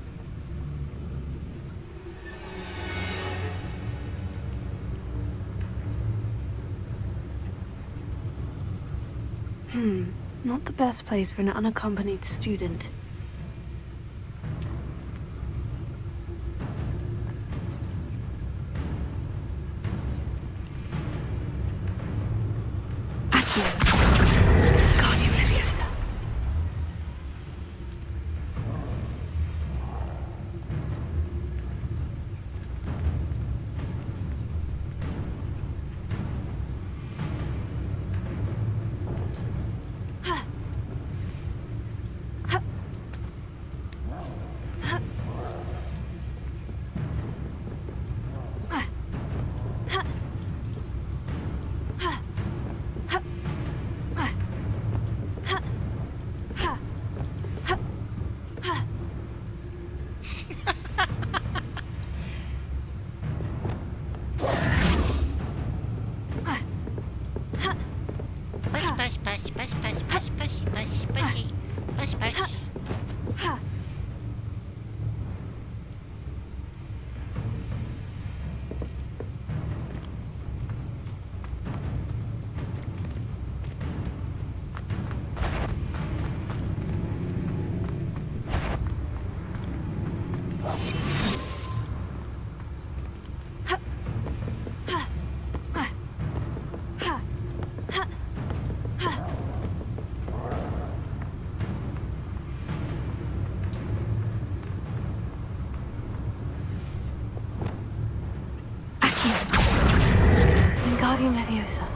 Not the best place for an unaccompanied student. Guardian Leviosa. Wingardium Leviosa.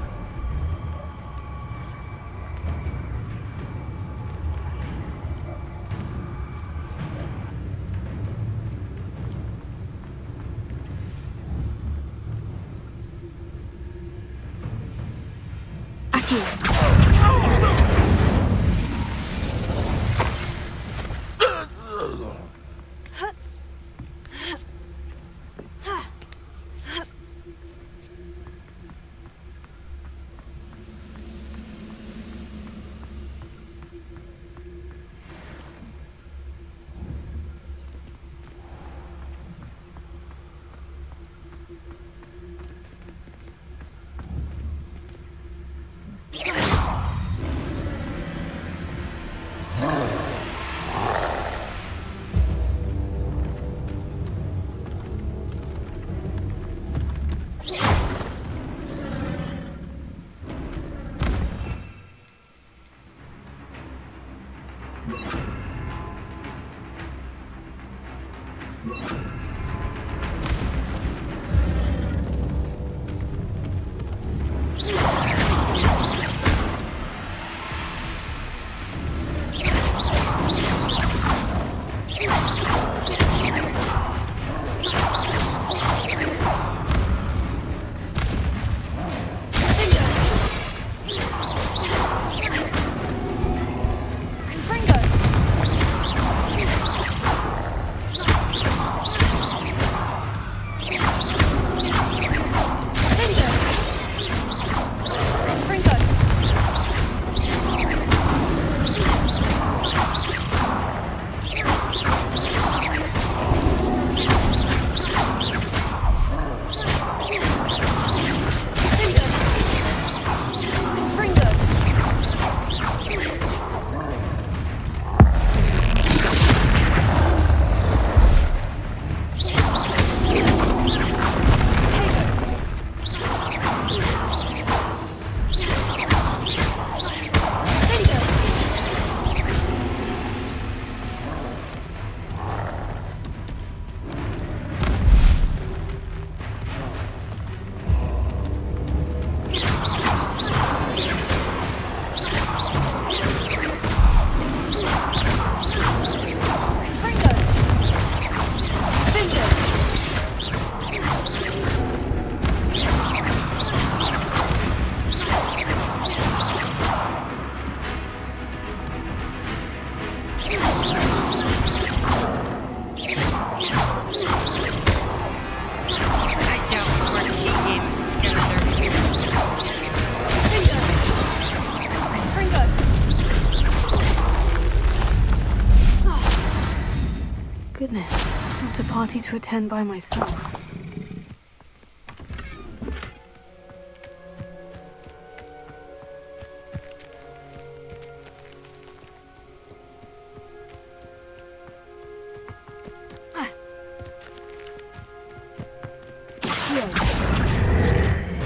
Goodness, not a party to attend by myself.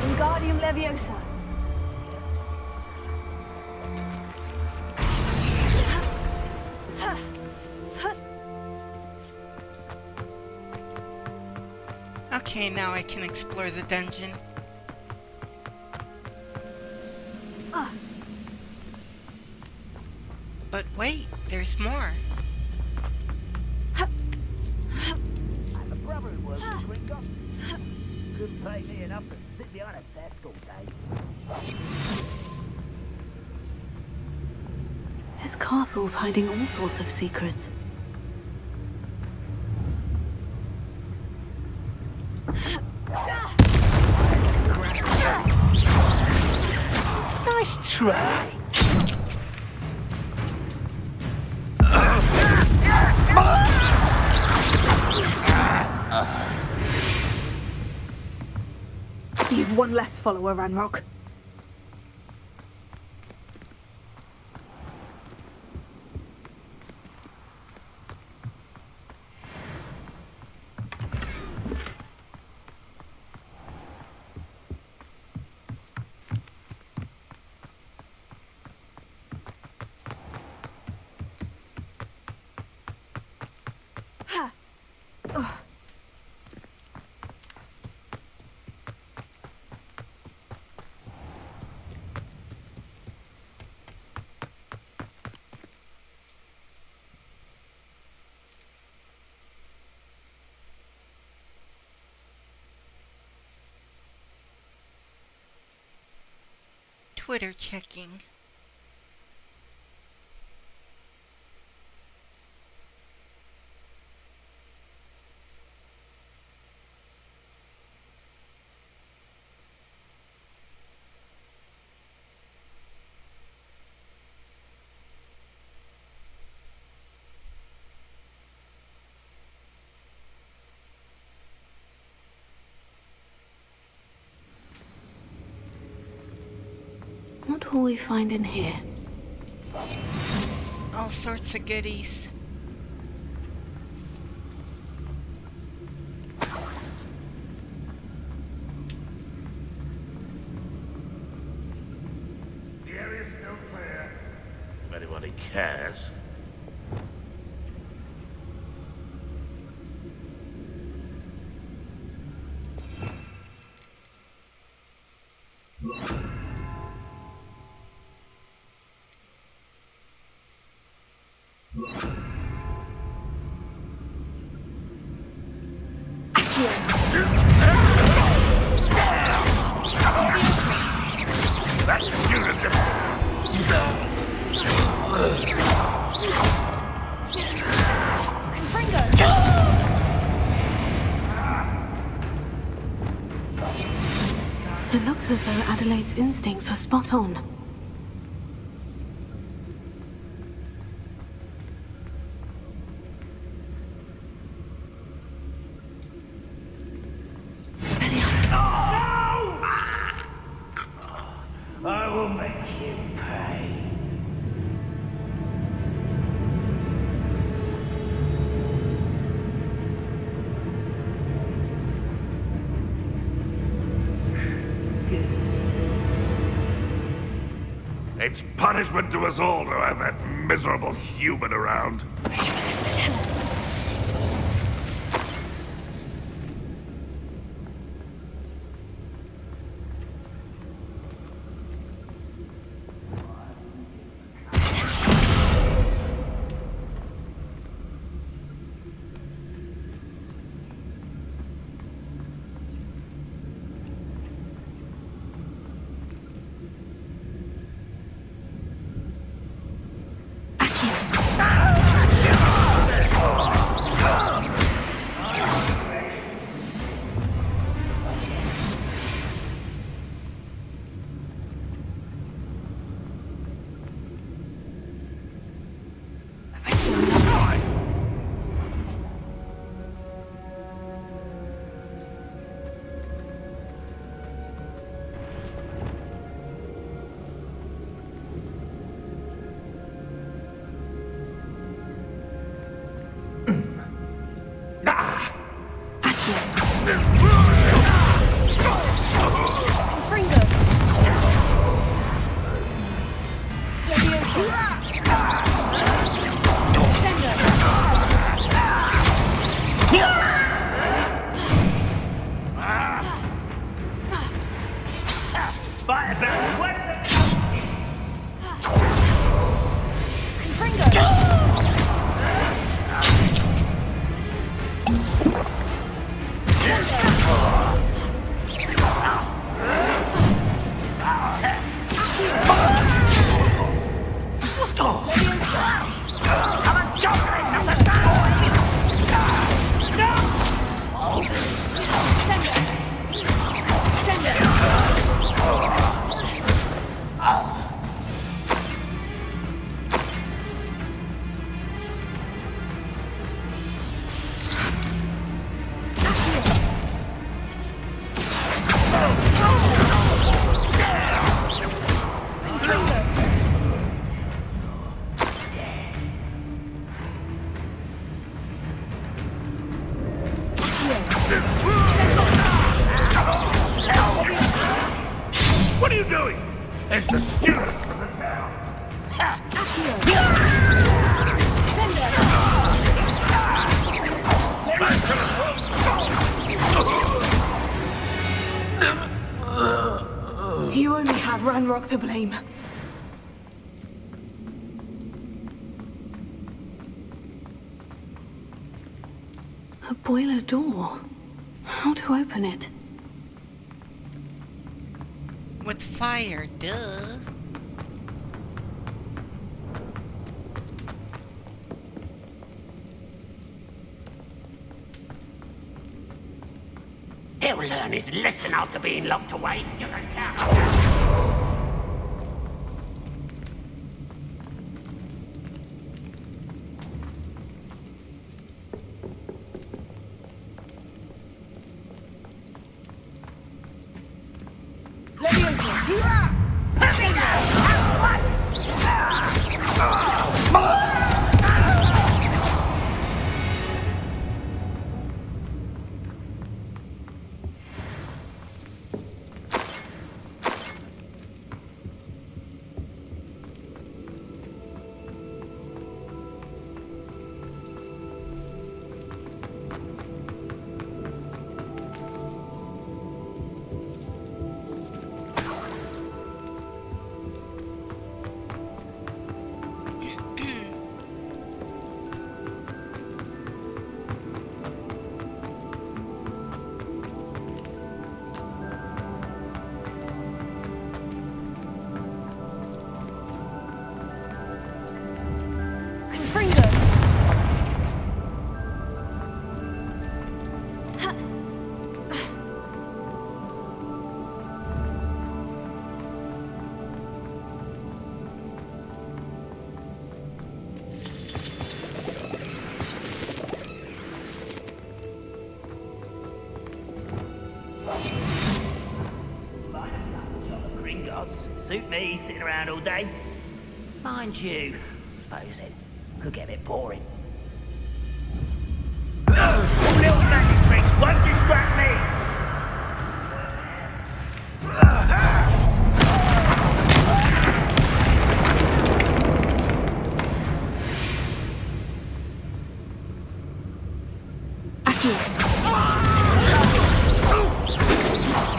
Wingardium Leviosa. Okay, now I can explore the dungeon. But wait, there's more. I'm a brother who works at Gringo. Couldn't pay me enough to sit behind a desk all day. This castle's hiding all sorts of secrets. Nice try. You've one less follower, Ranrock. Twitter checking. What will we find in here? All sorts of goodies. The area's still clear. If anybody cares. That student. It looks as though Adelaide's instincts were spot on. I will make you pay. It's punishment to us all to have that miserable human around. What are you doing? It's the student from the town. You only have Ranrock to blame. A boiler door. How to open it? with fire, duh. He'll learn his lesson after being locked away. You can count on that. Suit me, sitting around all day. Mind you, suppose it could get a bit boring. Little magic tricks won't distract me!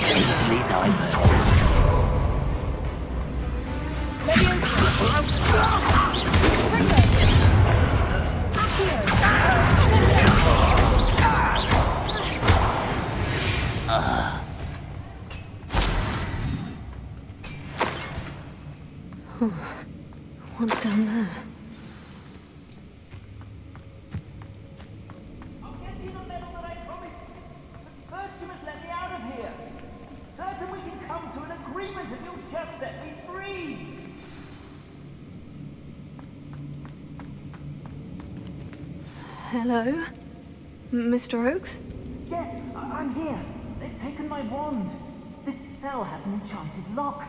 Easily diverted. What's down there? I'll get you the medal that I promised. But first you must let me out of here. I'm certain we can come to an agreement if you'll just set me free. Hello? Mr. Oakes? Yes, I'm here. They've taken my wand. This cell has an enchanted lock.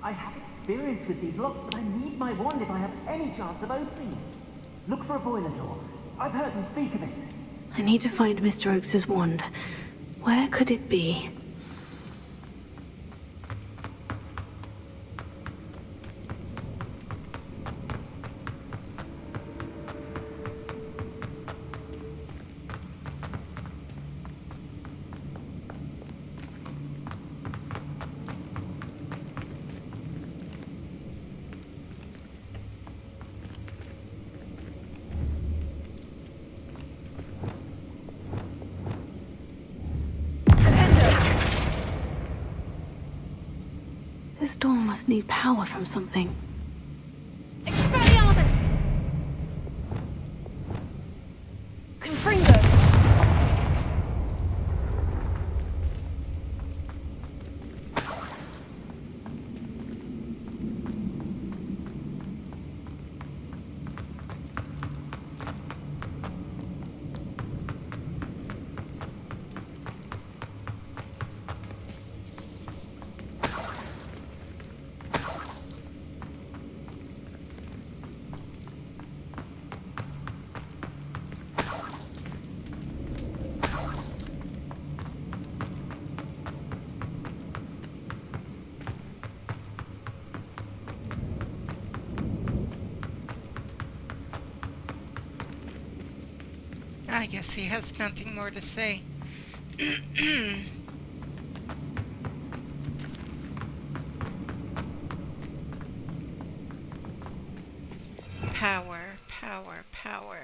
I have experience with these locks, but I need my wand if I have any chance of opening it. Look for a boiler door. I've heard them speak of it. I need to find Mr. Oakes' wand. Where could it be? This door must need power from something. Expelliarmus! Confringo! I guess he has nothing more to say. Power, power, power.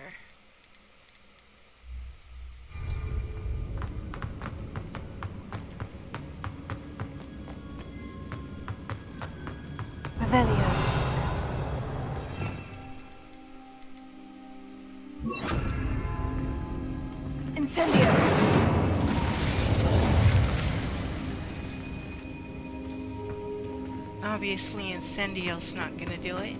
Incendio! Obviously, Incendio's not gonna do it.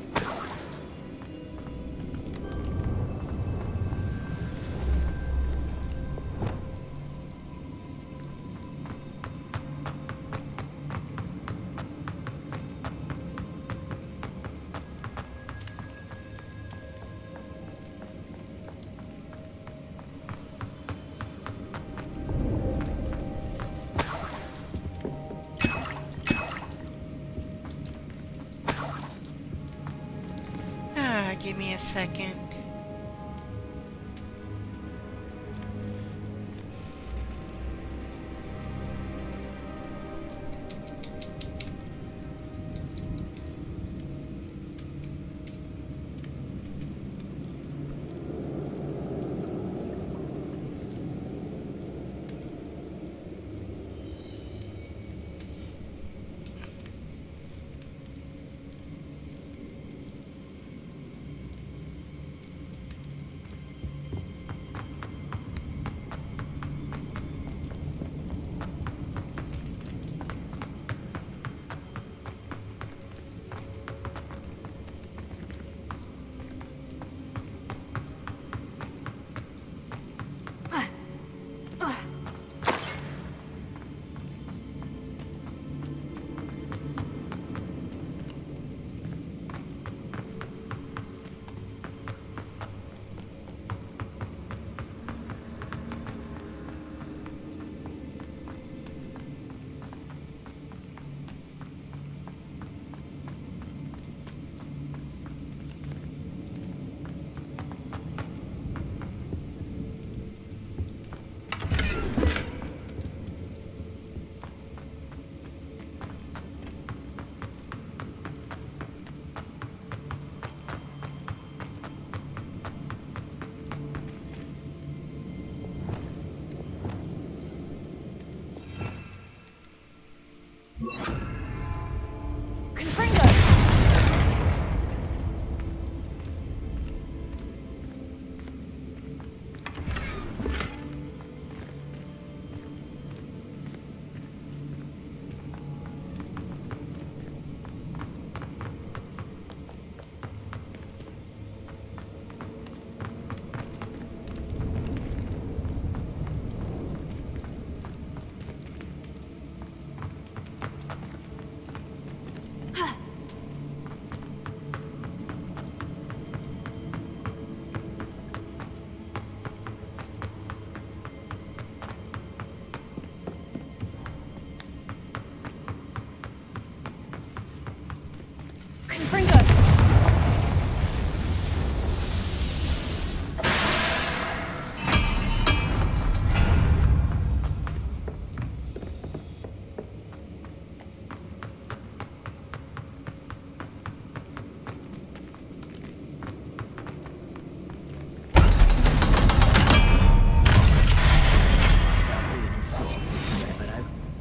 Give me a second.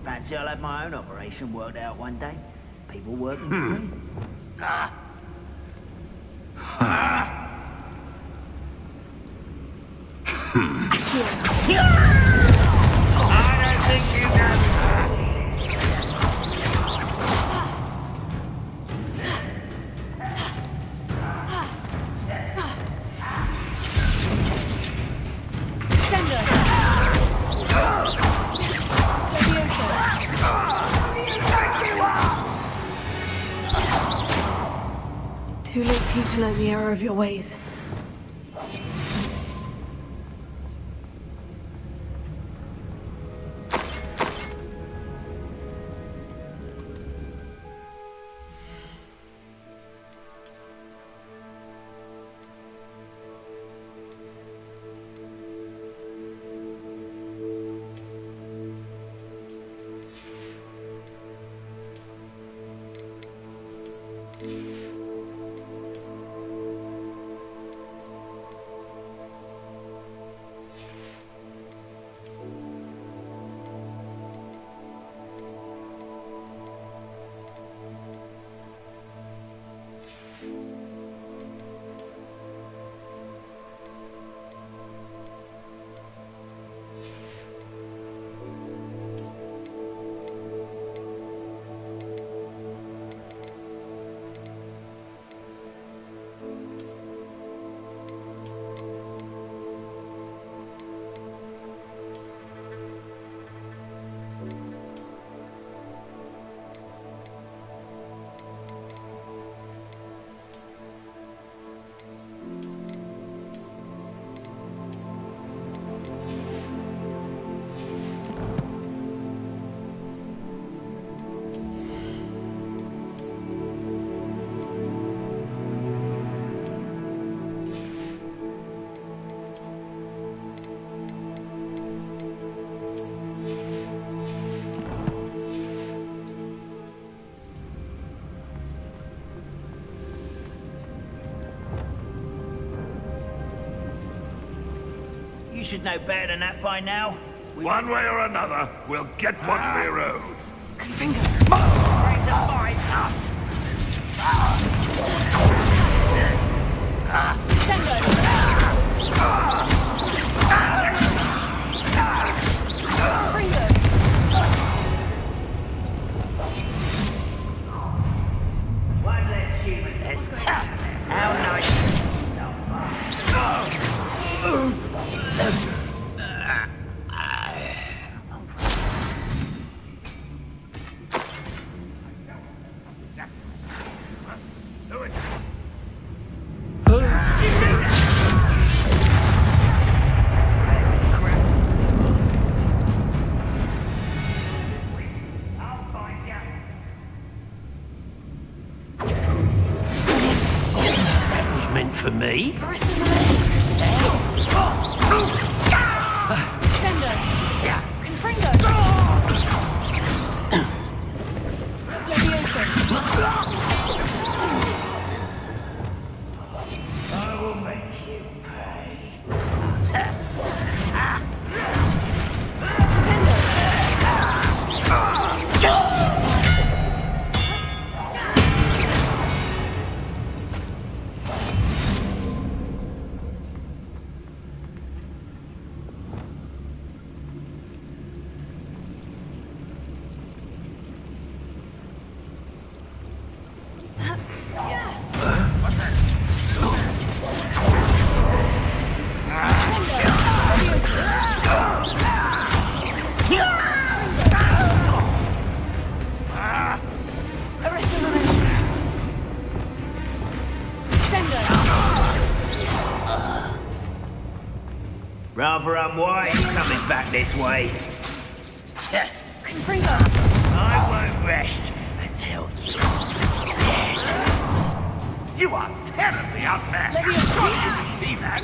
Fancy I'll have my own operation worked out one day. People working for me. Ah. I don't think you know. Too late for you to learn the error of your ways. should know better than that by now. One way or another, we'll get what we're owed. One less human. How nice. Meant for me. I will make you pay. Rather unwise coming back this way. I won't rest until you're dead. You are terribly outmatched. You didn't see that.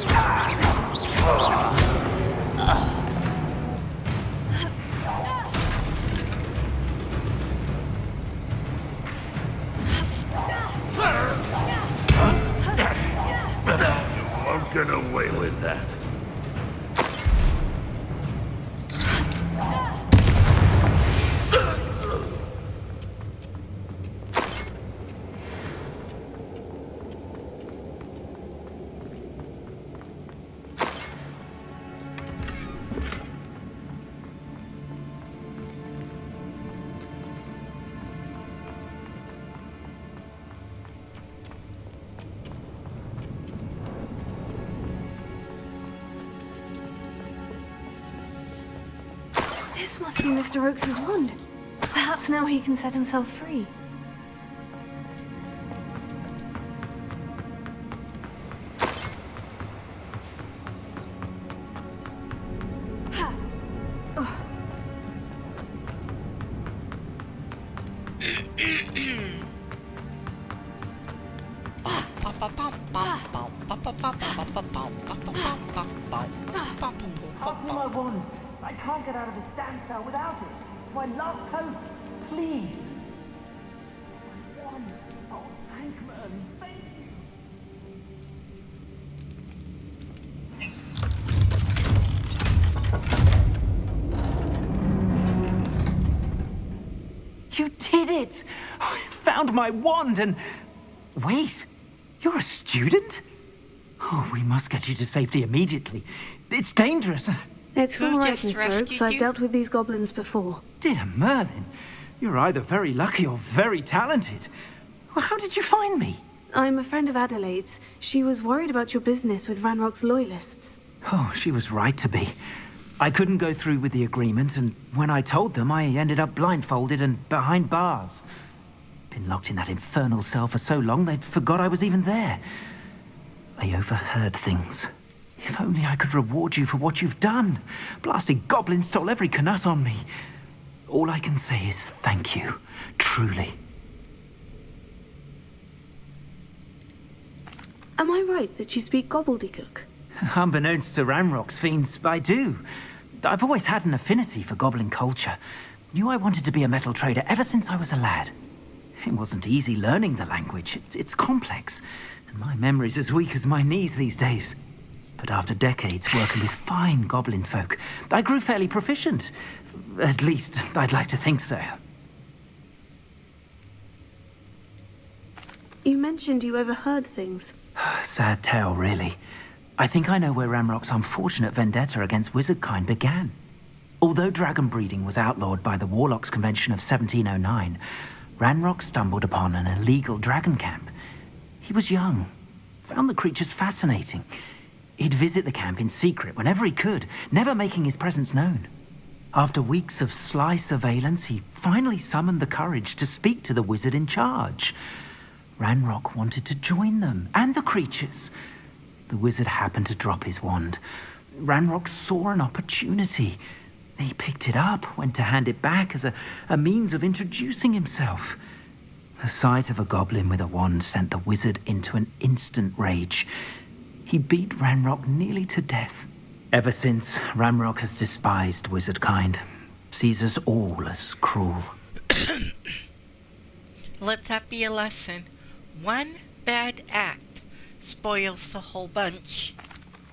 You won't get away with that. This must be Mr. Oakes's wand. Perhaps now he can set himself free. Pass me my wand. I can't get out of this damn cell without it. It's my last hope. Please. My wand. Oh, thank Merlin. Thank you. You did it! I found my wand and... Wait, you're a student? Oh, we must get you to safety immediately. It's dangerous. It's all right, Mr. Oakes. I've dealt with these goblins before. Dear Merlin, you're either very lucky or very talented. Well, how did you find me? I'm a friend of Adelaide's. She was worried about your business with Ranrock's loyalists. Oh, she was right to be. I couldn't go through with the agreement, and when I told them, I ended up blindfolded and behind bars. Been locked in that infernal cell for so long, they'd forgot I was even there. I overheard things. If only I could reward you for what you've done. Blasted goblin stole every canut on me. All I can say is thank you, truly. Am I right that you speak gobbledygook? Unbeknownst to Ranrock's fiends, I do. I've always had an affinity for goblin culture. Knew I wanted to be a metal trader ever since I was a lad. It wasn't easy learning the language. It's complex, and my memory's as weak as my knees these days. but after decades working with fine goblin folk, I grew fairly proficient. At least, I'd like to think so. You mentioned you overheard things. Sad tale, really. I think I know where Ranrock's unfortunate vendetta against wizardkind began. Although dragon breeding was outlawed by the Warlocks Convention of 1709, Ranrock stumbled upon an illegal dragon camp. He was young, found the creatures fascinating. He'd visit the camp in secret whenever he could, never making his presence known. After weeks of sly surveillance, he finally summoned the courage to speak to the wizard in charge. Ranrock wanted to join them, and the creatures. The wizard happened to drop his wand. Ranrock saw an opportunity. He picked it up, went to hand it back as a means of introducing himself. The sight of a goblin with a wand sent the wizard into an instant rage. He beat Ranrock nearly to death. Ever since, Ranrock has despised wizardkind, sees us all as cruel. Let that be a lesson. One bad act spoils the whole bunch.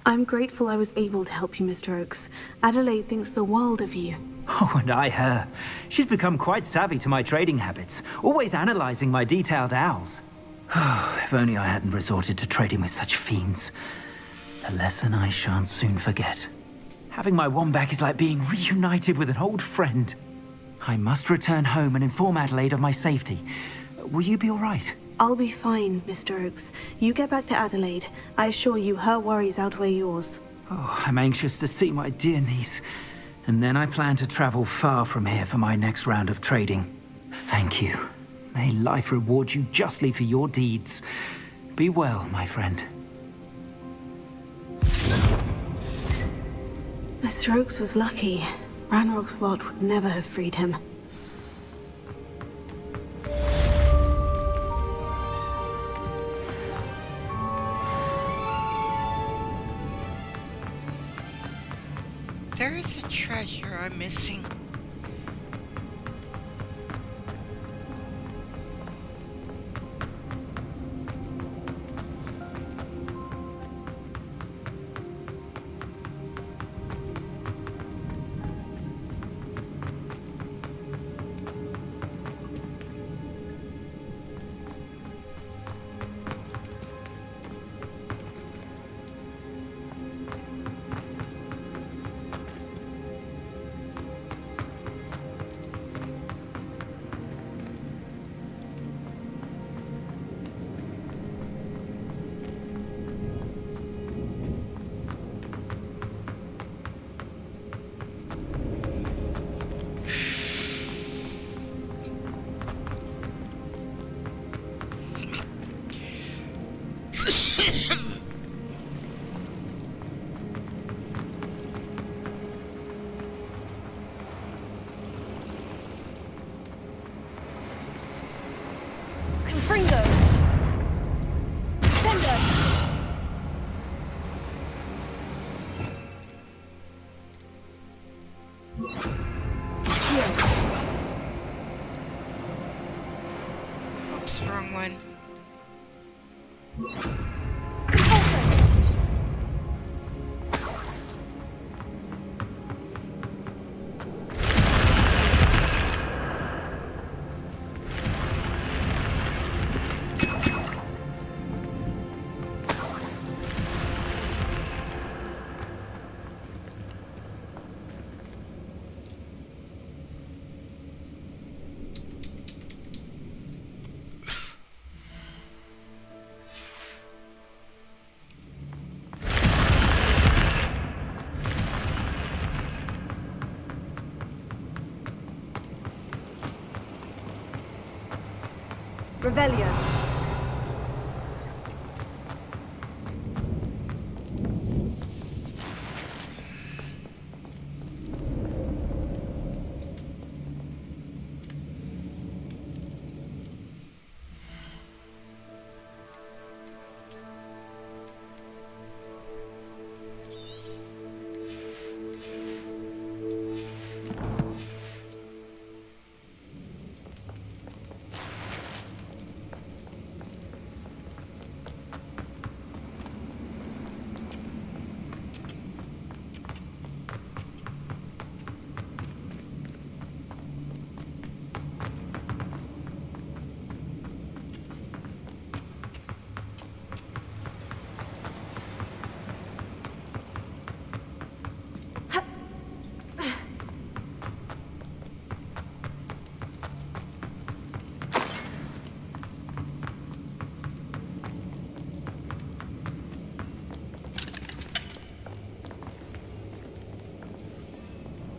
I'm grateful I was able to help you, Mr. Oakes. Adelaide thinks the world of you. Oh, and I her. She's become quite savvy to my trading habits, always analyzing my detailed owls. If only I hadn't resorted to trading with such fiends. A lesson I shan't soon forget. Having my wand back is like being reunited with an old friend. I must return home and inform Adelaide of my safety. Will you be all right? I'll be fine, Mr. Oakes. You get back to Adelaide. I assure you her worries outweigh yours. Oh, I'm anxious to see my dear niece. And then I plan to travel far from here for my next round of trading. Thank you. May life reward you justly for your deeds. Be well, my friend. Mr. Oakes was lucky. Ranrock's lot would never have freed him. There is a treasure I'm missing. Oops, wrong one. Revelio.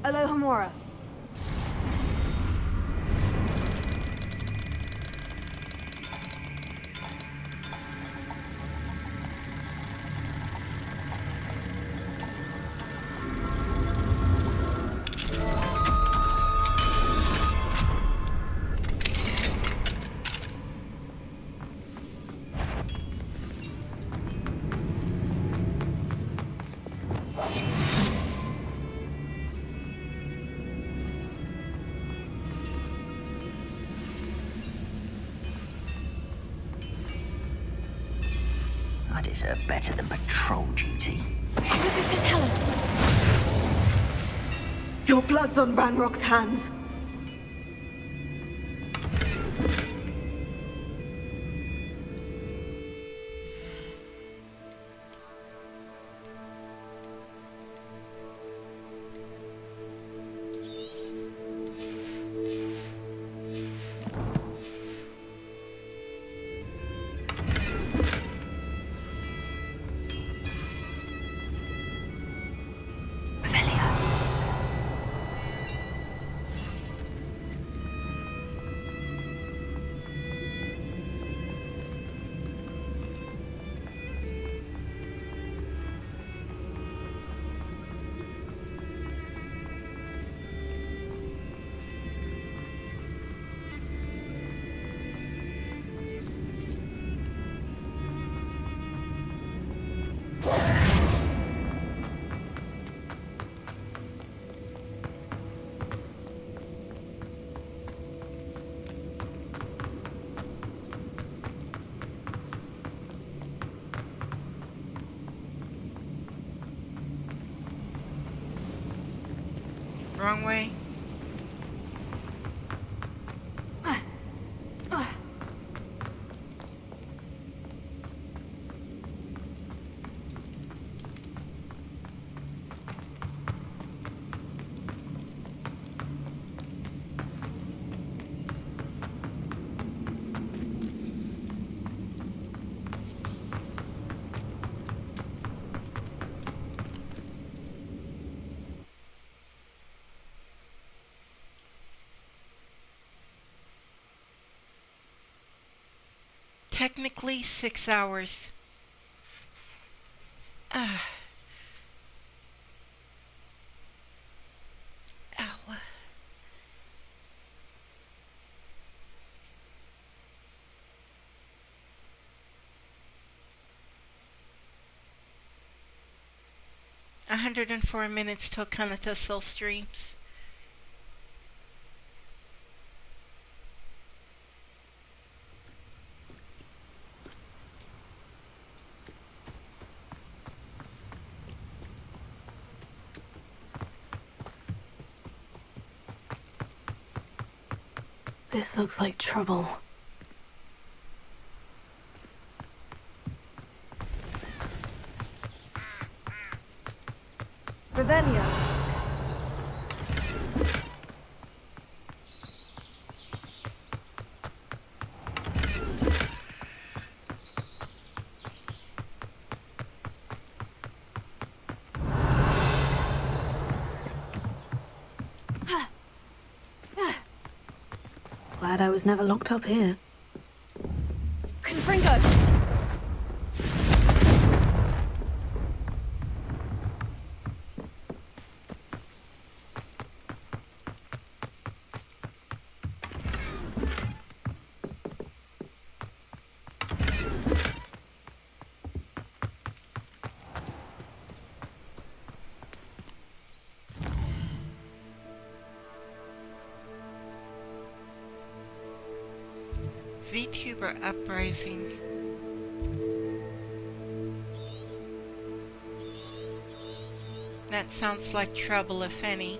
Alohomora. I deserve better than patrol duty. What does it tell us? Your blood's on Ranrock's hands. Wrong way. Technically 6 hours. Ow. 104 minutes till Kanata Soul streams. This looks like trouble. Revelio. Glad I was never locked up here. Confringo! VTuber Uprising. That sounds like trouble, if any.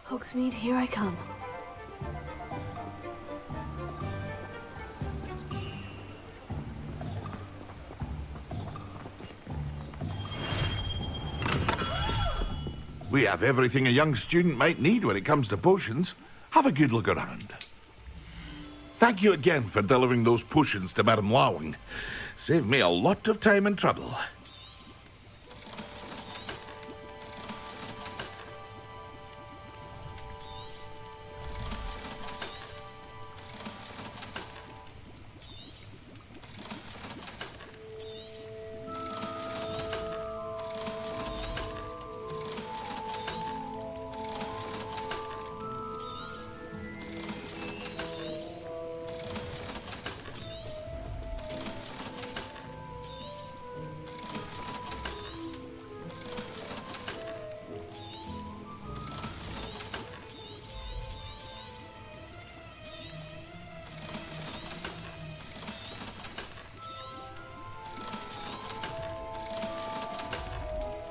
Hogsmeade, here I come. We have everything a young student might need when it comes to potions. Have a good look around. Thank you again for delivering those potions to Madame Lawing. Saved me a lot of time and trouble.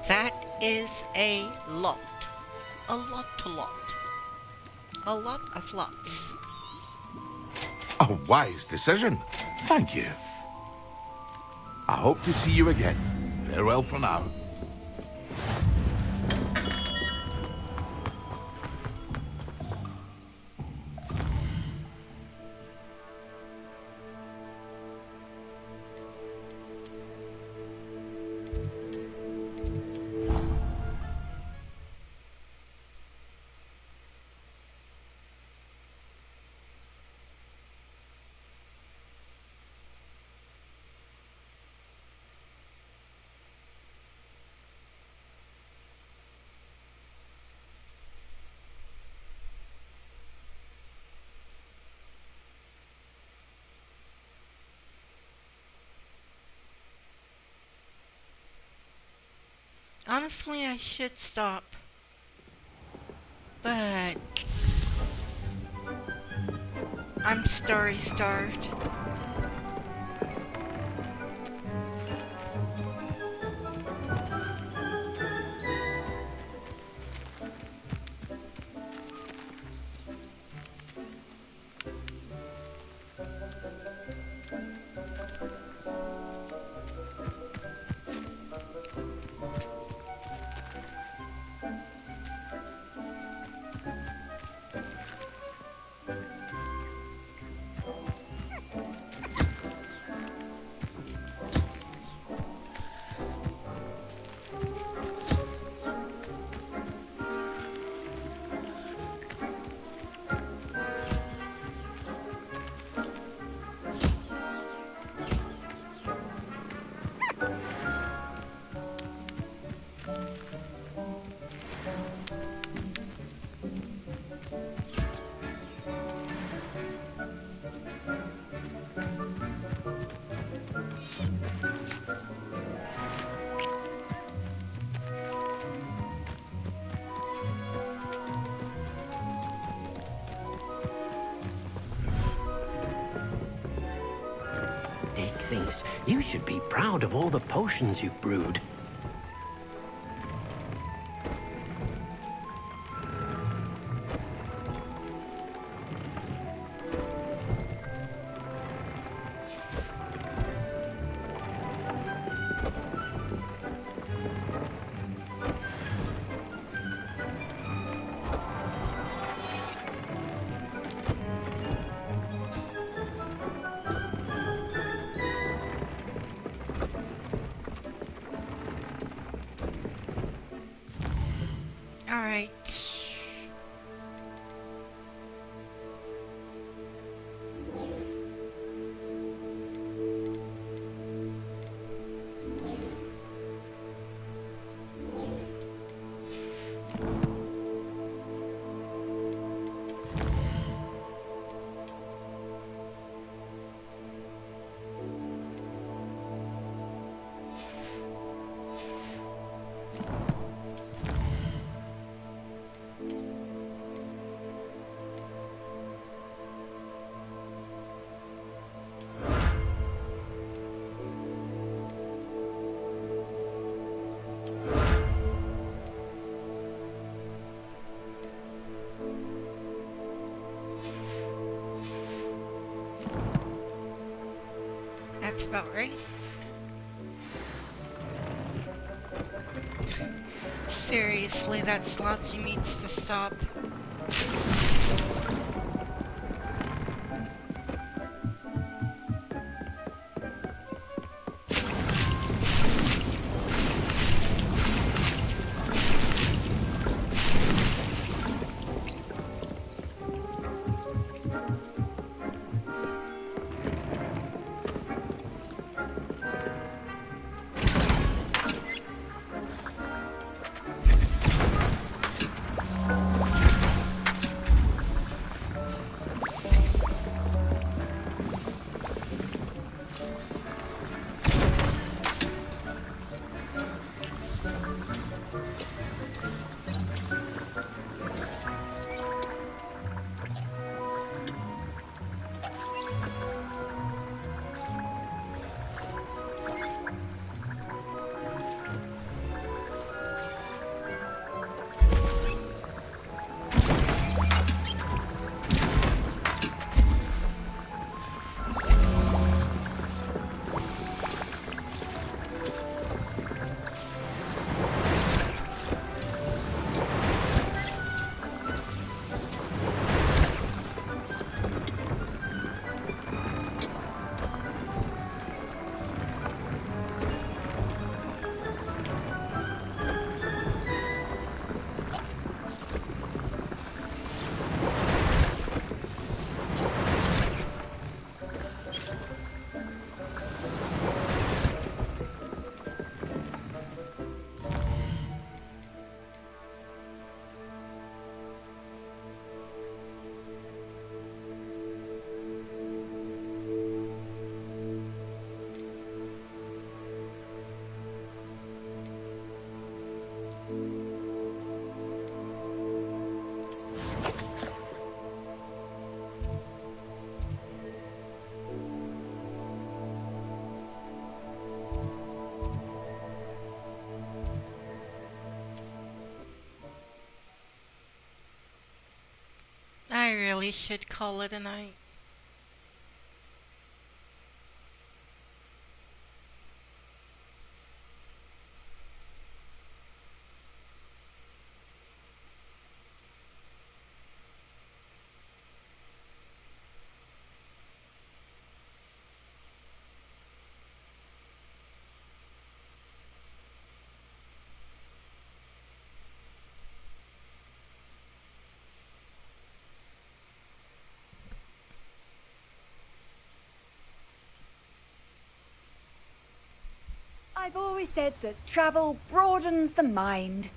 That is a lot. A lot. A lot of lots. A wise decision. Thank you. I hope to see you again. Farewell for now. Honestly, I should stop. But I'm starved. Dick thinks you should be proud of all the potions you've brewed. about right. Seriously, that slouchy needs to stop. I really should call it a night. I've always said that travel broadens the mind.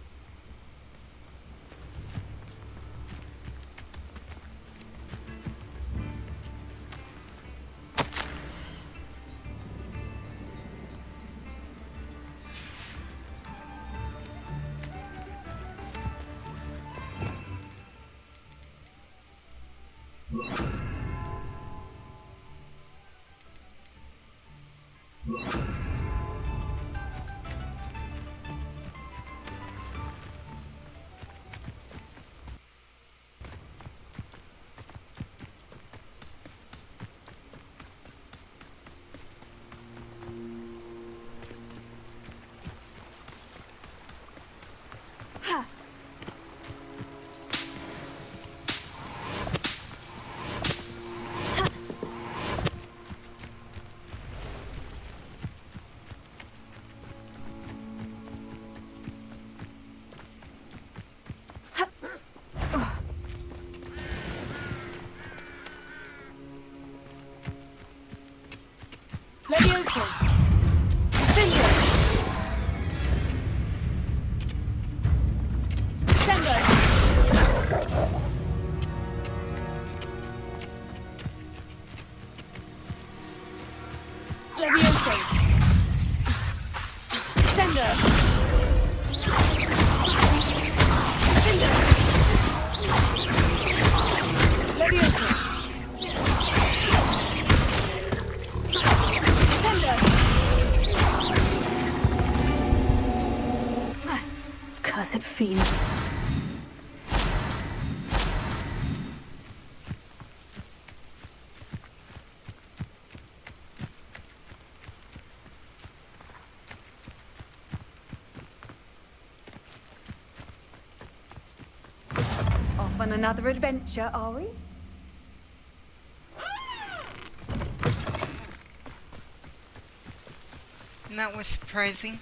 Levioso. Defender. Sendo. Levioso. Sendo. Defender. Levioso. Cursed fiends. on another adventure, are we? And that was surprising.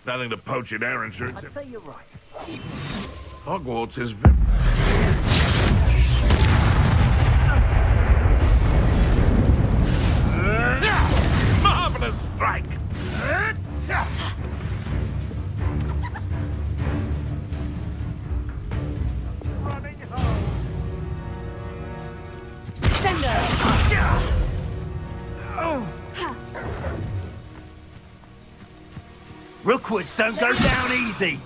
Nothing to poach in Ayrshire. I'd say you're right. Hogwarts is very... Marvelous strike! Running home. Rookwoods don't go down easy.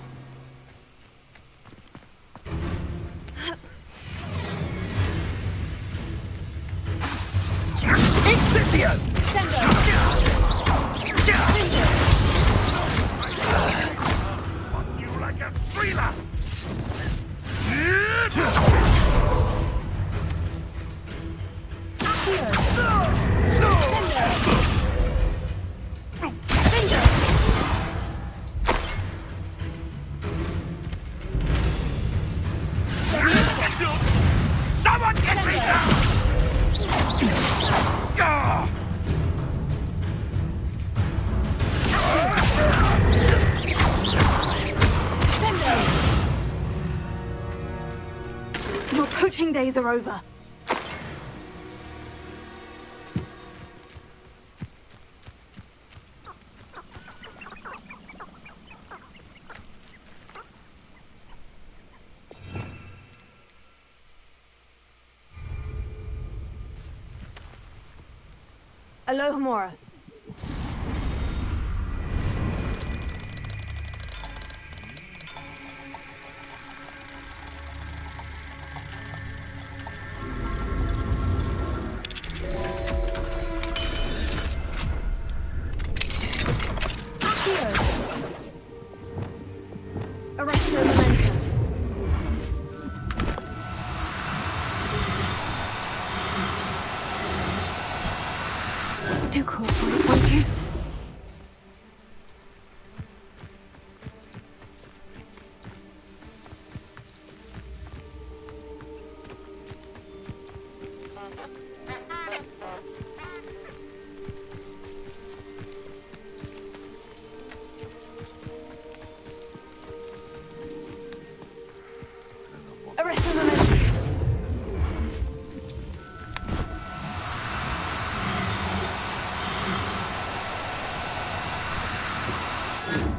Incendio! Want you like a streeler! Someone get me! Your poaching days are over. Alohomora. Arresto momentum. Do cooperate, won't you? Arresto momentum.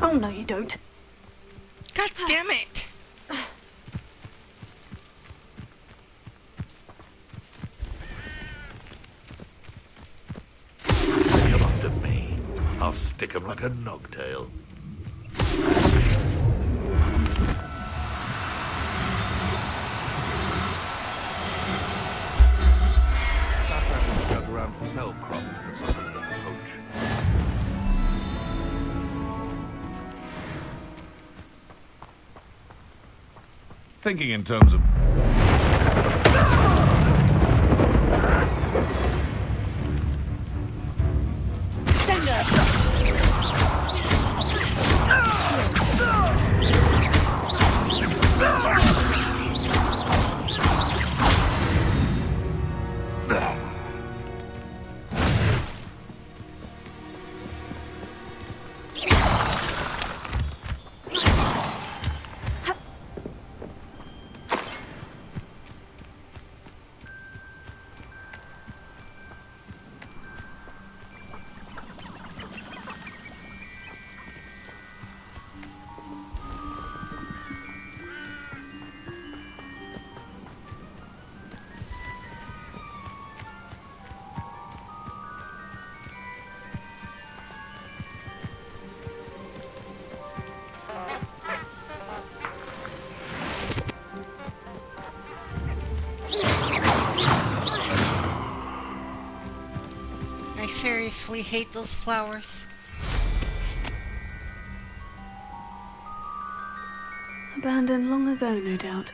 Oh, no, you don't. God damn it! Come up to me. I'll stick him like a nogtail. Dug around fell crop or something to poach. Thinking in terms of... I seriously hate those flowers. Abandoned long ago, no doubt.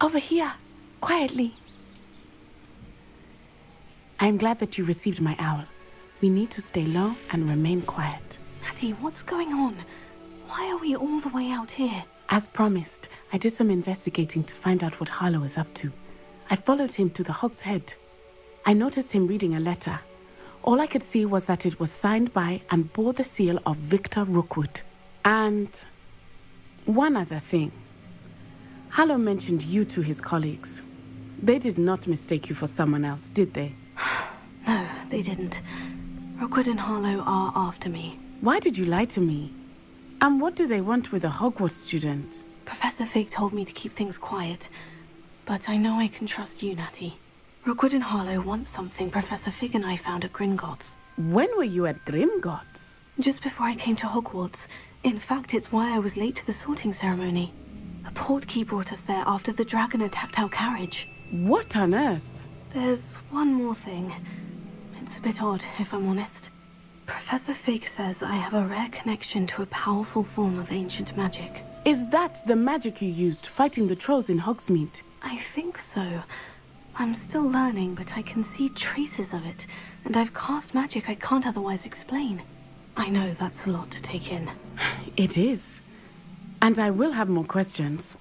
Over here, quietly. I am glad that you received my owl. We need to stay low and remain quiet. Natty, what's going on? Why are we all the way out here? As promised, I did some investigating to find out what Harlow is up to. I followed him to the Hog's Head. I noticed him reading a letter. All I could see was that it was signed by and bore the seal of Victor Rookwood. And one other thing. Harlow mentioned you to his colleagues. They did not mistake you for someone else, did they? No, they didn't. Rookwood and Harlow are after me. Why did you lie to me? And what do they want with a Hogwarts student? Professor Fig told me to keep things quiet, but I know I can trust you, Natty. Rookwood and Harlow want something Professor Fig and I found at Gringotts. When were you at Gringotts? Just before I came to Hogwarts. In fact, it's why I was late to the sorting ceremony. A portkey brought us there after the dragon attacked our carriage. What on earth? There's one more thing. It's a bit odd, if I'm honest. Professor Fig says I have a rare connection to a powerful form of ancient magic. Is that the magic you used fighting the trolls in Hogsmeade? I think so. I'm still learning, but I can see traces of it, and I've cast magic I can't otherwise explain. I know that's a lot to take in. It is. And I will have more questions.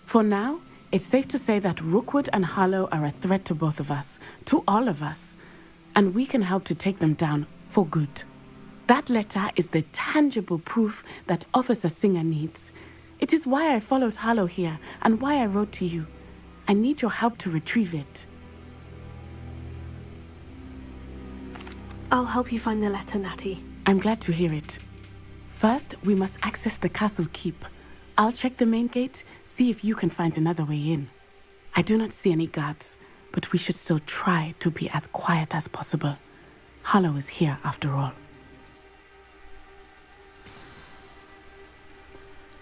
For now, it's safe to say that Rookwood and Harlow are a threat to both of us, to all of us, and we can help to take them down for good. That letter is the tangible proof that Officer Singer needs. It is why I followed Harlow here and why I wrote to you. I need your help to retrieve it. I'll help you find the letter, Natty. I'm glad to hear it. First, we must access the castle keep. I'll check the main gate, see if you can find another way in. I do not see any guards, but we should still try to be as quiet as possible. Harlow is here after all.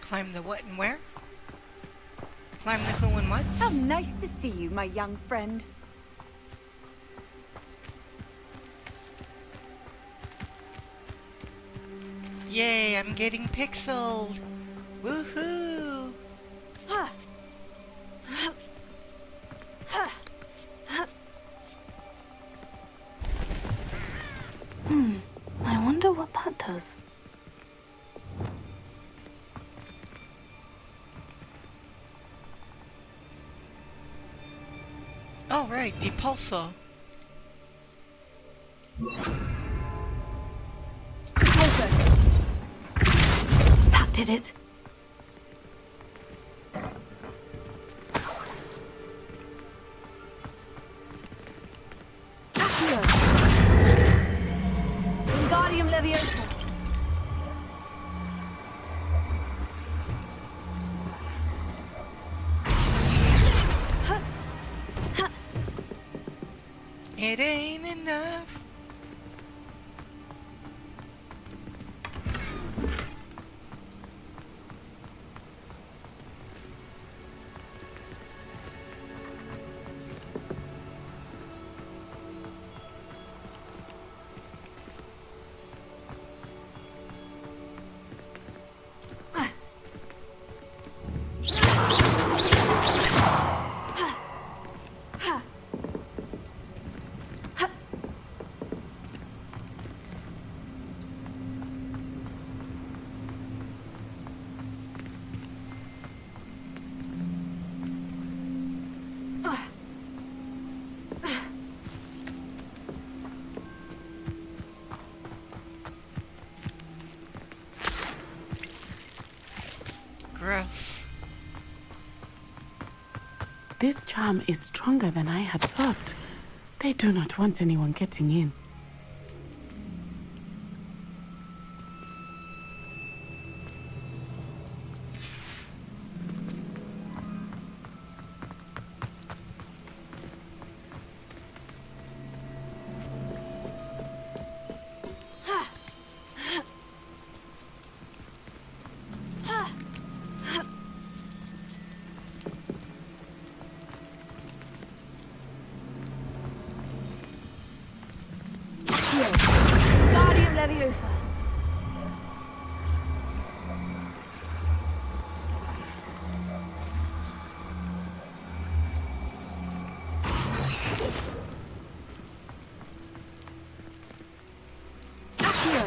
Climb the what and where? Climb the who and what? How nice to see you, my young friend. Yay, I'm getting pixeled. Woohoo! I wonder what that does. Oh, right, Depulso. That did it. Wingardium Leviosa. It ain't enough. Gross. This charm is stronger than I had thought. They do not want anyone getting in. Accio!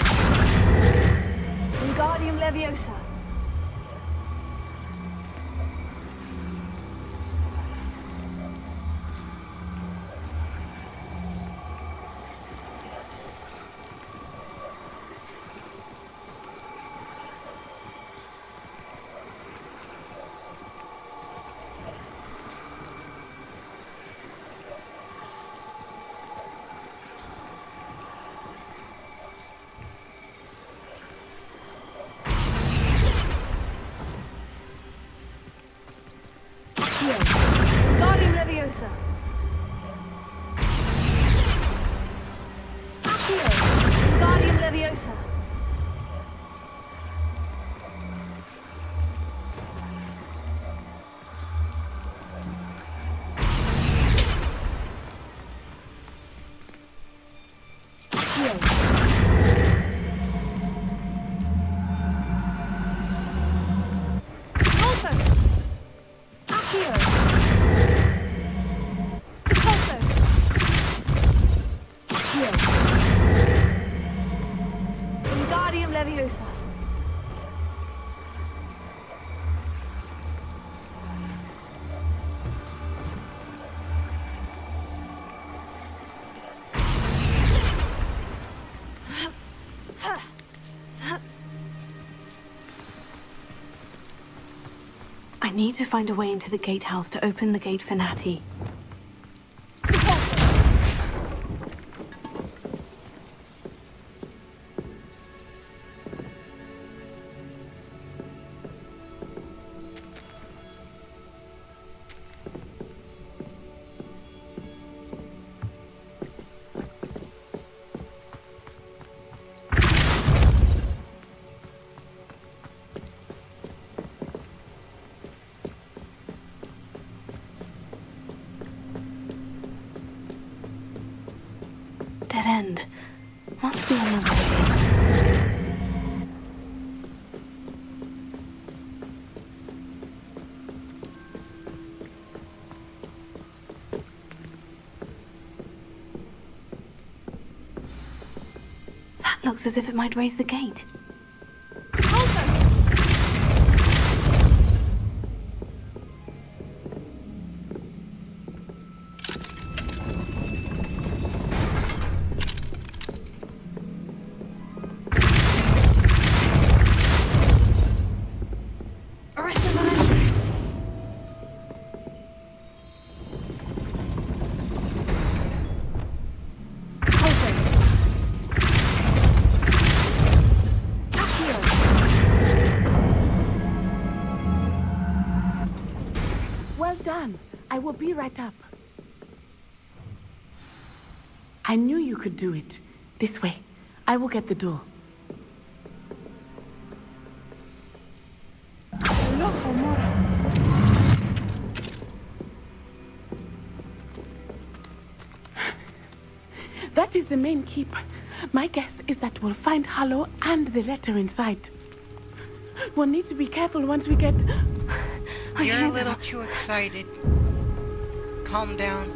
Wingardium Leviosa! Wingardium Leviosa! Accio! Wingardium Leviosa! Wingardium Leviosa! I need to find a way into the gatehouse to open the gate for Natty. Dead end. Must be another way. That looks as if it might raise the gate. Well done. I will be right up. I knew you could do it. This way. I will get the door. That is the main keep. My guess is that we'll find Hallow and the letter inside. We'll need to be careful once we get... You're a little too excited. Calm down.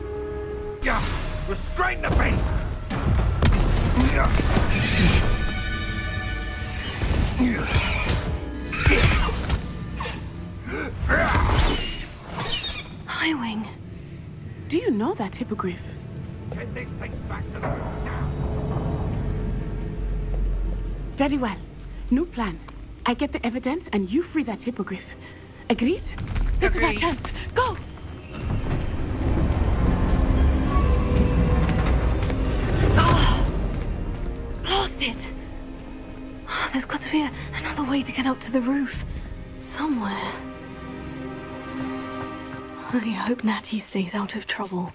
Yeah, restrain the beast! Highwing. Do you know that hippogriff? Get this thing back to the room now! Very well. New plan. I get the evidence and you free that hippogriff. Agreed? This is our chance. Go! Blast it! There's got to be another way to get up to the roof. Somewhere. I hope Natty stays out of trouble.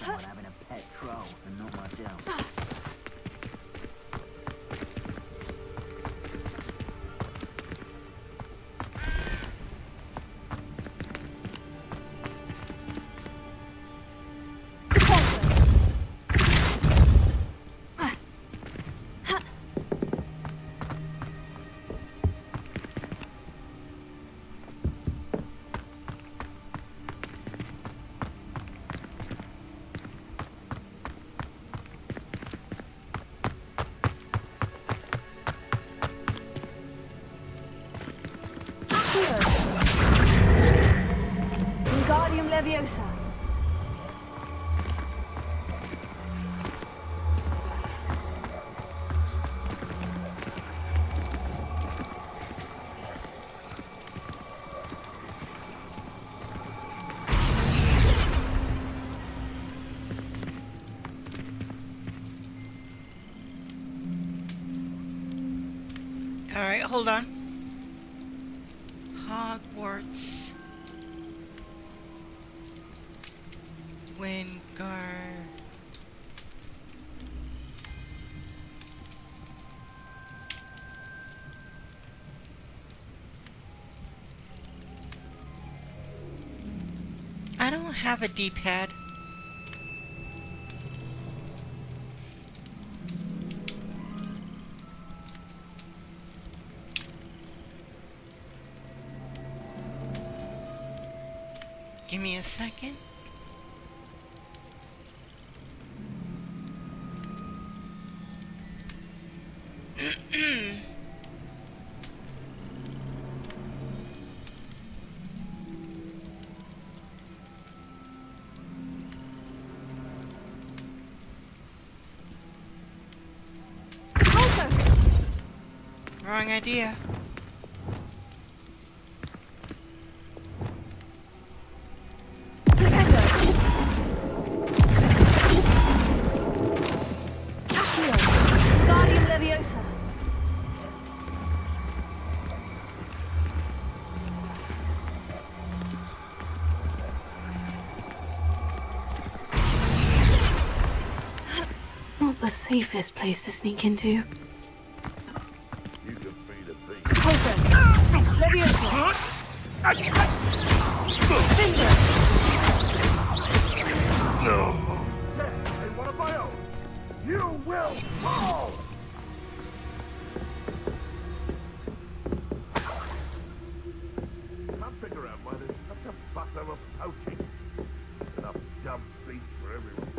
Someone having a pet troll and not myself. Alright, hold on. Hogwarts. Wingard. I don't have a D-pad. Give me a second. Wrong idea. Not the safest place to sneak into. No. And one of my own. You will fall! Can't figure out why there's such a fuss over poaching. Enough dumb beasts for everyone.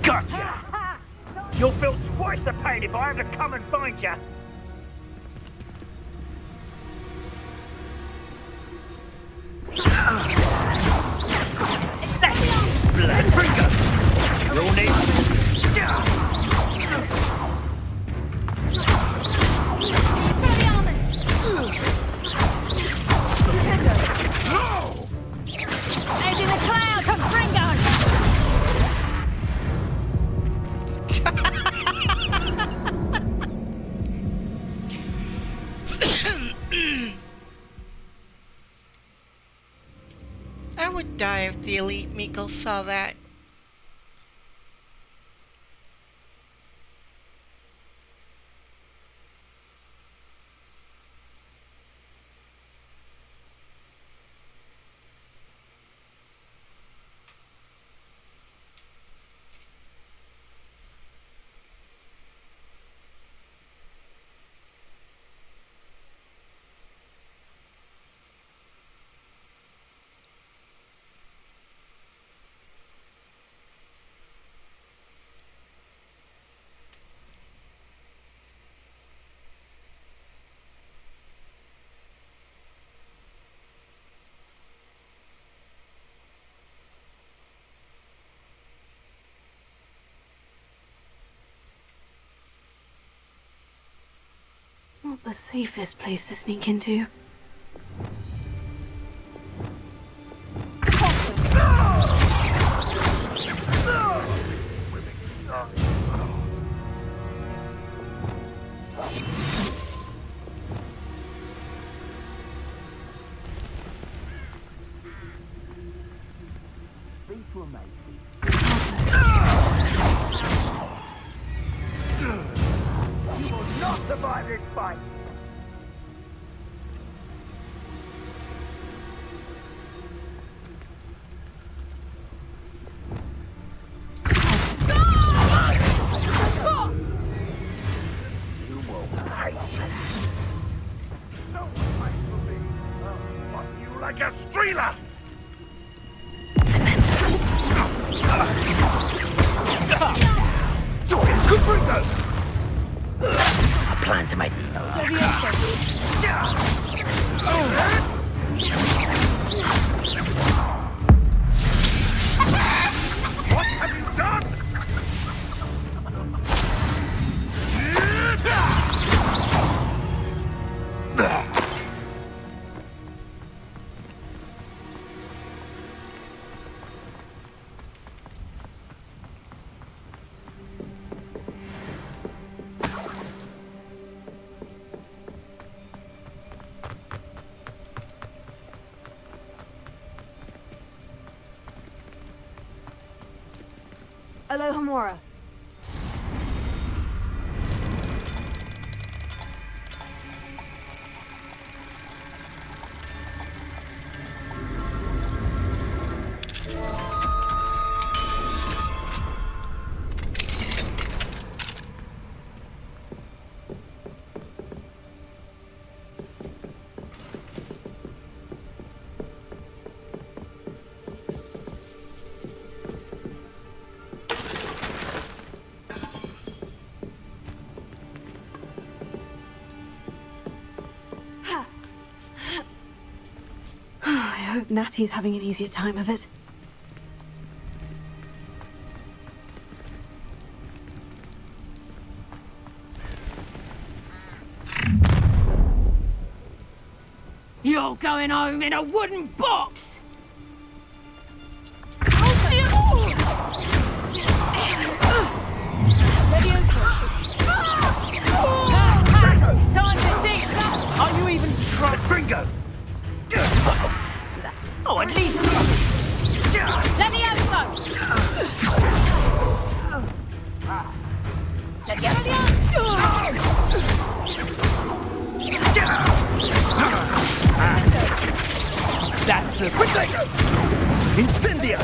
Gotcha! You'll feel twice the pain if I have to come and find you. Splatfinger! Your name? I would die if the elite Miko saw that. Not the safest place to sneak into. These were made. You will not survive this fight! You will hate me. Don't fight for me. I'll fuck you like a streeler! Our plan's to me. What have you done? Aloha Mora. I hope Natty's having an easier time of it. You're going home in a wooden box! Time to teach that! Are you even trying? Gringo! Oh, at least... That's the quick Incendio!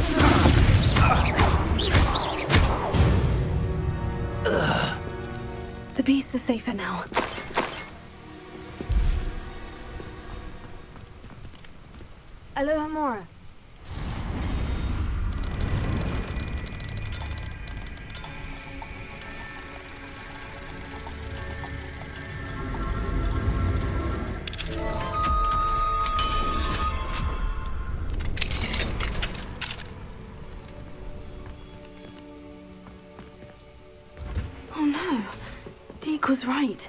The beast is safer now. Aloha Mora. Oh no, Deke was right.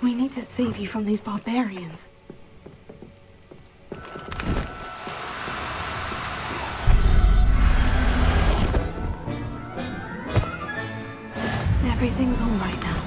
We need to save you from these barbarians. Everything's all right now.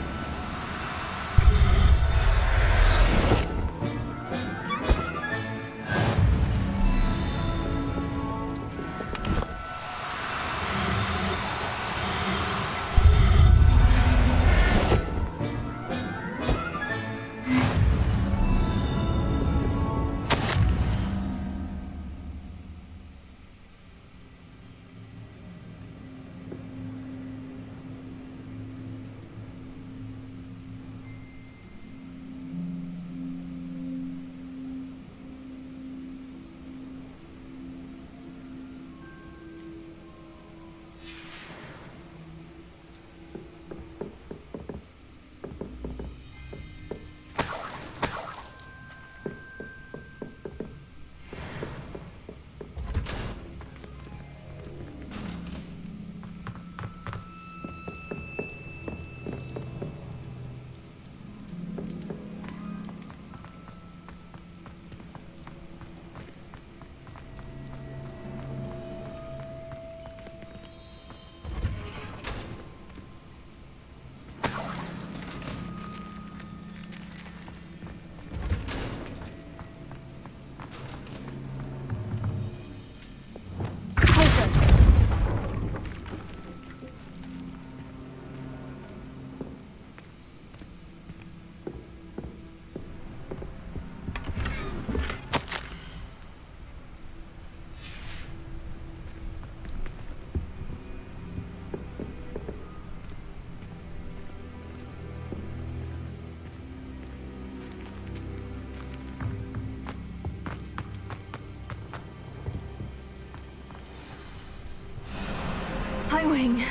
Hi, Wing.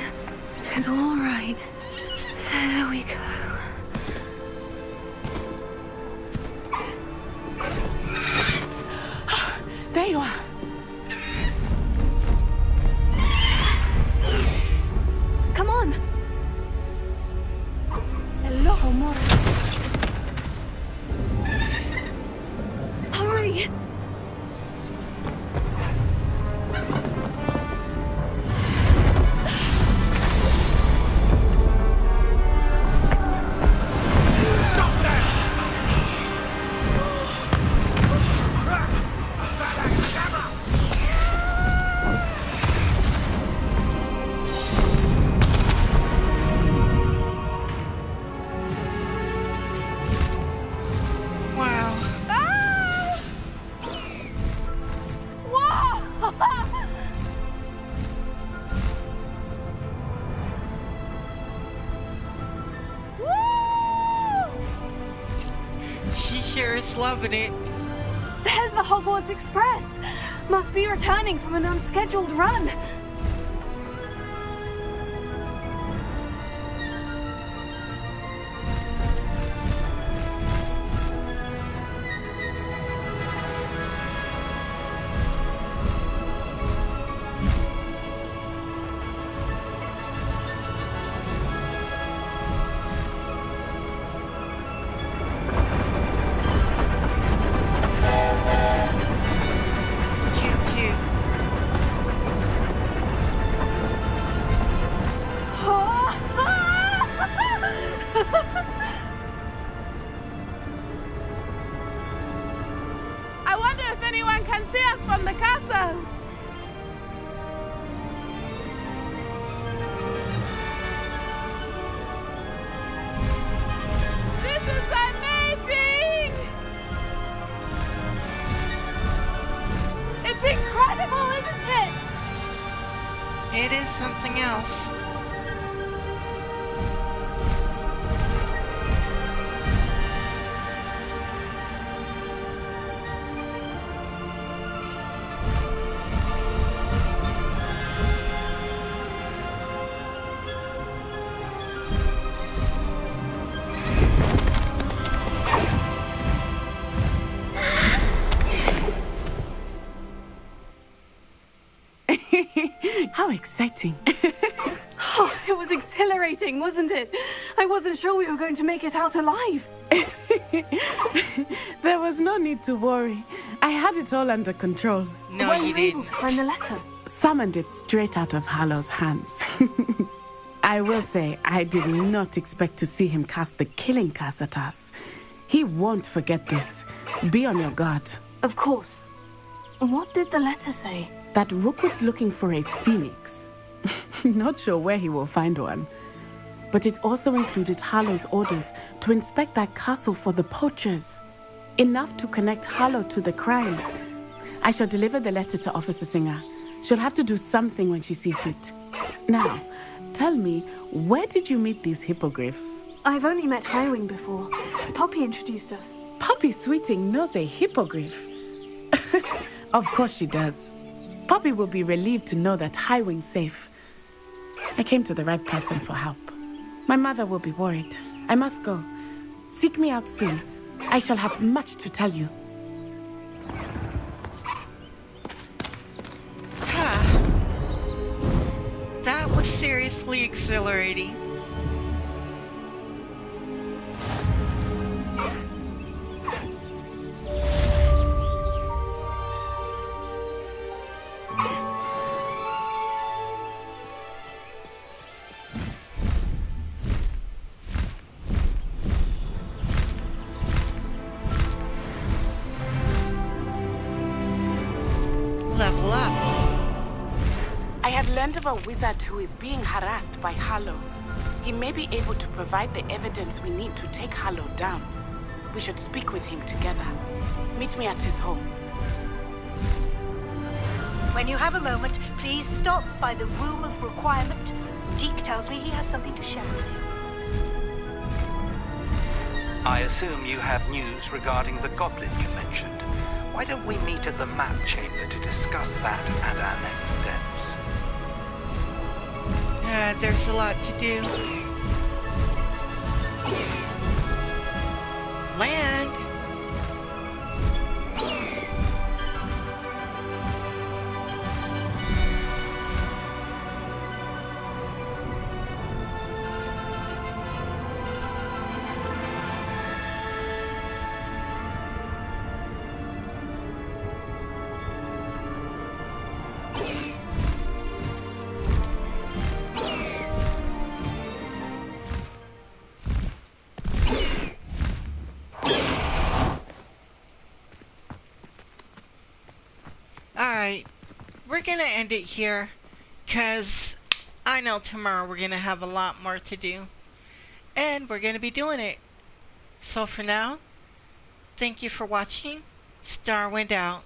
It's all right. There we go. just loving it. There's the Hogwarts Express! Must be returning from an unscheduled run. I wonder if anyone can see us from the castle. This is amazing! It's incredible, isn't it? It is something else. How exciting. Oh, it was exhilarating, wasn't it? I wasn't sure we were going to make it out alive. There was no need to worry. I had it all under control. No, Were you you able didn't. to find the letter? Summoned it straight out of Hallow's hands. I will say, I did not expect to see him cast the killing curse at us. He won't forget this. Be on your guard. Of course. What did the letter say? That Rookwood's looking for a phoenix. Not sure where he will find one. But it also included Hallow's orders to inspect that castle for the poachers. Enough to connect Hallow to the crimes. I shall deliver the letter to Officer Singer. She'll have to do something when she sees it. Now, tell me, where did you meet these hippogriffs? I've only met Highwing before. Poppy introduced us. Poppy Sweeting knows a hippogriff. Of course she does. Poppy will be relieved to know that Highwing's safe. I came to the right person for help. My mother will be worried. I must go. Seek me out soon. I shall have much to tell you. That was seriously exhilarating. Level up. I have learned of a wizard who is being harassed by Hallow. He may be able to provide the evidence we need to take Hallow down. We should speak with him together. Meet me at his home. When you have a moment, please stop by the Room of Requirement. Deke tells me he has something to share with you. I assume you have news regarding the goblin you mentioned. Why don't we meet at the map chamber to discuss that and our next steps? There's a lot to do. Land. Alright, we're gonna end it here, because I know tomorrow we're gonna have a lot more to do, and we're gonna be doing it. So for now, thank you for watching. Starrwind out.